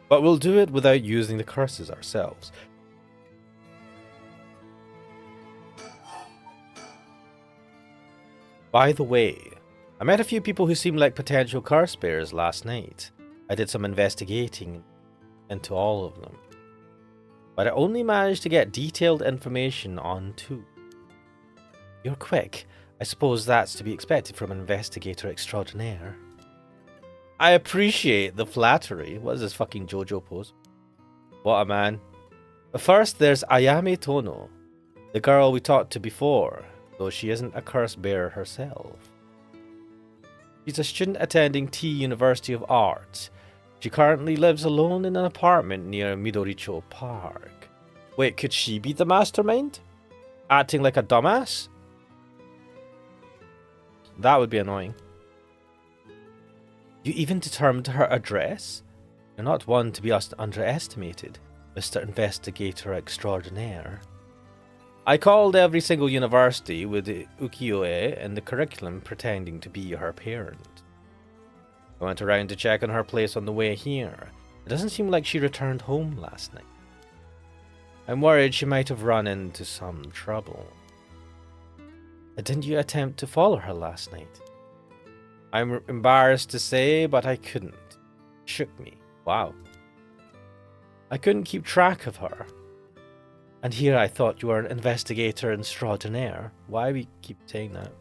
But we'll do it without using the curses ourselves. By the way, I met a few people who seemed like potential curse bearers last night. I did some investigating into all of them, but I only managed to get detailed information on 2. You're quick. I suppose that's to be expected from an investigator extraordinaire. I appreciate the flattery. What is this fucking JoJo pose? What a man. But first, there's Ayame Tono, the girl we talked to before, though she isn't a curse bearer herself. She's a student attending T University of Art. She currently lives alone in an apartment near Midoricho Park. Wait, could she be the mastermind? Acting like a dumbass? That would be annoying. You even determined her address? You're not one to be underestimated, Mr. Investigator Extraordinaire. I called every single university with the ukiyo-e in the curriculum pretending to be her parent. I went around to check on her place on the way here. It doesn't seem like she returned home last night. I'm worried she might have run into some trouble. Didn't you attempt to follow her last night? I'm embarrassed to say, but I couldn't. It shook me. Wow. I couldn't keep track of her. And here I thought you were an investigator extraordinaire. Why we keep saying that?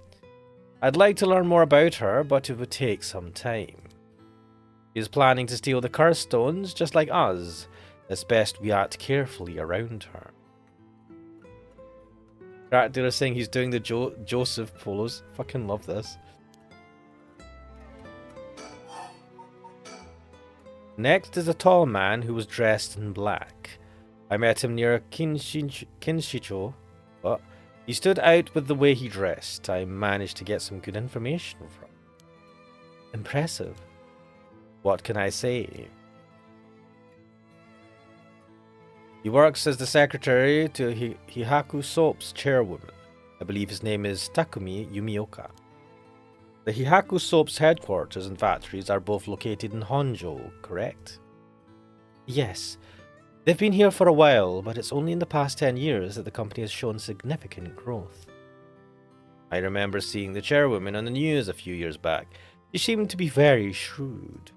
I'd like to learn more about her, but it would take some time. She is planning to steal the curse stones, just like us. It's best we act carefully around her. Character is saying he's doing the Joseph pose. Fucking love this. Next is a tall man who was dressed in black. I met him near Kinshicho, but he stood out with the way he dressed. I managed to get some good information from him. Impressive. What can I say? He works as the secretary to Hihaku Soap's chairwoman. I believe his name is Takumi Yumioka. The Hihaku Soap's headquarters and factories are both located in Honjo, correct? Yes. They've been here for a while, but it's only in the past 10 years that the company has shown significant growth. I remember seeing the chairwoman on the news a few years back. She seemed to be very shrewd.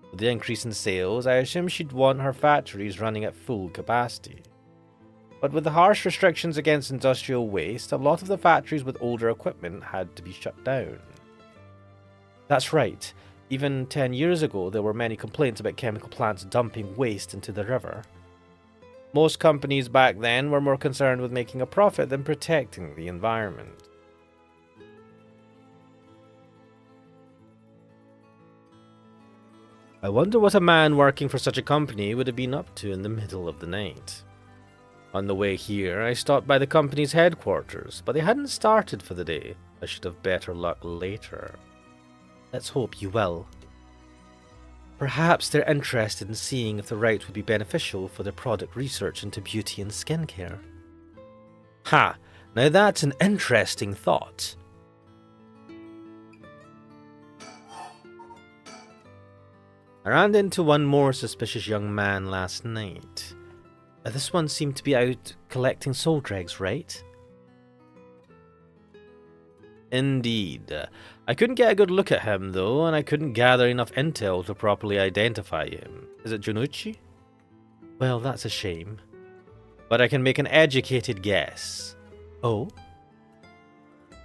With the increase in sales, I assume she'd want her factories running at full capacity. But with the harsh restrictions against industrial waste, a lot of the factories with older equipment had to be shut down. That's right. Even 10 years ago, there were many complaints about chemical plants dumping waste into the river. Most companies back then were more concerned with making a profit than protecting the environment. I wonder what a man working for such a company would have been up to in the middle of the night. On the way here, I stopped by the company's headquarters, but they hadn't started for the day. I should have better luck later. Let's hope you will. Perhaps they're interested in seeing if the route would be beneficial for their product research into beauty and skincare. Ha! Now that's an interesting thought. I ran into one more suspicious young man last night. This one seemed to be out collecting soul dregs, right? Indeed. I couldn't get a good look at him, though, and I couldn't gather enough intel to properly identify him. Is it Junichi? Well, that's a shame. But I can make an educated guess. Oh?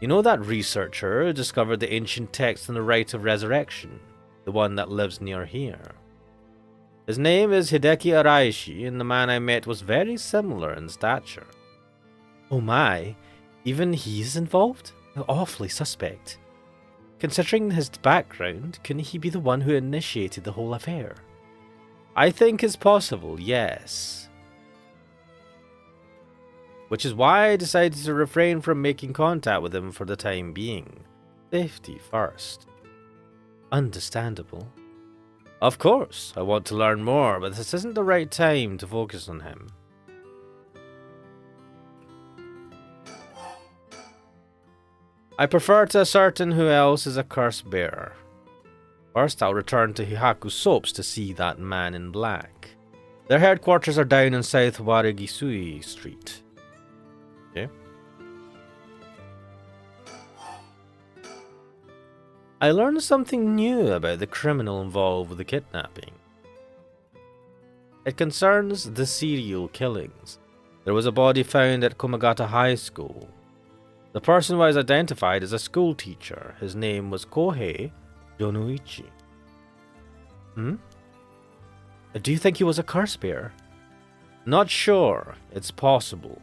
You know that researcher who discovered the ancient text on the rite of resurrection? The one that lives near here. His name is Hideki Araishi, and the man I met was very similar in stature. Oh my, even he's involved? Awfully suspect. Considering his background, couldn't he be the one who initiated the whole affair? I think it's possible, yes. Which is why I decided to refrain from making contact with him for the time being. Safety first. Understandable. Of course, I want to learn more, but this isn't the right time to focus on him. I prefer to ascertain who else is a curse bearer. First, I'll return to Hihaku Soaps to see that man in black. Their headquarters are down in South Warigisui Street. Okay. I learned something new about the criminal involved with the kidnapping. It concerns the serial killings. There was a body found at Komagata High School. The person was identified as a school teacher. His name was Kohei Yonuichi. Do you think he was a curse bearer? Not sure. It's possible.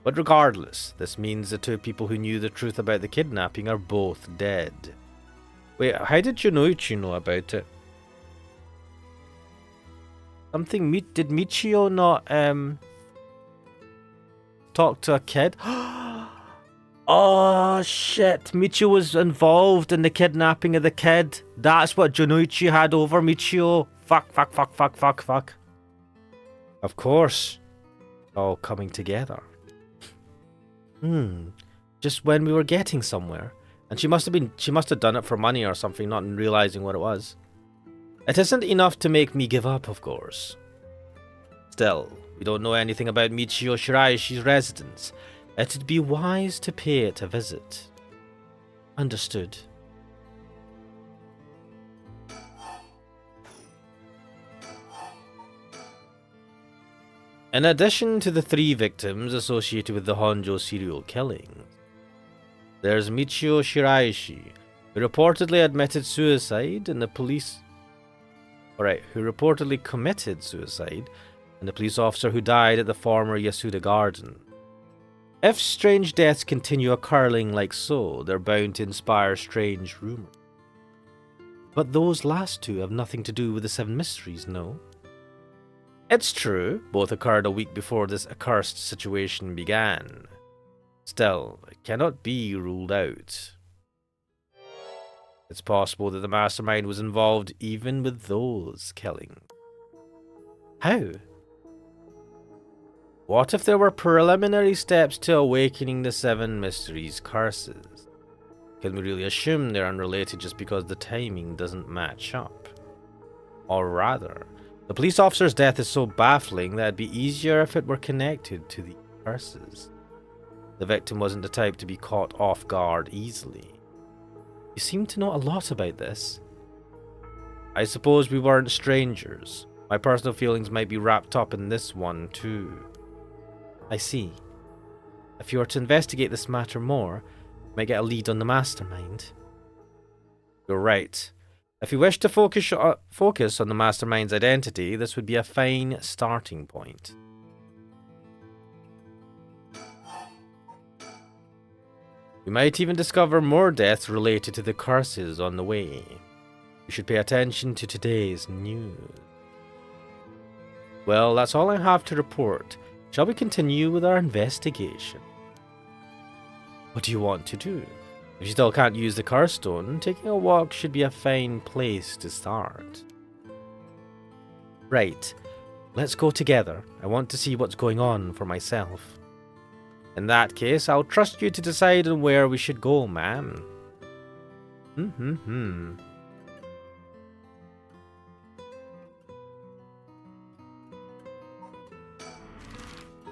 But regardless, this means the two people who knew the truth about the kidnapping are both dead. Wait, how did Yonuichi know about it? Did Michio not talk to a kid? Oh shit, Michio was involved in the kidnapping of the kid. That's what Yonuichi had over Michio. Fuck. Of course. All coming together. Just when we were getting somewhere. And she must have done it for money or something, not realizing what it was. It isn't enough to make me give up, of course. Still, we don't know anything about Michio Shiraishi's residence. It'd be wise to pay it a visit. Understood. In addition to the 3 victims associated with the Honjo serial killings, there's Michio Shiraishi, who reportedly admitted suicide and the police... who reportedly committed suicide, and the police officer who died at the former Yasuda Garden. If strange deaths continue occurring like so, they're bound to inspire strange rumors. But those last 2 have nothing to do with the 7 mysteries, no? It's true, both occurred a week before this accursed situation began. Still, it cannot be ruled out. It's possible that the mastermind was involved even with those killings. How? What if there were preliminary steps to awakening the 7 mysteries curses? Can we really assume they're unrelated just because the timing doesn't match up? Or rather, the police officer's death is so baffling that it'd be easier if it were connected to the curses. The victim wasn't the type to be caught off guard easily. You seem to know a lot about this. I suppose we weren't strangers. My personal feelings might be wrapped up in this one too. I see. If you were to investigate this matter more, you might get a lead on the mastermind. You're right. If you wish to focus on the mastermind's identity, this would be a fine starting point. We might even discover more deaths related to the curses on the way. You should pay attention to today's news. Well, that's all I have to report. Shall we continue with our investigation? What do you want to do? If you still can't use the curse stone, taking a walk should be a fine place to start. Right. Let's go together. I want to see what's going on for myself. In that case, I'll trust you to decide on where we should go, ma'am.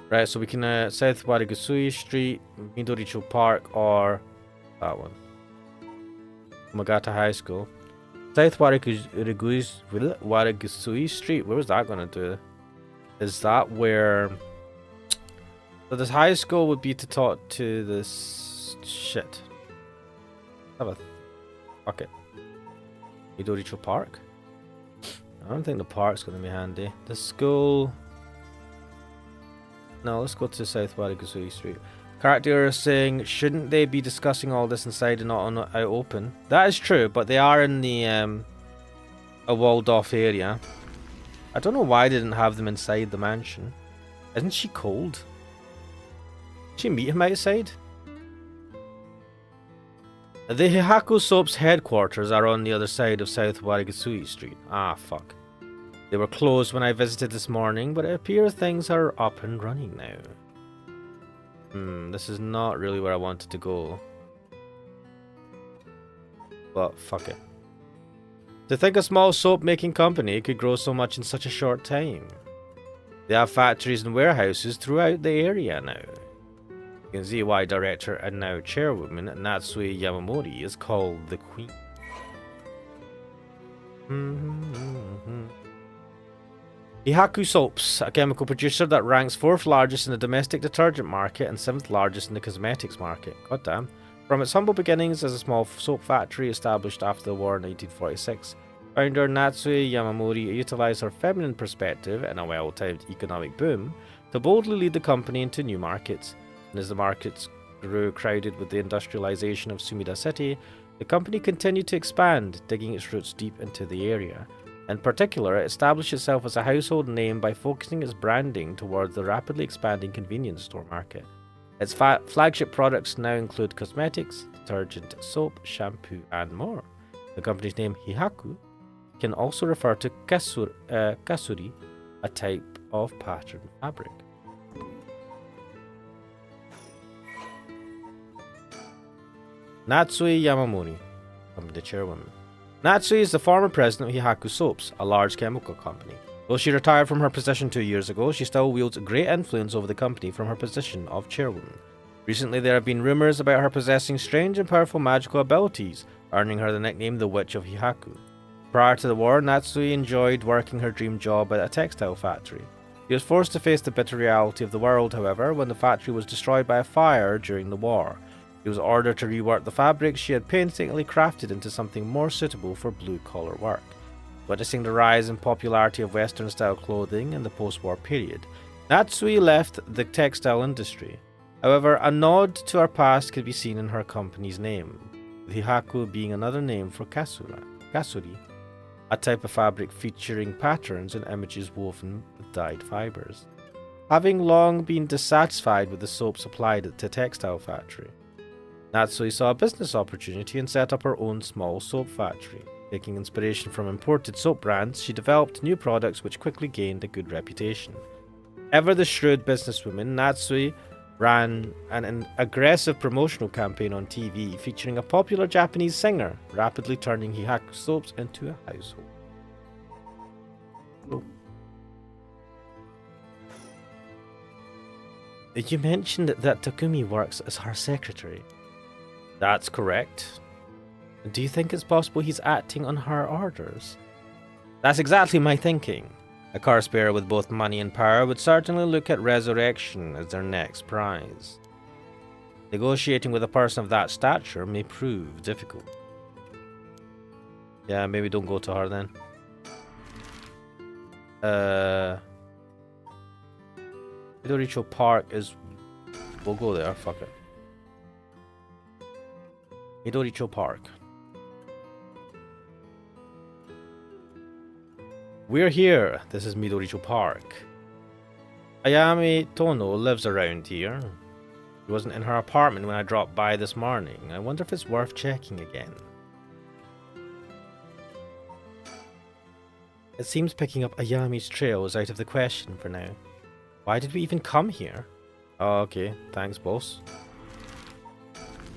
Right, so we can South Warigusui Street, Midoricho Park, or that one. Umagata High School. South Warigusui Street, where was that going to do? Is that where... So this high school would be to talk to this shit. Fuck it. Midoricho Park? I don't think the park's going to be handy. The school... No, let's go to South Warigusui Street. Character is saying, shouldn't they be discussing all this inside and not out open? That is true, but they are in the a walled off area. I don't know why they didn't have them inside the mansion. Isn't she cold? Did she meet him outside? The Hihaku Soap's headquarters are on the other side of South Warigusui Street. Ah, fuck. They were closed when I visited this morning, but it appears things are up and running now. This is not really where I wanted to go. But fuck it. To think a small soap-making company could grow so much in such a short time. They have factories and warehouses throughout the area now. You can see why director and now chairwoman Natsue Yamamori is called the Queen. Hihaku Soaps, a chemical producer that ranks 4th largest in the domestic detergent market and 7th largest in the cosmetics market. Goddamn. From its humble beginnings as a small soap factory established after the war in 1946, founder Natsue Yamamori utilized her feminine perspective in a well-timed economic boom to boldly lead the company into new markets. And as the markets grew crowded with the industrialization of Sumida City, the company continued to expand, digging its roots deep into the area. In particular, it established itself as a household name by focusing its branding towards the rapidly expanding convenience store market. Its flagship products now include cosmetics, detergent, soap, shampoo, and more. The company's name, Hihaku, can also refer to kasuri, a type of pattern fabric. Natsue Yamamori, the chairwoman. Natsue is the former president of Hihaku Soaps, a large chemical company. Though she retired from her position 2 years ago, she still wields great influence over the company from her position of chairwoman. Recently, there have been rumors about her possessing strange and powerful magical abilities, earning her the nickname the Witch of Hihaku. Prior to the war, Natsue enjoyed working her dream job at a textile factory. She was forced to face the bitter reality of the world, however, when the factory was destroyed by a fire during the war. She was ordered to rework the fabrics she had painstakingly crafted into something more suitable for blue-collar work. Witnessing the rise in popularity of Western-style clothing in the post-war period, Natsue left the textile industry. However, a nod to her past could be seen in her company's name, with Hihaku being another name for kasuri, a type of fabric featuring patterns and images woven with dyed fibers. Having long been dissatisfied with the soap supplied to the textile factory, Natsui saw a business opportunity and set up her own small soap factory. Taking inspiration from imported soap brands, she developed new products which quickly gained a good reputation. Ever the shrewd businesswoman, Natsui ran an aggressive promotional campaign on TV featuring a popular Japanese singer, rapidly turning Hihaku soaps into a household. Oh. You mentioned that Takumi works as her secretary. That's correct. Do you think it's possible he's acting on her orders? That's exactly my thinking. A curse bearer with both money and power would certainly look at resurrection as their next prize. Negotiating with a person of that stature may prove difficult. Yeah, maybe don't go to her then. Midoricho Park is... We'll go there, fuck it. Midoricho Park. We're here. This is Midoricho Park. Ayame Tono lives around here. She wasn't in her apartment when I dropped by this morning. I wonder if it's worth checking again. It seems picking up Ayame's trail is out of the question for now. Why did we even come here? Oh, okay. Thanks, boss.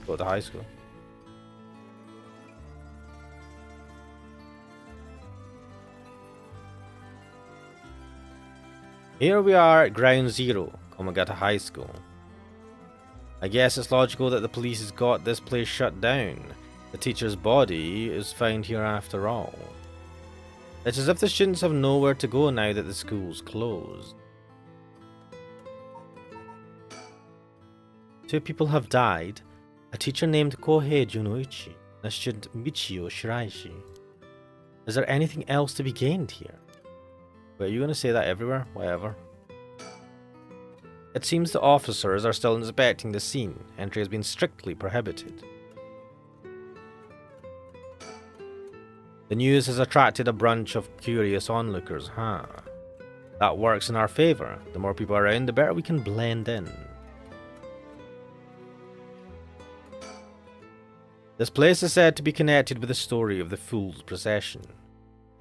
Go to high school. Here we are at Ground Zero, Komagata High School. I guess it's logical that the police has got this place shut down. The teacher's body is found here after all. It's as if the students have nowhere to go now that the school's closed. 2 people have died, a teacher named Kohei Junoichi and a student Michio Shiraishi. Is there anything else to be gained here? Wait, are you going to say that everywhere? Whatever. It seems the officers are still inspecting the scene. Entry has been strictly prohibited. The news has attracted a bunch of curious onlookers, huh? That works in our favor. The more people around, the better we can blend in. This place is said to be connected with the story of the Fool's Procession.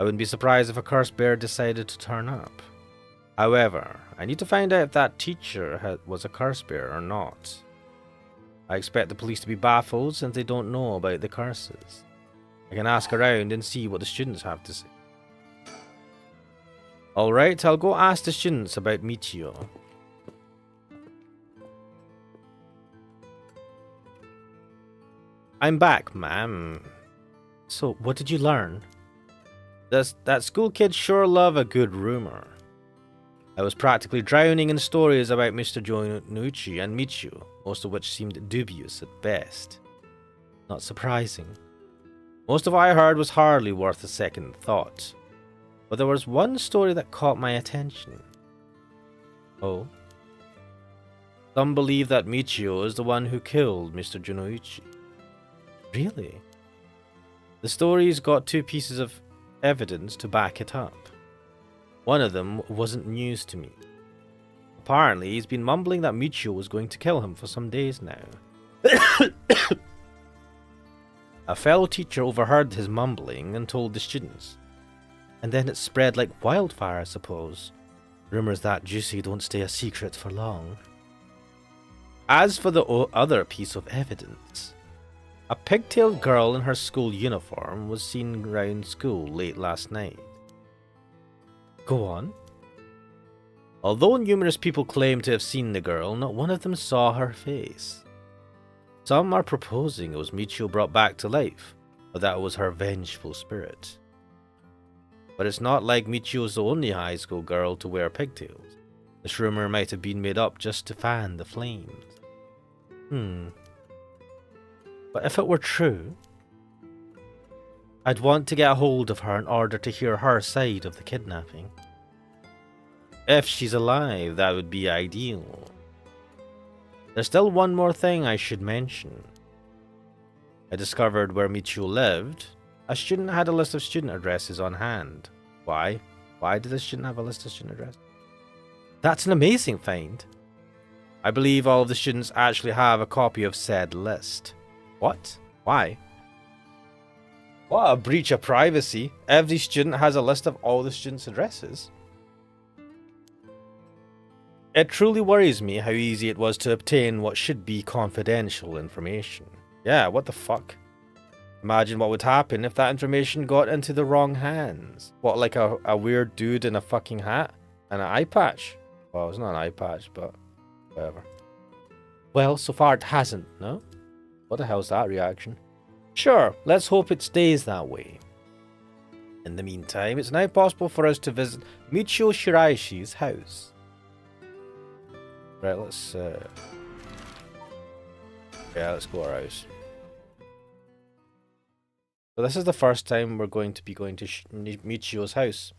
I wouldn't be surprised if a curse bear decided to turn up. However, I need to find out if that teacher was a curse bear or not. I expect the police to be baffled since they don't know about the curses. I can ask around and see what the students have to say. Alright, I'll go ask the students about Michio. I'm back, ma'am. So, what did you learn? That school kids sure love a good rumor. I was practically drowning in stories about Mr. Jonuchi and Michio, most of which seemed dubious at best. Not surprising. Most of what I heard was hardly worth a second thought. But there was one story that caught my attention. Oh? Some believe that Michio is the one who killed Mr. Jonuchi. Really? The story's got 2 pieces of evidence to back it up. One of them wasn't news to me. Apparently, he's been mumbling that Michio was going to kill him for some days now. A fellow teacher overheard his mumbling and told the students. And then it spread like wildfire, I suppose. Rumors that juicy don't stay a secret for long. As for the other piece of evidence, a pigtailed girl in her school uniform was seen around school late last night. Go on. Although numerous people claim to have seen the girl, not one of them saw her face. Some are proposing it was Michio brought back to life, or that it was her vengeful spirit. But it's not like Michio's the only high school girl to wear pigtails. This rumor might have been made up just to fan the flames. But if it were true, I'd want to get a hold of her in order to hear her side of the kidnapping. If she's alive, that would be ideal. There's still one more thing I should mention. I discovered where Michio lived. A student had a list of student addresses on hand. Why? Why did the student have a list of student addresses? That's an amazing find. I believe all of the students actually have a copy of said list. What? Why? What a breach of privacy. Every student has a list of all the students' addresses. It truly worries me how easy it was to obtain what should be confidential information. Yeah, what the fuck? Imagine what would happen if that information got into the wrong hands. What, like a weird dude in a fucking hat? And an eye patch? Well, it's not an eye patch, but whatever. Well, so far it hasn't, no? What the hell's that reaction? Sure, let's hope it stays that way. In the meantime, it's now possible for us to visit Michio Shiraishi's house. Right, let's let's go to our house. So this is the first time we're going to be going to Michio's house.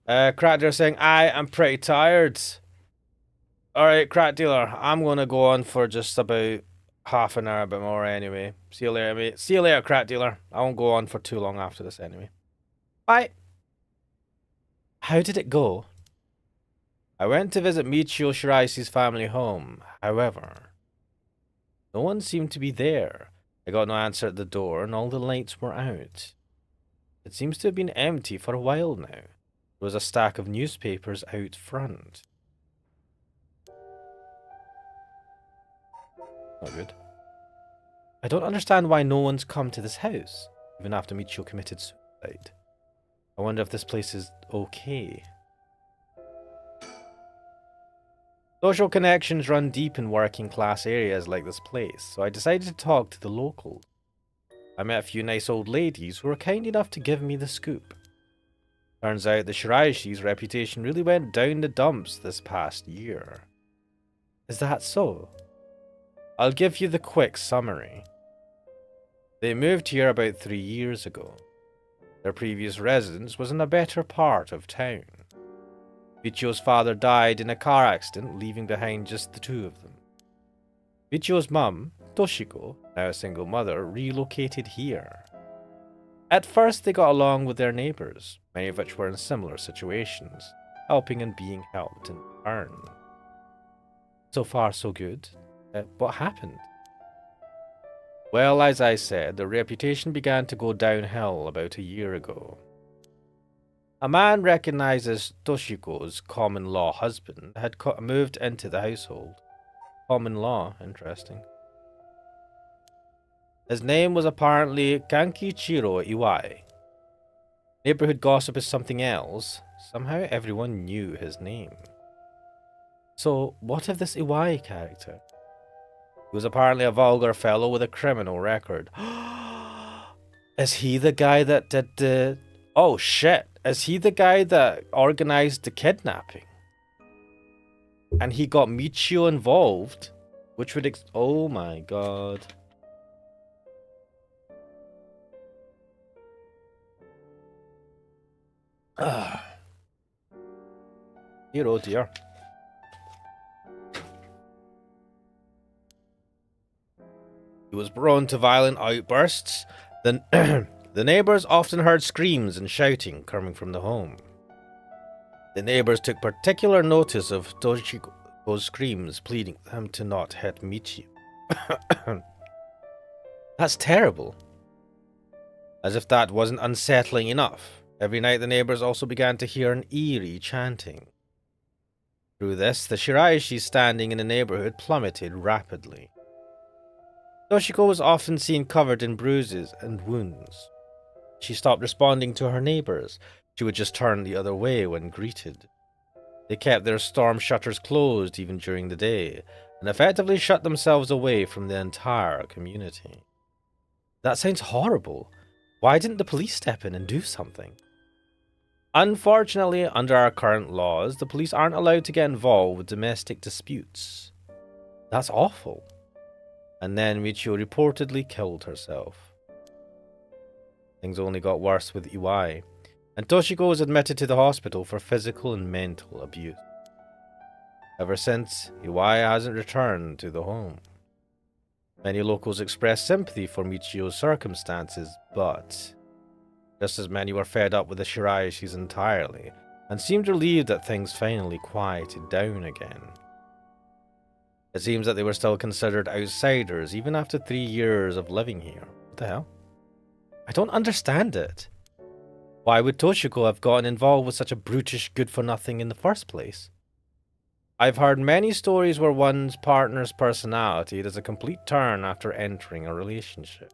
Crack dealer saying, I am pretty tired. Alright, crack dealer, I'm gonna go on for just about half an hour, a bit more anyway. See you later, mate. See you later, crack dealer. I won't go on for too long after this anyway. Bye. How did it go? I went to visit Michio Shiraishi's family home. However, no one seemed to be there. I got no answer at the door, and all the lights were out. It seems to have been empty for a while now. There was a stack of newspapers out front. Not good. I don't understand why no one's come to this house, even after Michio committed suicide. I wonder if this place is okay. Social connections run deep in working class areas like this place, so I decided to talk to the locals. I met a few nice old ladies who were kind enough to give me the scoop. Turns out the Shiraishi's reputation really went down the dumps this past year. Is that so? I'll give you the quick summary. They moved here about 3 years ago. Their previous residence was in a better part of town. Michio's father died in a car accident, leaving behind just the two of them. Michio's mum, Toshiko, now a single mother, relocated here. At first they got along with their neighbours, many of which were in similar situations, helping and being helped in turn. So far so good. What happened? Well, as I said, their reputation began to go downhill about a year ago. A man recognized as Toshiko's common-law husband had moved into the household. Common law, interesting. His name was apparently Kankichiro Iwai. Neighborhood gossip is something else. Somehow everyone knew his name. So, what of this Iwai character? He was apparently a vulgar fellow with a criminal record. Is he the guy that did the... Oh shit! Is he the guy that organized the kidnapping? And he got Michio involved? Which would oh my god. Dear oh dear. He was prone to violent outbursts. The neighbors often heard screams and shouting coming from the home. The neighbors took particular notice of Toshiko's screams, pleading them to not hit Michio. That's terrible. As if that wasn't unsettling enough, every night the neighbors also began to hear an eerie chanting. Through this, the Shiraishi standing in the neighborhood plummeted rapidly. Toshiko was often seen covered in bruises and wounds. She stopped responding to her neighbors. She would just turn the other way when greeted. They kept their storm shutters closed even during the day, and effectively shut themselves away from the entire community. That sounds horrible. Why didn't the police step in and do something? Unfortunately, under our current laws, the police aren't allowed to get involved with domestic disputes. That's awful. And then Michio reportedly killed herself. Things only got worse with Iwai, and Toshiko was admitted to the hospital for physical and mental abuse. Ever since, Iwai hasn't returned to the home. Many locals expressed sympathy for Michio's circumstances, but just as many were fed up with the Shiraishis entirely, and seemed relieved that things finally quieted down again. It seems that they were still considered outsiders, even after 3 years of living here. What the hell? I don't understand it. Why would Toshiko have gotten involved with such a brutish good-for-nothing in the first place? I've heard many stories where one's partner's personality does a complete turn after entering a relationship.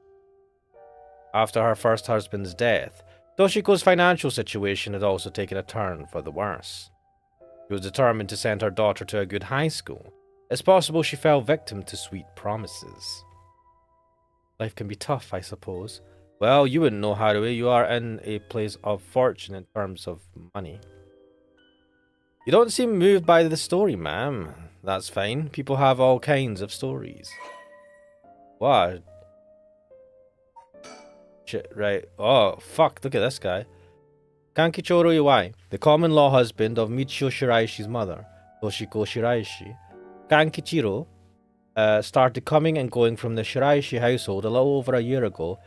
After her first husband's death, Toshiko's financial situation had also taken a turn for the worse. She was determined to send her daughter to a good high school. It's possible she fell victim to sweet promises. Life can be tough, I suppose. Well, you wouldn't know, Haruhi. You are in a place of fortune in terms of money. You don't seem moved by the story, ma'am. That's fine. People have all kinds of stories. What? Shit, right. Oh, fuck. Look at this guy. Kankichoro Iwai, the common law husband of Michio Shiraishi's mother, Toshiko Shiraishi. Kankichiro started coming and going from the Shiraishi household a little over a year ago.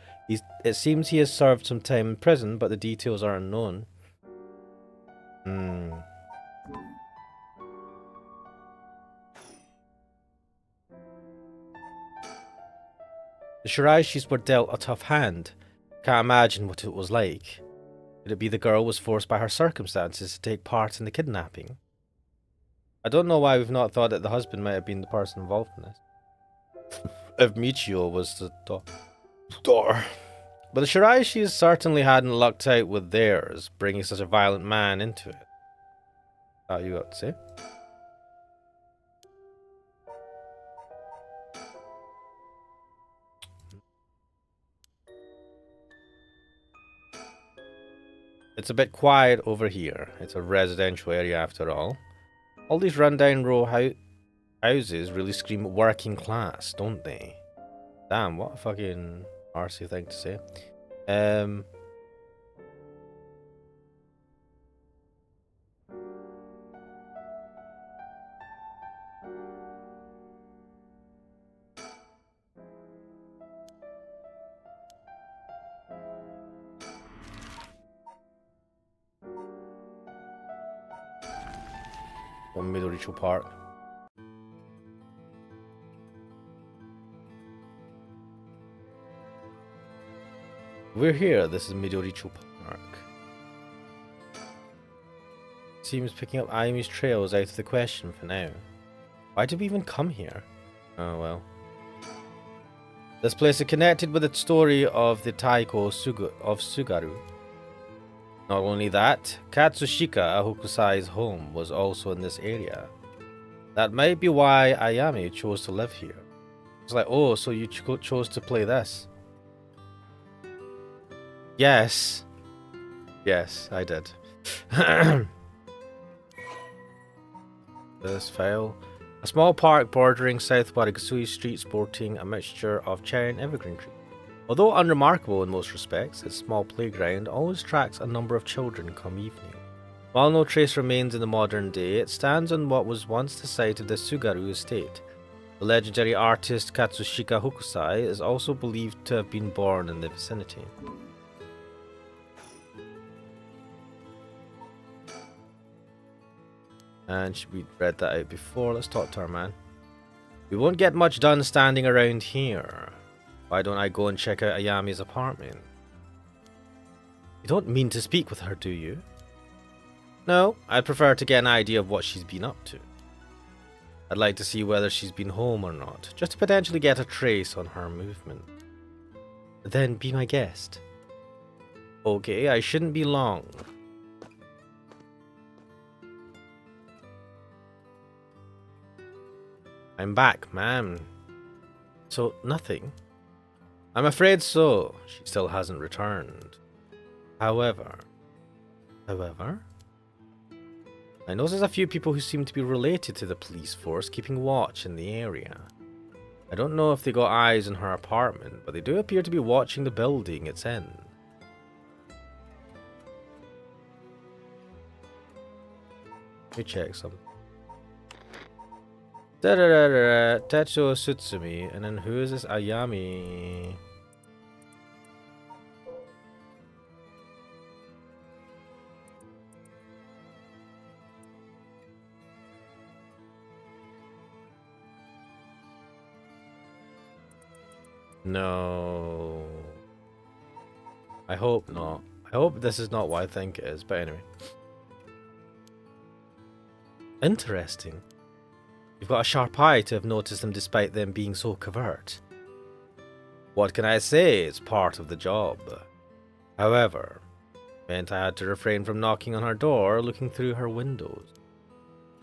It seems he has served some time in prison, but the details are unknown. The Shiraishis were dealt a tough hand. Can't imagine what it was like. Could it be the girl was forced by her circumstances to take part in the kidnapping? I don't know why we've not thought that the husband might have been the person involved in this. If Michio was the daughter. But the Shiraishis certainly hadn't lucked out with theirs, bringing such a violent man into it. That you got to say? It's a bit quiet over here. It's a residential area after all. All these rundown row houses really scream working class, don't they? Damn, what a fucking arsey thing to say. On Midoricho Park. We're here. This is Midoricho Park. Seems picking up Ayumi's trail is out of the question for now. Why did we even come here? Oh well. This place is connected with the story of the Taiko of Sugaru. Not only that, Katsushika Hokusai's home was also in this area. That might be why Ayami chose to live here. It's like, oh, so you chose to play this? Yes. Yes, I did. This file. A small park bordering South Warigasui Street sporting a mixture of cherry and evergreen trees. Although unremarkable in most respects, its small playground always attracts a number of children come evening. While no trace remains in the modern day, it stands on what was once the site of the Sugaru estate. The legendary artist Katsushika Hokusai is also believed to have been born in the vicinity. And we read that out before. Let's talk to our man. We won't get much done standing around here. Why don't I go and check out Ayami's apartment? You don't mean to speak with her, do you? No, I'd prefer to get an idea of what she's been up to. I'd like to see whether she's been home or not, just to potentially get a trace on her movement. Then be my guest. Okay, I shouldn't be long. I'm back, ma'am. So, nothing? I'm afraid so. She still hasn't returned. However, I noticed a few people who seem to be related to the police force keeping watch in the area. I don't know if they got eyes on her apartment, but they do appear to be watching the building it's in. Let me check something. Tetsuo Sutsumi, and then who is this Ayami? No. I hope not. I hope this is not what I think it is, but anyway. Interesting. You've got a sharp eye to have noticed them despite them being so covert. What can I say? It's part of the job. However, it meant I had to refrain from knocking on her door or looking through her windows.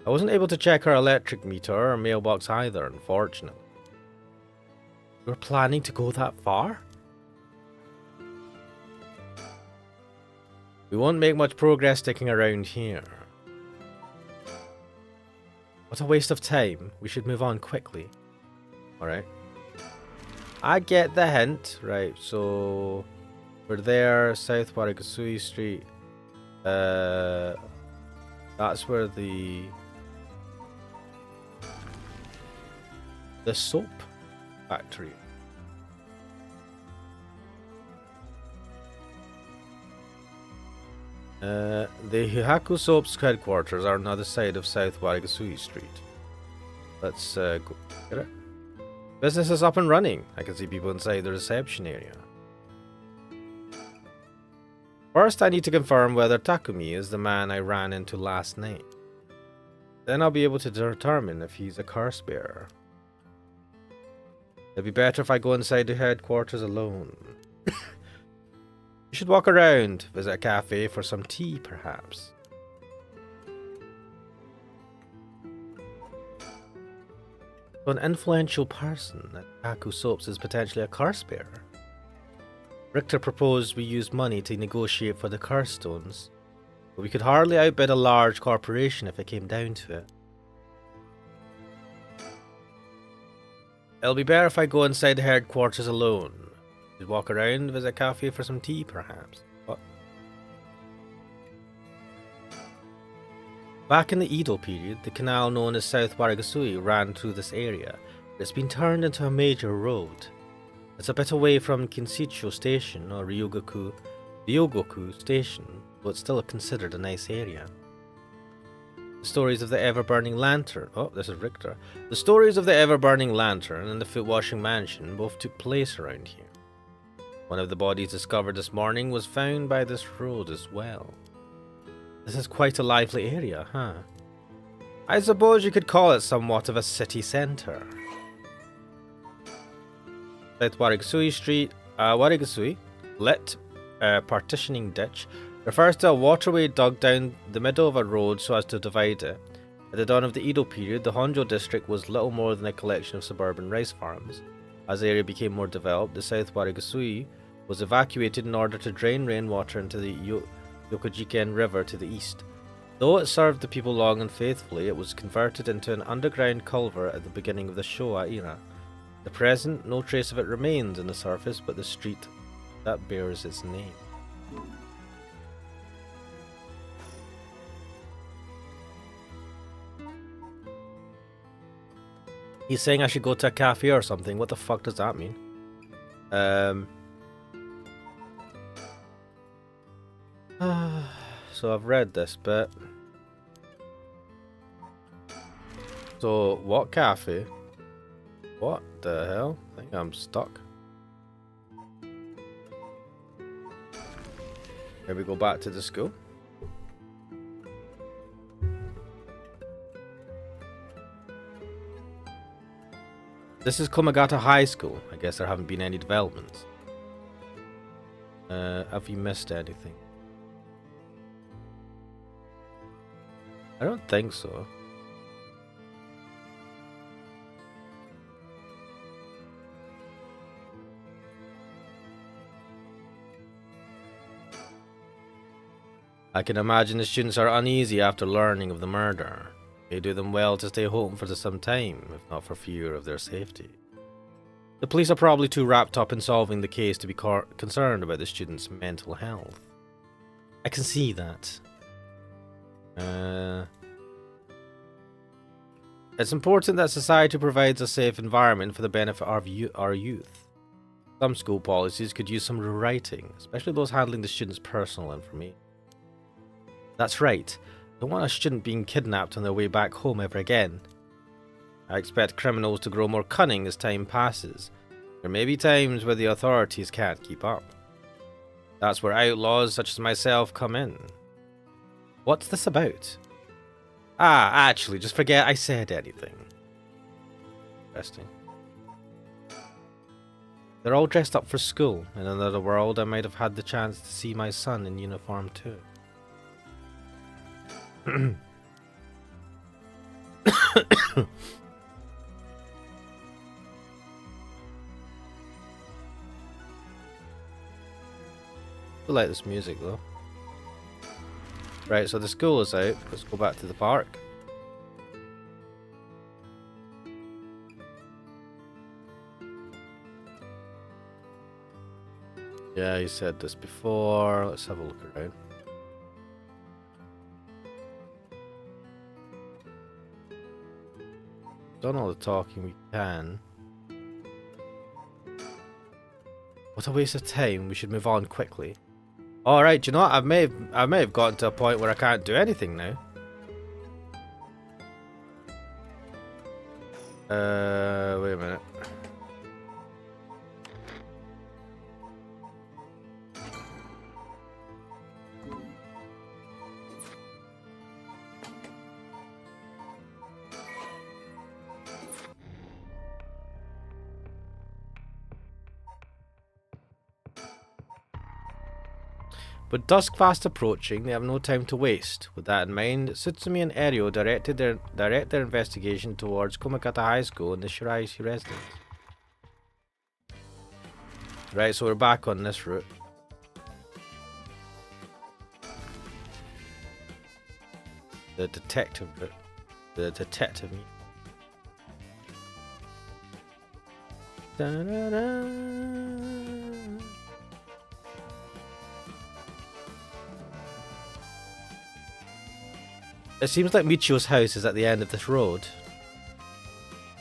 I wasn't able to check her electric meter or mailbox either, unfortunately. You were planning to go that far? We won't make much progress sticking around here. What a waste of time. We should move on quickly. Alright. I get the hint. Right, so we're there, South Warigasui Street. That's where the soap factory. The Hihaku Soap's headquarters are on the other side of South Warigasui Street. Let's go get it. Business is up and running. I can see people inside the reception area. First, I need to confirm whether Takumi is the man I ran into last night. Then I'll be able to determine if he's a curse bearer. It'd be better if I go inside the headquarters alone. You should walk around, visit a cafe for some tea, perhaps. So an influential person at Kaku Soaps is potentially a curse bearer. Richter proposed we use money to negotiate for the curse stones, but we could hardly outbid a large corporation if it came down to it. It'll be better if I go inside the headquarters alone. We'd walk around, visit a cafe for some tea, perhaps. What? Back in the Edo period, the canal known as South Warigasui ran through this area. It's been turned into a major road. It's a bit away from Kinshicho Station or Ryogoku Station, but it's still considered a nice area. The stories of the ever-burning lantern. Oh, this is Richter. The stories of the ever-burning lantern and the foot-washing mansion both took place around here. One of the bodies discovered this morning was found by this road as well. This is quite a lively area, huh? I suppose you could call it somewhat of a city centre. South Warigasui Street, Warigasui, lit partitioning ditch, refers to a waterway dug down the middle of a road so as to divide it. At the dawn of the Edo period, the Honjo district was little more than a collection of suburban rice farms. As the area became more developed, the South Warigasui was evacuated in order to drain rainwater into the Yokojiken River to the east. Though it served the people long and faithfully, it was converted into an underground culvert at the beginning of the Showa era. At the present, no trace of it remains on the surface but the street that bears its name. He's saying I should go to a cafe or something. What the fuck does that mean? So I've read this bit. So, what cafe? What the hell? I think I'm stuck. Here we go back to the school. This is Komagata High School. I guess there haven't been any developments. Have you missed anything? I don't think so. I can imagine the students are uneasy after learning of the murder. They do them well to stay home for some time, if not for fear of their safety. The police are probably too wrapped up in solving the case to be concerned about the students' mental health. I can see that. It's important that society provides a safe environment for the benefit of our youth. Some school policies could use some rewriting, especially those handling the students' personal information. That's right. I don't want a student being kidnapped on their way back home ever again. I expect criminals to grow more cunning as time passes. There may be times where the authorities can't keep up. That's where outlaws such as myself come in. What's this about? Ah, actually, just forget I said anything. Interesting. They're all dressed up for school. In another world, I might have had the chance to see my son in uniform too. I like this music though. Right, so the school is out. Let's go back to the park. Yeah, you said this before. Let's have a look around. Done all the talking we can. What a waste of time. We should move on quickly. Alright, do you know what? I may have gotten to a point where I can't do anything now. Wait a minute. With dusk fast approaching, they have no time to waste. With that in mind, Tsutsumi and Eryo direct their investigation towards Komagata High School and the Shiraishi residence. Right, so we're back on this route. The detective route. The detective meet. It seems like Michio's house is at the end of this road.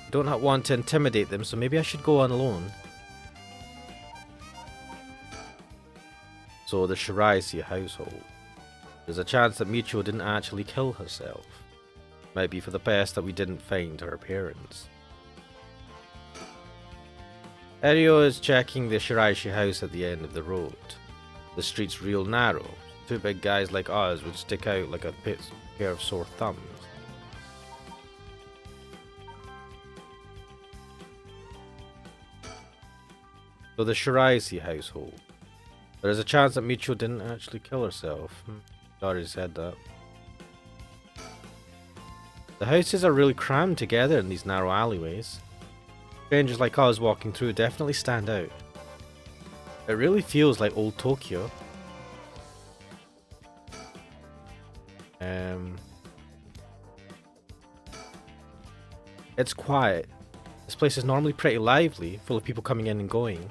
I don't want to intimidate them, so maybe I should go on alone. So the Shiraishi household. There's a chance that Michio didn't actually kill herself. Might be for the best that we didn't find her parents. Eryo is checking the Shiraishi house at the end of the road. The street's real narrow. Two big guys like us would stick out like a pair of sore thumbs. So the Shiraishi household. There is a chance that Michio didn't actually kill herself. I already said that. The houses are really crammed together in these narrow alleyways. Strangers like us walking through definitely stand out. It really feels like old Tokyo. It's quiet. This place is normally pretty lively, full of people coming in and going.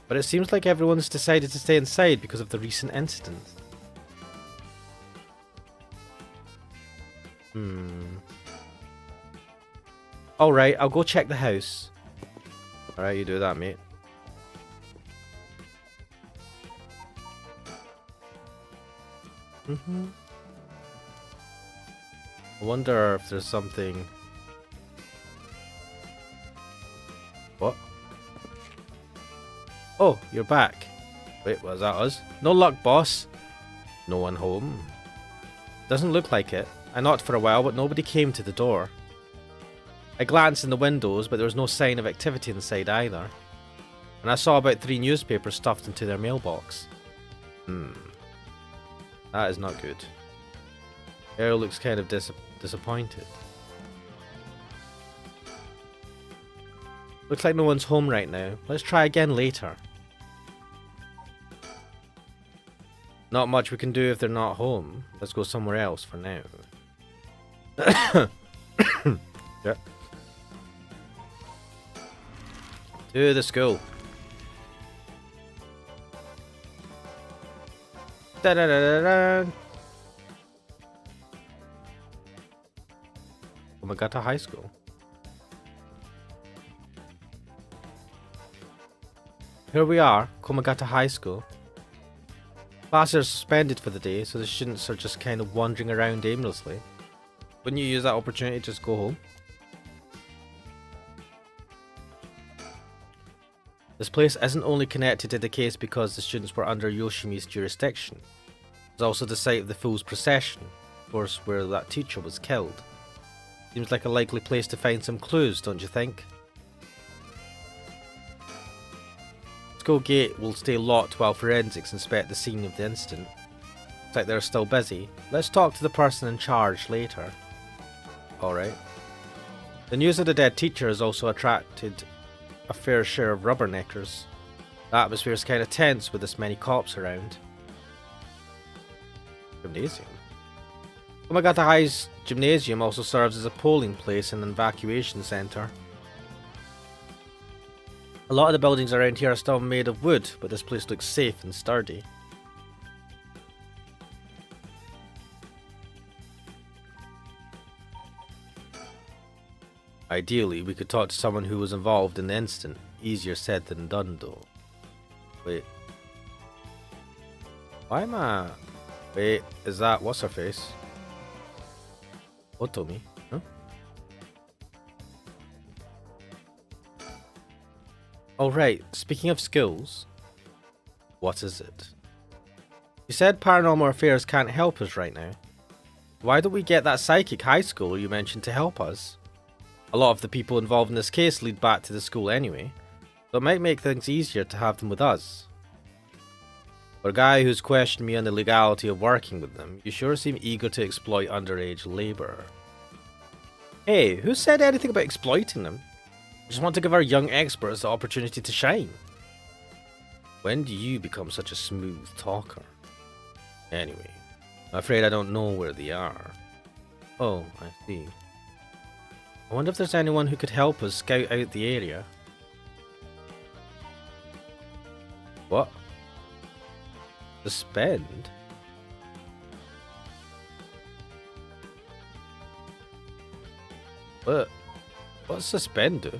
But it seems like everyone's decided to stay inside because of the recent incidents. Alright, I'll go check the house. Alright, you do that, mate. I wonder if there's something... What? Oh, you're back. Wait, was that us? No luck, boss. No one home. Doesn't look like it. I knocked for a while, but nobody came to the door. I glanced in the windows, but there was no sign of activity inside either. And I saw about 3 newspapers stuffed into their mailbox. That is not good. Errol looks kind of disappointed. Looks like no one's home right now. Let's try again later. Not much we can do if they're not home. Let's go somewhere else for now. Yeah. To the school. Da da da da da. Komagata High School. Here we are, Komagata High School. Classes are suspended for the day, so the students are just kind of wandering around aimlessly. Wouldn't you use that opportunity to just go home? This place isn't only connected to the case because the students were under Yoshimi's jurisdiction. It's also the site of the Fool's Procession, of course, where that teacher was killed. Seems like a likely place to find some clues, don't you think? School gate will stay locked while forensics inspect the scene of the incident. Looks like they're still busy. Let's talk to the person in charge later. Alright. The news of the dead teacher has also attracted a fair share of rubberneckers. The atmosphere is kind of tense with this many cops around. Gymnasium. Oh my god, the highest gymnasium also serves as a polling place and an evacuation centre. A lot of the buildings around here are still made of wood, but this place looks safe and sturdy. Ideally, we could talk to someone who was involved in the incident. Easier said than done, though. Wait. Why am I... Wait, is that... What's her face? Otomi? Huh? Oh, right. Speaking of skills, what is it? You said Paranormal Affairs can't help us right now. Why don't we get that psychic high schooler you mentioned to help us? A lot of the people involved in this case lead back to the school anyway, so it might make things easier to have them with us. For a guy who's questioned me on the legality of working with them, you sure seem eager to exploit underage labour. Hey, who said anything about exploiting them? We just want to give our young experts the opportunity to shine. When do you become such a smooth talker? Anyway, I'm afraid I don't know where they are. Oh, I see. I wonder if there's anyone who could help us scout out the area. What? Suspend? What? What's suspend do?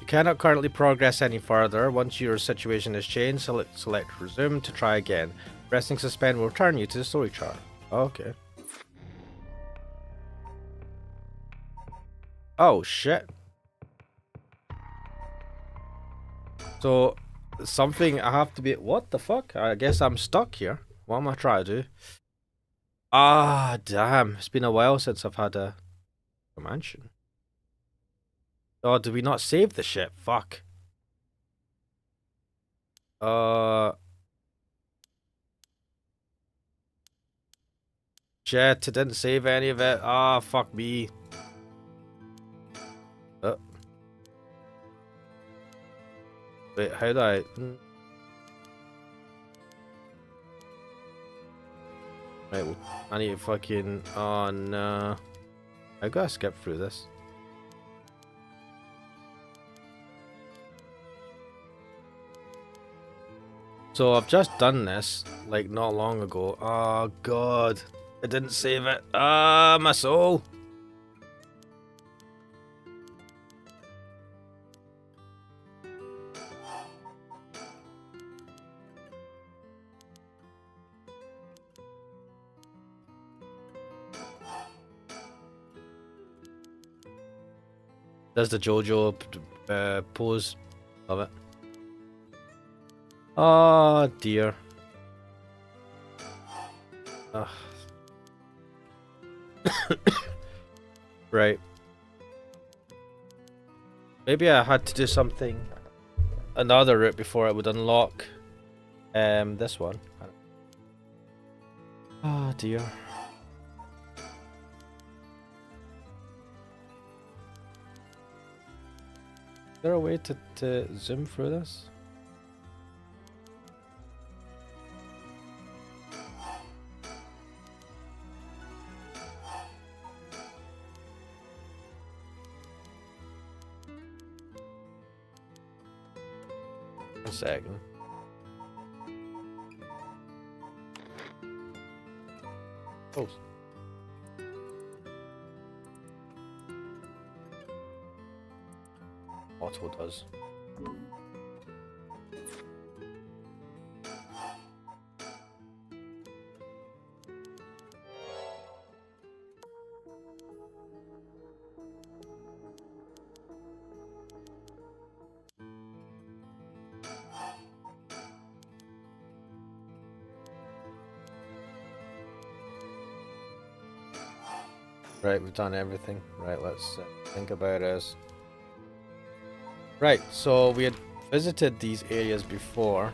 Cannot currently progress any further. Once your situation has changed, select resume to try again. Pressing suspend will return you to the story chart. Okay. Oh shit. So something I have to be... What the fuck? I guess I'm stuck here. What am I trying to do? Ah, damn. It's been a while since I've had a mansion. Oh, did we not save the shit? Fuck. Shit, I didn't save any of it. Ah, fuck me. Wait, how do I... Right, well, I need to fucking... Oh, no. I gotta skip through this. So I've just done this, like, not long ago. Oh, God. I didn't save it. Ah, my soul. There's the JoJo pose. Love it. Oh dear. Right. Maybe I had to do something, another route before it would unlock this one. Oh dear. Is there a way to zoom through this? A second. Oh. Auto does. Right, we've done everything. Right, let's think about this. Right, so we had visited these areas before.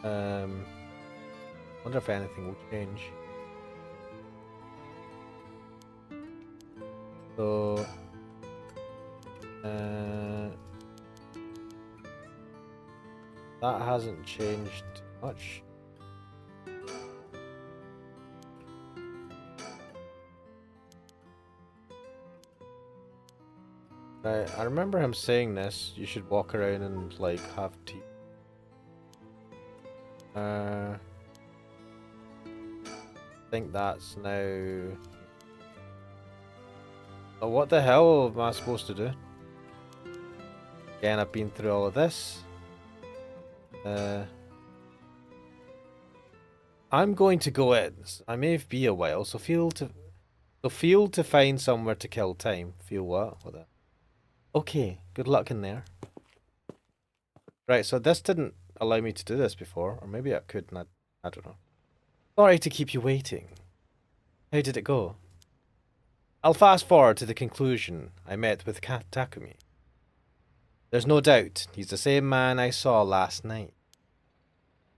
Wonder if anything will change. So, that hasn't changed much. Right, I remember him saying this. You should walk around and like have tea. I think that's now. Oh, what the hell am I supposed to do? Again, I've been through all of this. I'm going to go in. I may be a while, so feel to find somewhere to kill time. Feel what? What that? Okay, good luck in there. Right, so this didn't allow me to do this before, or maybe it could, and I don't know. Sorry to keep you waiting. How did it go? I'll fast forward to the conclusion. I met with Takumi. There's no doubt, he's the same man I saw last night.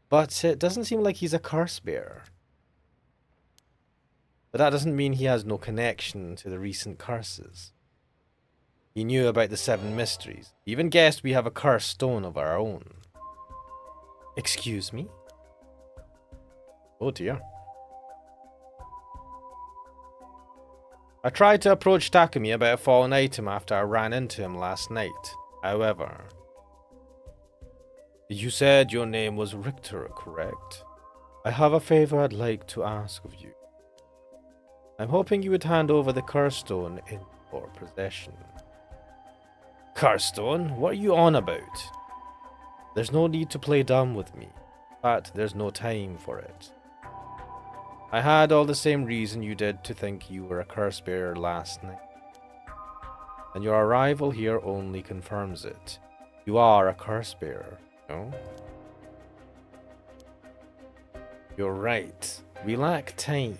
But it doesn't seem like he's a curse bearer. But that doesn't mean he has no connection to the recent curses. He knew about the 7 mysteries. He even guessed we have a cursed stone of our own. Excuse me? Oh dear. I tried to approach Takumi about a fallen item after I ran into him last night. However... You said your name was Richter, correct? I have a favor I'd like to ask of you. I'm hoping you would hand over the curse stone in your possession. Curse stone? What are you on about? There's no need to play dumb with me. In fact, there's no time for it. I had all the same reason you did to think you were a curse bearer last night. And your arrival here only confirms it. You are a curse bearer, no? You're right. We lack time.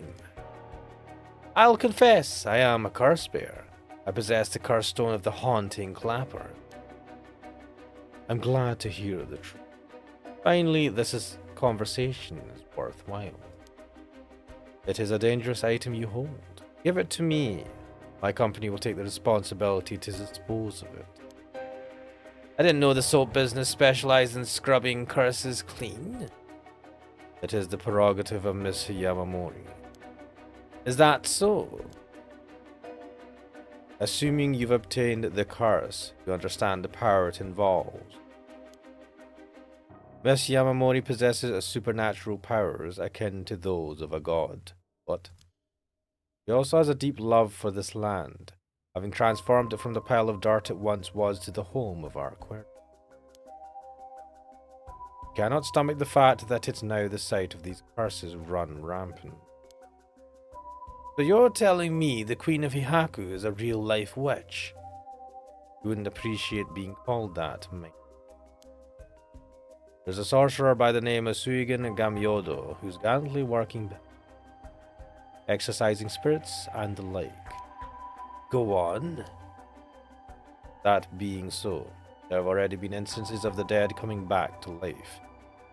I'll confess, I am a curse bearer. I possess the curse stone of the haunting clapper. I'm glad to hear the truth. Finally, conversation is worthwhile. It is a dangerous item you hold. Give it to me. My company will take the responsibility to dispose of it. I didn't know the soap business specialized in scrubbing curses clean. It is the prerogative of Miss Yamamori. Is that so? Assuming you've obtained the curse, you understand the power it involves. Miss Yamamori possesses a supernatural powers akin to those of a god. What? She also has a deep love for this land, having transformed it from the pile of dirt it once was to the home of our aquarium. She cannot stomach the fact that it's now the site of these curses run rampant. So you're telling me the Queen of Hihaku is a real-life witch? You wouldn't appreciate being called that, mate. There's a sorcerer by the name of Suigen Gamyodo who's gallantly working, exorcising spirits and the like. Go on. That being so, there have already been instances of the dead coming back to life.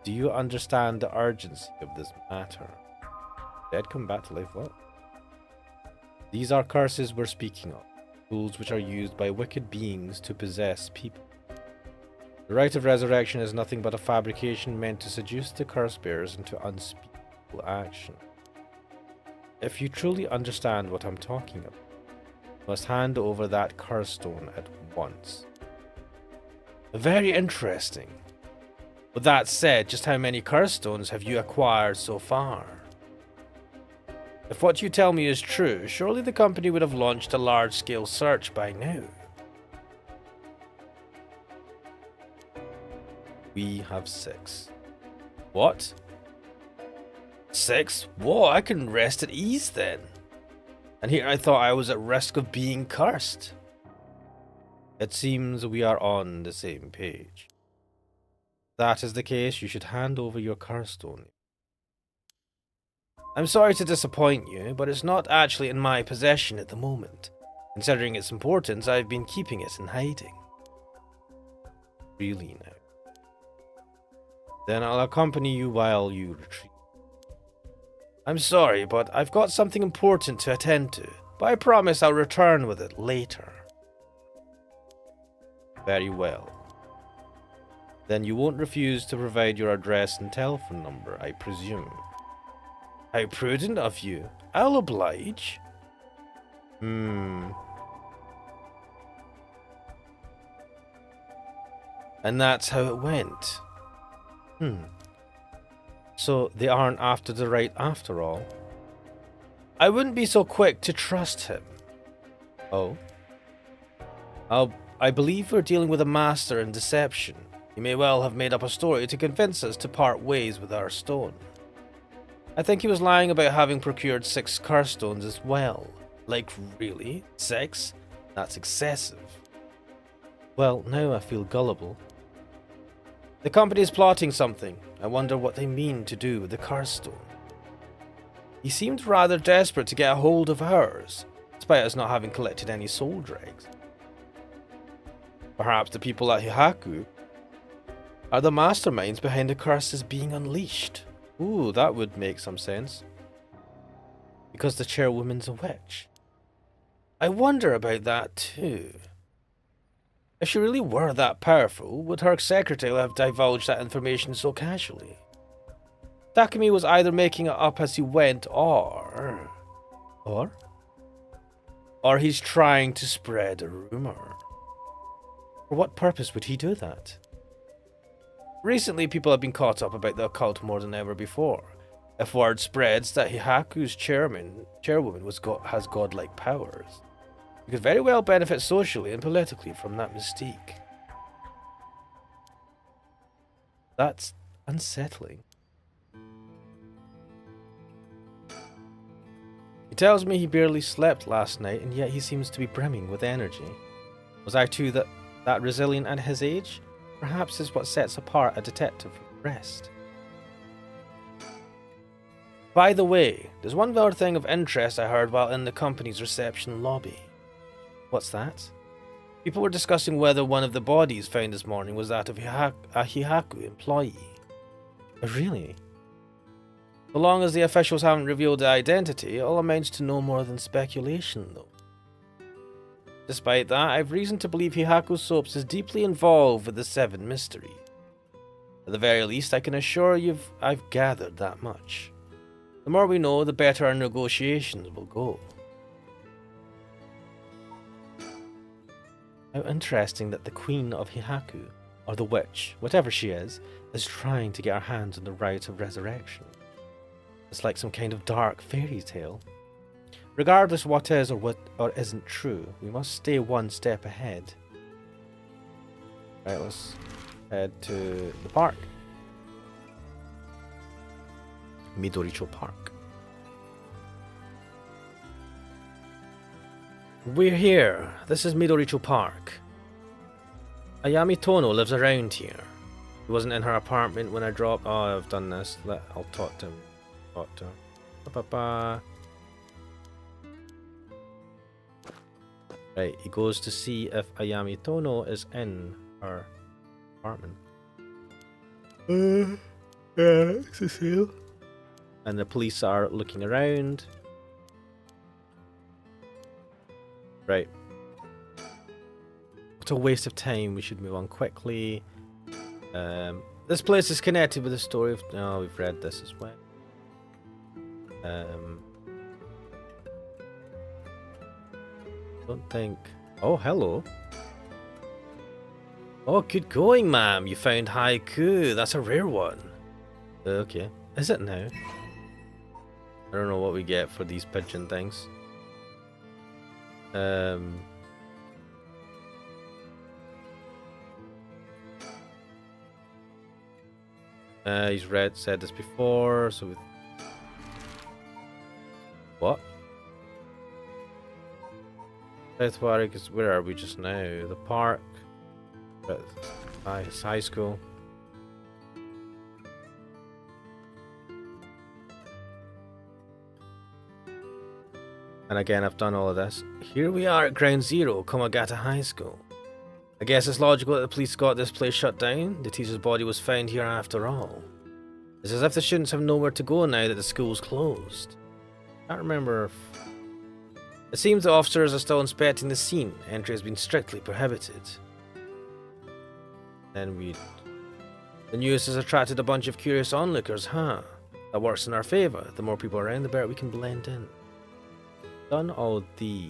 Do you understand the urgency of this matter? Dead come back to life, what? These are curses we're speaking of, tools which are used by wicked beings to possess people. The rite of resurrection is nothing but a fabrication meant to seduce the curse bearers into unspeakable action. If you truly understand what I'm talking about, you must hand over that curse stone at once. Very interesting. With that said, just how many curse stones have you acquired so far? If what you tell me is true, surely the company would have launched a large-scale search by now. We have 6. What? 6? Whoa, I can rest at ease then. And here I thought I was at risk of being cursed. It seems we are on the same page. If that is the case, you should hand over your curse stone. I'm sorry to disappoint you, but it's not actually in my possession at the moment. Considering its importance, I've been keeping it in hiding. Really now? Then I'll accompany you while you retreat. I'm sorry, but I've got something important to attend to, but I promise I'll return with it later. Very well. Then you won't refuse to provide your address and telephone number, I presume. How prudent of you. I'll oblige. And that's how it went. So they aren't after the right after all. I wouldn't be so quick to trust him. Oh? I believe we're dealing with a master in deception. He may well have made up a story to convince us to part ways with our stone. I think he was lying about having procured 6 curse stones as well. Like, really? 6? That's excessive. Well, now I feel gullible. The company is plotting something. I wonder what they mean to do with the curse stone. He seemed rather desperate to get a hold of ours, despite us not having collected any soul dregs. Perhaps the people at Hihaku are the masterminds behind the curses being unleashed. Ooh, that would make some sense. Because the chairwoman's a witch. I wonder about that too. If she really were that powerful, would her secretary have divulged that information so casually? Takumi was either making it up as he went, or he's trying to spread a rumor. For what purpose would he do that? Recently, people have been caught up about the occult more than ever before. If word spreads that Hihaku's chairwoman has godlike powers, you could very well benefit socially and politically from that mystique. That's unsettling. He tells me he barely slept last night, and yet he seems to be brimming with energy. Was I too that resilient at his age? Perhaps is what sets apart a detective from the rest. By the way, there's one other thing of interest I heard while in the company's reception lobby. What's that? People were discussing whether one of the bodies found this morning was that of a Hihaku employee. Really? So long as the officials haven't revealed the identity, it all amounts to no more than speculation, though. Despite that, I've reason to believe Hihaku Soaps is deeply involved with the 7 mysteries. At the very least, I can assure you I've gathered that much. The more we know, the better our negotiations will go. How interesting that the Queen of Hihaku, or the witch, whatever she is trying to get her hands on the rite of resurrection. It's like some kind of dark fairy tale. Regardless what is or isn't true, we must stay one step ahead. Right, let's head to the park. Midoricho Park. We're here. This is Midoricho Park. Ayami Tono lives around here. He wasn't in her apartment when I dropped. Oh, I've done this. I'll talk to him. Ba-ba-ba. Right, he goes to see if Ayami Tono is in her apartment. Yeah, Cecile. And the police are looking around. Right. What a waste of time. We should move on quickly. This place is connected with the story of... Oh, we've read this as well. Don't think... Oh, hello. Oh, good going, ma'am. You found haiku. That's a rare one. Okay. Is it now? I don't know what we get for these pigeon things. He's said this before, so... What? South Warwick is... Where are we just now? The park. It's high school. And again, I've done all of this. Here we are at Ground Zero, Komagata High School. I guess it's logical that the police got this place shut down. The teacher's body was found here after all. It's as if the students have nowhere to go now that the school's closed. I can't remember if... It seems the officers are still inspecting the scene. Entry has been strictly prohibited. Then the news has attracted a bunch of curious onlookers, huh? That works in our favour. The more people around, the better we can blend in. Done all the...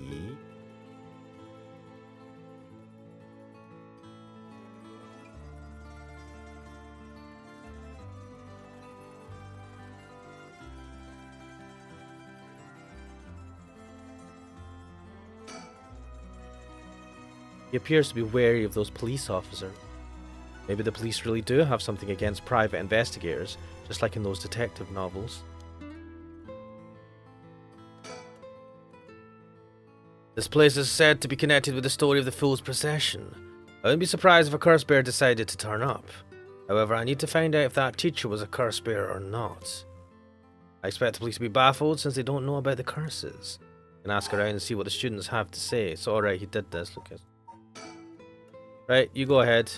He appears to be wary of those police officers. Maybe the police really do have something against private investigators, just like in those detective novels. This place is said to be connected with the story of the Fool's Procession. I wouldn't be surprised if a curse bearer decided to turn up. However, I need to find out if that teacher was a curse bearer or not. I expect the police to be baffled since they don't know about the curses. I can ask around and see what the students have to say. So alright, he did this, Lucas. Right, you go ahead.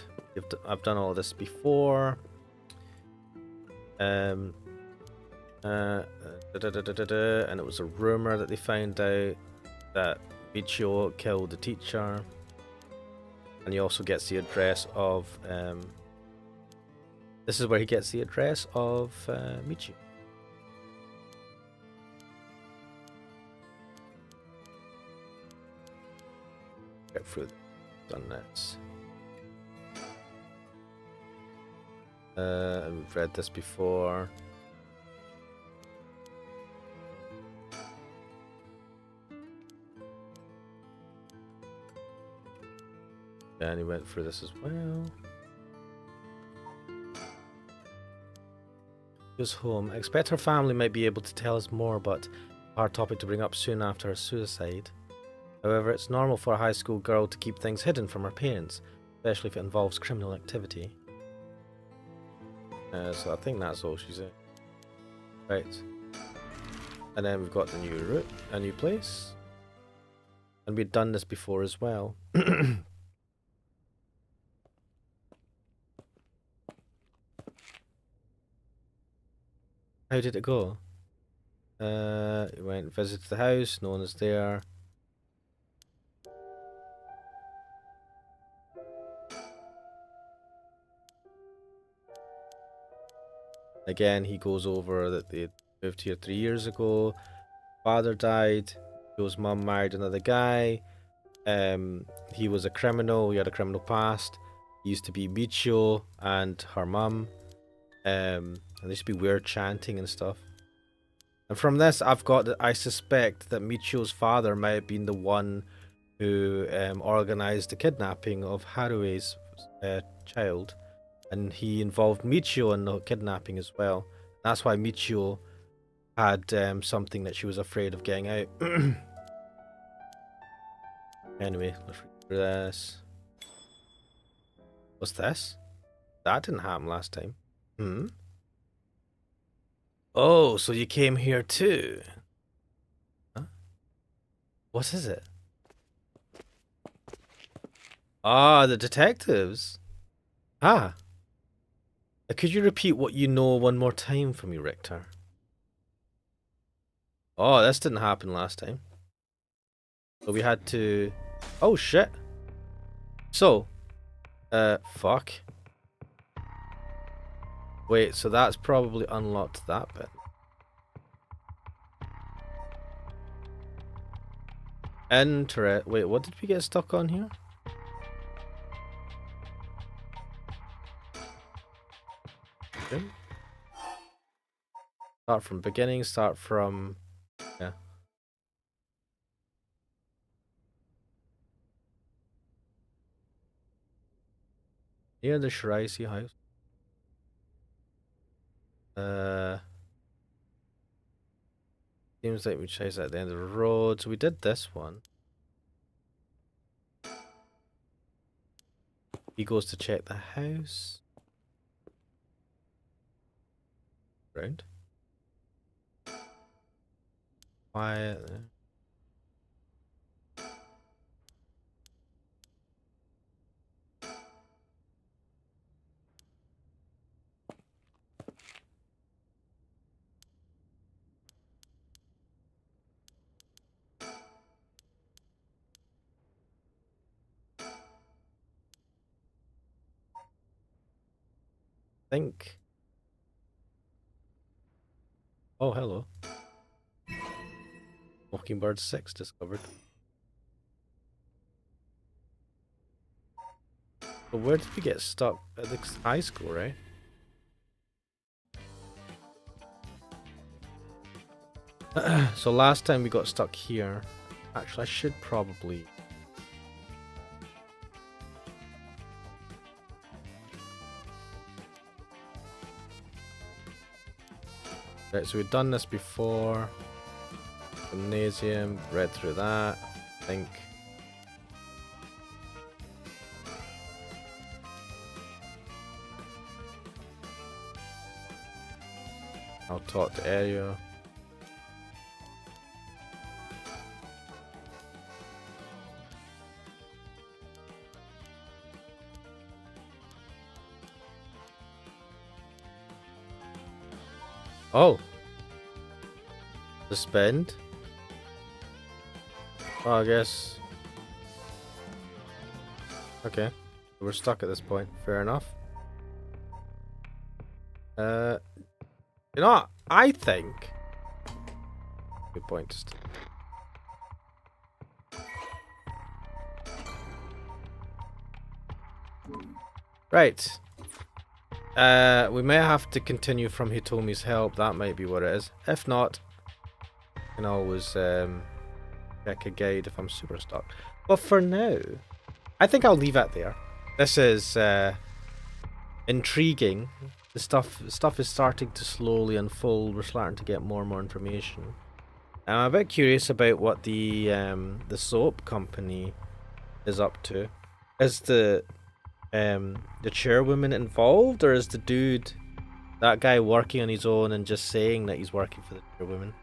I've done all this before. And it was a rumor that they found out that Michio killed the teacher. And he also gets the address of... this is where he gets the address of Michio. Get through done this. We've read this before. And he went through this as well. Goes home. I expect her family might be able to tell us more, but a hard topic to bring up soon after her suicide. However, it's normal for a high school girl to keep things hidden from her parents, especially if it involves criminal activity. So I think that's all she's in. Right. And then we've got the new route, a new place. And we'd done this before as well. How did it go? We went and visited the house, no one is there. Again, he goes over that they moved here 3 years ago. Father died. Joe's mum married another guy. He was a criminal. He had a criminal past. He used to be Michio and her mum. And there used to be weird chanting and stuff. And from this, I've got that I suspect that Michio's father might have been the one who organized the kidnapping of Harue's child. And he involved Michio in the kidnapping as well. That's why Michio had something that she was afraid of getting out. Anyway, let's read through this. What's this? That didn't happen last time. Hmm? Oh, so you came here too? Huh? What is it? Ah, the detectives. Ah. Could you repeat what you know one more time for me, Richter? Oh, this didn't happen last time. So we had to... Oh, shit. So, fuck. Wait, so that's probably unlocked that bit. Enter. Wait, what did we get stuck on here? Okay. Start from beginning, start from... Yeah. Near the Shiraisi house. Seems like we chased at the end of the road, so we did this one. He goes to check the house. Round. Quiet. think. Oh, hello. Mockingbird 6 discovered. But where did we get stuck? At the high school, right? So last time we got stuck here. Actually, I should probably... Right, so we've done this before. Gymnasium, read through that, I think. I'll talk to Ario. Oh. Suspend? Oh, I guess. Okay. We're stuck at this point. Fair enough. You know what? I think... Good point. Right. We may have to continue from Hitomi's help. That might be what it is. If not, I can always check a guide if I'm super stuck. But for now, I think I'll leave it there. This is intriguing. The stuff is starting to slowly unfold. We're starting to get more and more information. I'm a bit curious about what the soap company is up to. Is the chairwoman involved, or is the dude, that guy, working on his own and just saying that he's working for the chairwoman?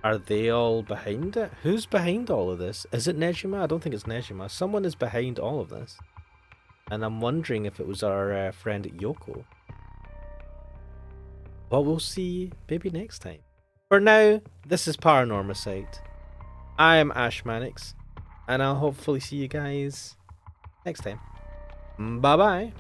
Are they all behind it? Who's behind all of this? Is it Nejima? I don't think it's Nejima. Someone is behind all of this. And I'm wondering if it was our friend Yoko. But we'll see maybe next time. For now, this is Paranormasight. I am Ash Mannix, and I'll hopefully see you guys next time. Bye bye.